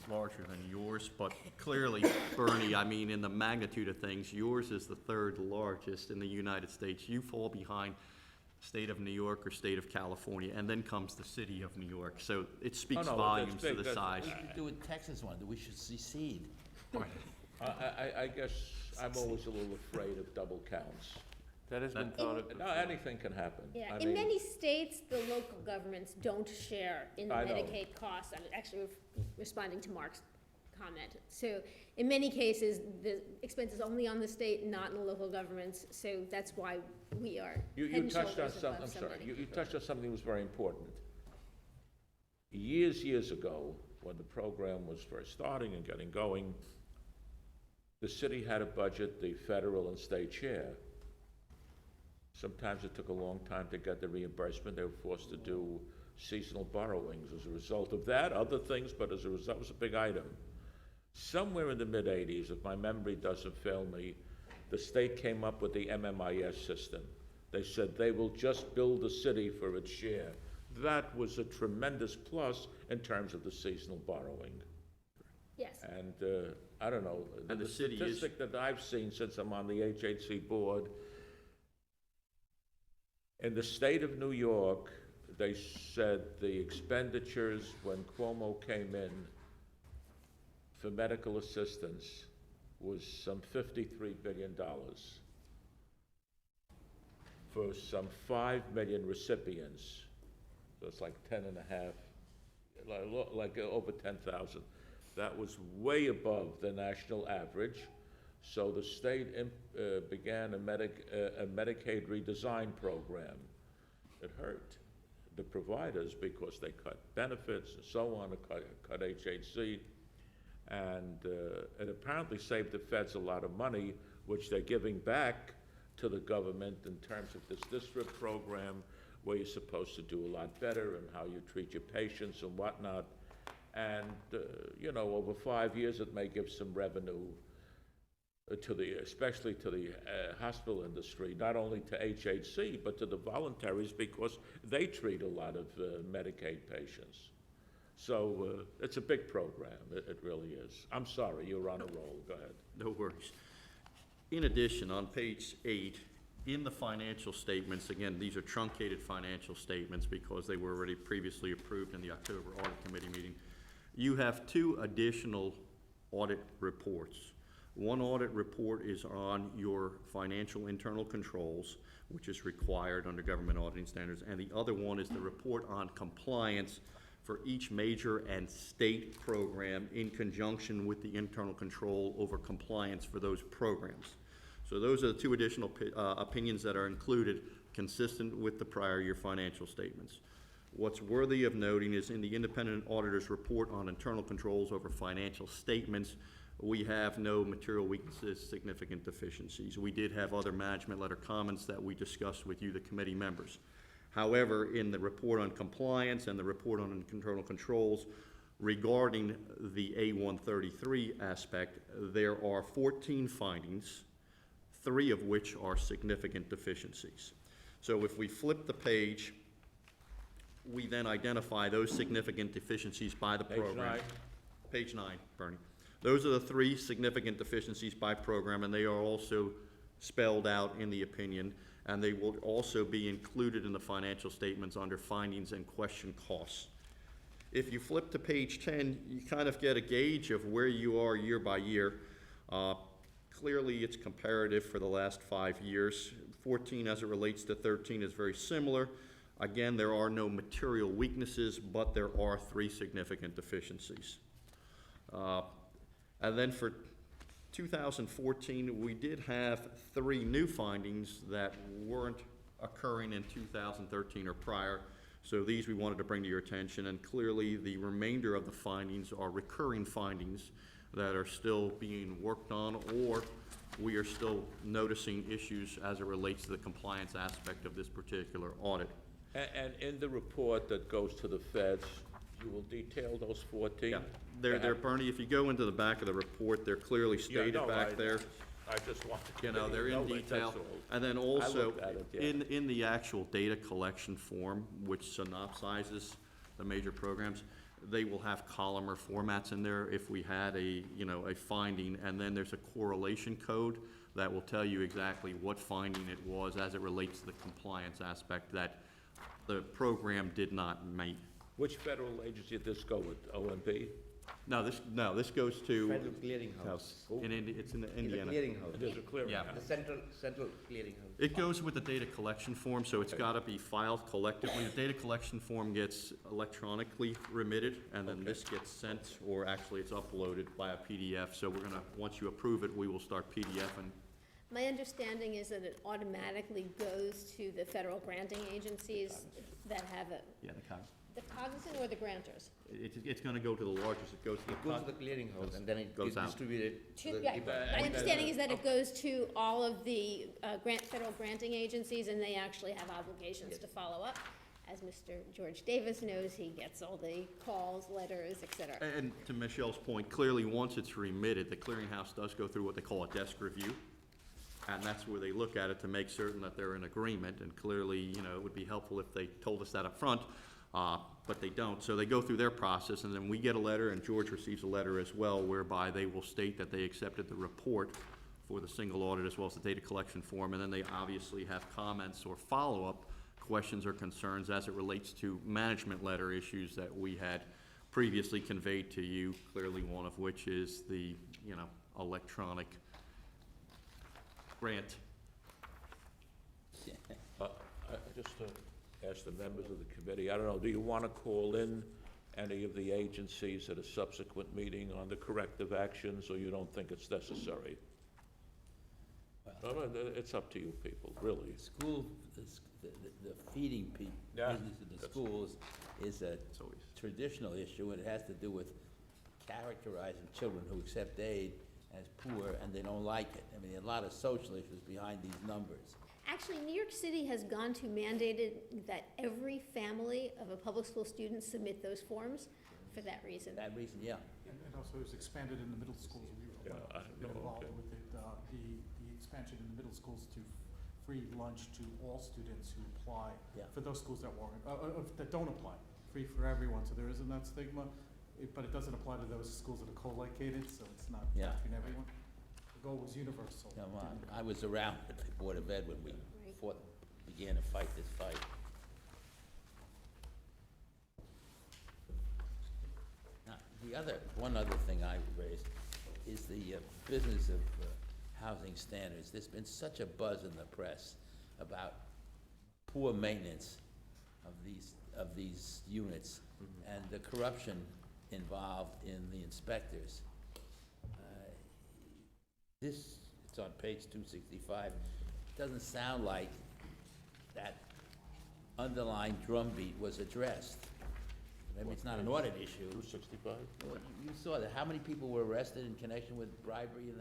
larger than yours, but clearly, Bernie, I mean, in the magnitude of things, yours is the 3rd largest in the United States. You fall behind state of New York or state of California, and then comes the city of New York. So it speaks no, volumes that's to big. the That's- size. We should do what Texas wanted, we should secede. I guess I'm always a little afraid of double counts. That has been thought of No, before. anything can happen. Yeah, I in mean, many states, the local governments don't share in the I know. Medicaid costs. I'm actually responding to Mark's comment. So in many cases, the expense is only on the state, not in the local governments, so that's why we are head You and touched on shoulders something, above I'm so sorry, many you people. touched on something that was very important. Years ago, when the program was first starting and getting going, the city had a budget, the federal and state share. Sometimes it took a long time to get the reimbursement. They were forced to do seasonal borrowings as a result of that, other things, but as a result, it was a big item. Somewhere in the mid-'80s, if my memory doesn't fail me, the state came up with the MMIS system. They said they will just bill the city for its share. That was a tremendous plus in terms of the seasonal borrowing. Yes. And I don't know, And the the city is- statistic that I've seen since I'm on the HHC board, in the state of New York, they said the expenditures when Cuomo came in for medical assistance was some $53 billion for some 5 million recipients. So it's like 10 and a half, like over 10,000. That was way above the national average. So the state began a Medicaid redesign program. It hurt. the providers because they cut benefits and so on, cut HHC. And it apparently saved the feds a lot of money, which they're giving back to the government in terms of this district program where you're supposed to do a lot better and how you treat your patients and whatnot. And, you know, over 5 years, it may give some revenue to the, especially to the hospital industry, not only to HHC, but to the voluntaries, because they treat a lot of Medicaid patients. So it's a big program, it really is. I'm sorry, you're on a roll, go ahead. No worries. In addition, on page 8, in the financial statements, again, these are truncated financial statements because they were already previously approved in the October Audit Committee meeting. You have 2 additional audit reports. One audit report is on your financial internal controls, which is required under government auditing standards, and the other one is the report on compliance for each major and state program in conjunction with the internal control over compliance for those programs. So those are the 2 additional opinions that are included, consistent with the prior year financial statements. What's worthy of noting is in the independent auditor's report on internal controls over financial statements, we have no material weaknesses, significant deficiencies. We did have other management letter comments that we discussed with you, the committee members. However, in the report on compliance and the report on internal controls regarding the A133 aspect, there are 14 findings, 3 of which are significant deficiencies. So if we flip the page, we then identify those significant deficiencies by the program. Page 9, Bernie. Those are the 3 significant deficiencies by program, and they are also spelled out in the opinion, and they will also be included in the financial statements under findings and question costs. If you flip to page 10, you kind of get a gauge of where you are year by year. Clearly, it's comparative for the last 5 years. 14 as it relates to 13 is very similar. Again, there are no material weaknesses, but there are 3 significant deficiencies. And then for 2014, we did have 3 new findings that weren't occurring in 2013 or prior. So these we wanted to bring to your attention, and clearly the remainder of the findings are recurring findings that are still being worked on, or we are still noticing issues as it relates to the compliance aspect of this particular audit. And in the report that goes to the feds, you will detail those 14? Yeah, they're Bernie, if you go into the back of the report, they're clearly stated back there. I just wanted to. You know, they're in detail. And then also, in the actual data collection form, which synopsizes the major programs, they will have columnar formats in there if we had a finding, and then there's a correlation code that will tell you exactly what finding it was as it relates to the compliance aspect that the program did not meet. Which federal agency did this go with, OMB? No, this goes to. Federal clearinghouse. It's in Indiana. Clearinghouse. There's a clearinghouse. Yeah. The central clearinghouse. It goes with the data collection form, so it's gotta be filed collectively. The data collection form gets electronically remitted, and then this gets sent, or actually it's uploaded by a PDF. So we're gonna, once you approve it, we will start PDFing. My understanding is that it automatically goes to the federal granting agencies that have it. Yeah, The cognizant or the grantors? It's gonna go to the largest, it goes to the. It goes to the clearinghouse, and then it Goes gets out. distributed. to the- Yeah, my understanding is that it goes to all of the federal granting agencies, and they actually have obligations to follow up. As Mr. George Davis knows, he gets all the calls, letters, et cetera. And to Michelle's point, clearly, once it's remitted, the clearinghouse does go through what they call a desk review. And that's where they look at it to make certain that they're in agreement, and clearly, it would be helpful if they told us that up front. But they don't. So they go through their process, and then we get a letter, and George receives a letter as well, whereby they will state that they accepted the report for the single audit as well as the data collection form, and then they obviously have comments or follow-up questions or concerns as it relates to management letter issues that we had previously conveyed to you, clearly one of which is the, electronic grant. Just to ask the members of the committee, I don't know, do you want to call in any of the agencies at a subsequent meeting on the corrective actions, or you don't think it's necessary? It's up to you people, really. School, the feeding Yeah, business in the schools is a traditional issue, and it has to do with characterizing children who accept aid as poor and they don't like it. I mean, a lot of social issues behind these numbers. Actually, New York City has gone to mandated that every family of a public school student submit those forms for that reason. That reason, yeah. And also it was expanded in the middle schools. We were been involved with it, the expansion in the middle schools to free lunch to all students who apply. Yeah. For those schools that weren't, that don't apply, free for everyone, so there isn't that stigma. But it doesn't apply to those schools that are co-located, so it's not Yeah. between everyone. The goal was universal. Come on, I was around at the Board of Ed when we began to fight this fight. Now, one other thing I raised is the business of housing standards. There's been such a buzz in the press about poor maintenance of these units and the corruption involved in the inspectors. It's on page 265. Doesn't sound like that underlying drumbeat was addressed. Maybe it's not an audit issue. 265? Well, you saw that. How many people were arrested in connection with bribery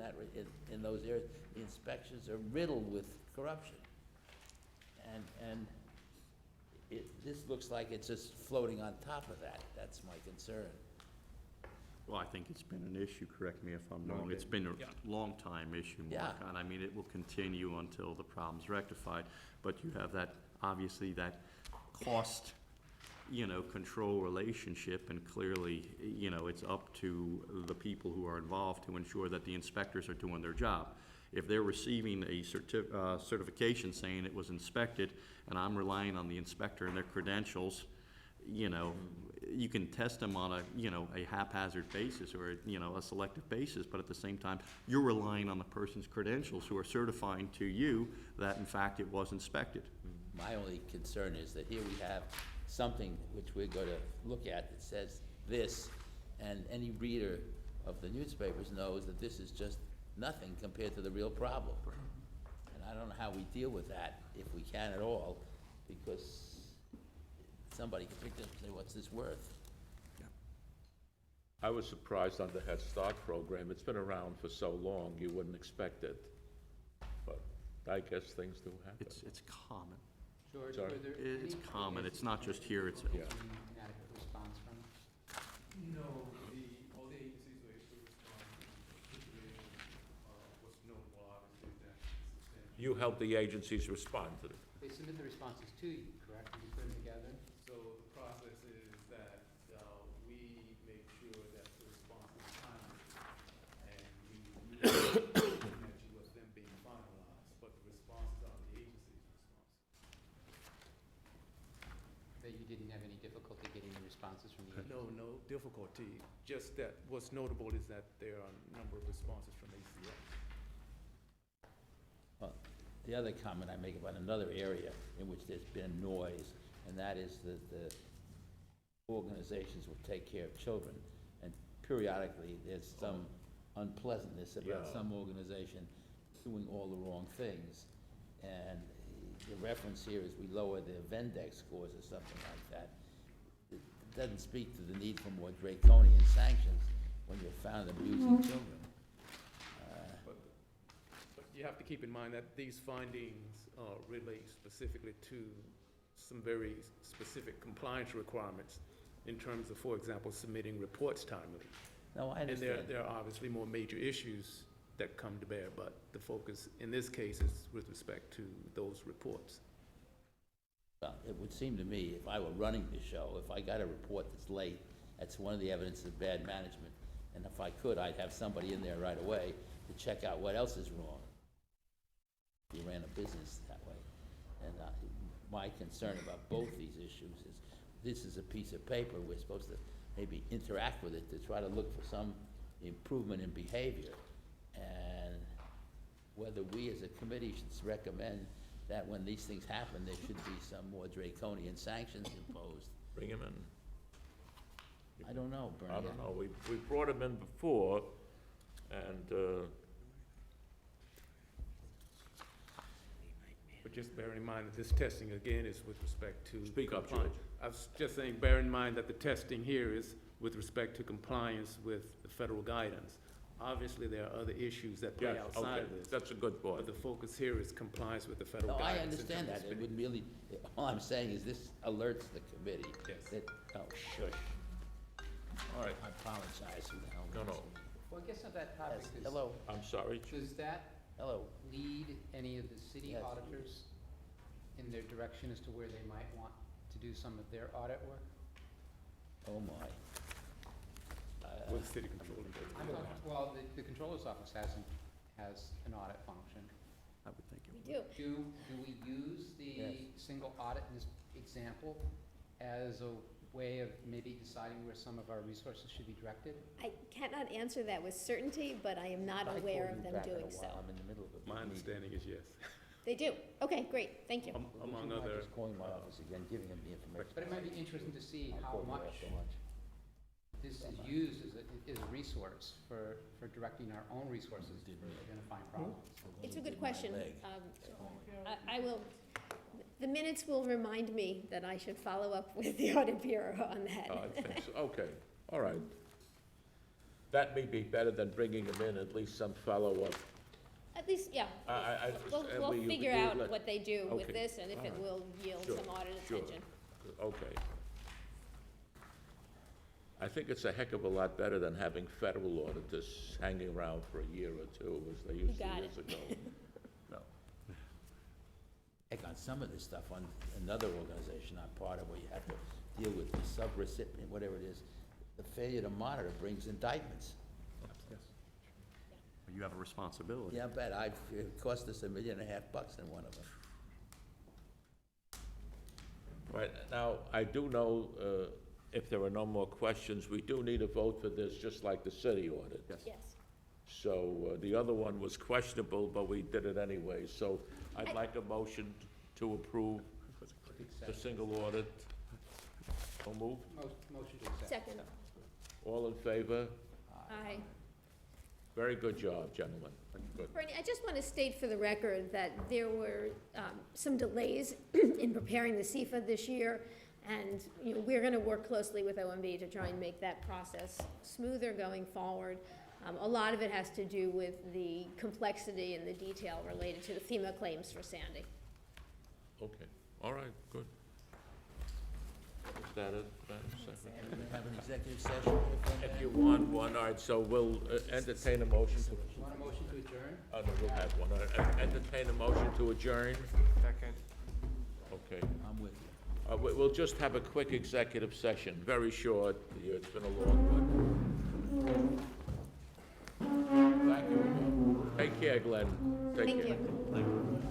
in those areas? The inspections are riddled with corruption. And this looks like it's just floating on top of that. That's my concern. Well, I think it's been an issue, correct me if I'm wrong, it's been a long time issue, Mark, Yeah. and I mean, it will continue until the problem's rectified, but you have that, obviously, that cost, control relationship, and clearly, it's up to the people who are involved to ensure that the inspectors are doing their job. If they're receiving a certification saying it was inspected, and I'm relying on the inspector and their credentials, you can test them on a haphazard basis or, a selective basis, but at the same time, you're relying on the person's credentials who are certifying to you that, in fact, it was inspected. My only concern is that here we have something which we're going to look at that says this, and any reader of the newspapers knows that this is just nothing compared to the real problem. And I don't know how we deal with that, if we can at all, because somebody can pick it up and say, what's this worth? I was surprised on the Head Start program. It's been around for so long, you wouldn't expect it. But I guess things do happen. It's common. George, Sorry. were there It's any common, it's not just here, it's Yeah. inadequate response from? No, all the agencies were able to respond to the situation. What's notable, obviously, is that substantial. You help the agencies respond to it. They submit the responses to you, correct? You put them together? So the process is that we make sure that the response is timely, and we that you was them being finalized, but the responses are the agency's response. That you didn't have any difficulty getting the responses from the agency? No difficulty, just that what's notable is that there are a number of responses from ACS. Well, the other comment I make about another area in which there's been noise, and that is that the organizations will take care of children. And periodically, there's some unpleasantness about Yeah. some organization doing all the wrong things. And the reference here is we lower the Vendex scores or something like that. It doesn't speak to the need for more draconian sanctions when you're found abusing children. But you have to keep in mind that these findings relate specifically to some very specific compliance requirements in terms of, for example, submitting reports timely. No, I And understand. there are obviously more major issues that come to bear, but the focus in this case is with respect to those reports. Well, it would seem to me, if I were running the show, if I got a report that's late, that's one of the evidence of bad management. And if I could, I'd have somebody in there right away to check out what else is wrong. You ran a business that way. And my concern about both these issues is, this is a piece of paper, we're supposed to maybe interact with it to try to look for some improvement in behavior. And whether we as a committee should recommend that when these things happen, there should be some more draconian sanctions imposed. Bring him in. I don't know, Bernie. I don't know. We brought him in before, and But just bear in mind that this testing, again, is with respect to. Speak up, compliance. George. I was just saying, bear in mind that the testing here is with respect to compliance with the federal guidance. Obviously, there are other issues that play Yes, outside okay, of this. that's a good point. But the focus here is compliance with the federal No, guidance. I in understand terms that, of it would spending. really, all I'm saying is this alerts the committee. Yes. That, oh, shush, All right, I apologize, who the hell? no, no, Well, I guess on that topic, Yes, is- hello, I'm sorry. does that hello. lead any of the city Yes. auditors in their direction as to where they might want to do some of their audit work? Oh, my. With the city controller. I'm talking, well, the controller's office has an audit function. I would think We do. Do we use the Yes. single audit in this example as a way of maybe deciding where some of our resources should be directed? I cannot answer that with certainty, but I am not aware of them doing so. I'm in the middle of it. My understanding is yes, They do. Okay, great, thank you. among I'm other. just calling my office again, giving him the information. But it might be interesting to see I'll how call you much after lunch. this is used as a resource for directing our own resources for identifying problems. It's a good question. leg. I will, the minutes will remind me that I should follow up with the audit bureau on that. I think so. Okay, all right. That may be better than bringing them in, at least some follow-up. At least, yeah. We'll figure out what they do with Okay, this and if all it right. will yield Sure, some audit sure. attention. Okay. I think it's a heck of a lot better than having federal auditors hanging around for a year or two, as they used to got years ago. No. Heck, on some of this stuff, on another organization I'm part of, where you have to deal with the sub-recipient, whatever it is, the failure to monitor brings indictments. Yes. You have a responsibility. Yeah, I bet, it cost us $1.5 million in one of them. Right, now, I do know, if there are no more questions, we do need a vote for this, just like the city audit. Yes. So, the other one was questionable, but we did it anyway, so I'd like a motion to approve the single audit. So move. Motion to accept. Second. All in favor? Aye. Very good job, gentlemen. Good. Bernie, I just want to state for the record that there were some delays in preparing the CIFA this year, and we're going to work closely with OMB to try and make that process smoother going forward. A lot of it has to do with the complexity and the detail related to the FEMA claims for Sandy. Okay, all right, good. Is that it, Madam Secretary? We're gonna have an executive session here for a If minute? you want one, all right, so we'll entertain a motion to, You want a motion to adjourn? oh, no, we'll have one. Entertain a motion to adjourn. Second. Okay. I'm with you. We'll just have a quick executive session, very short. It's been a long one. Thank you. Take care, Glenn. Take Thank care. you.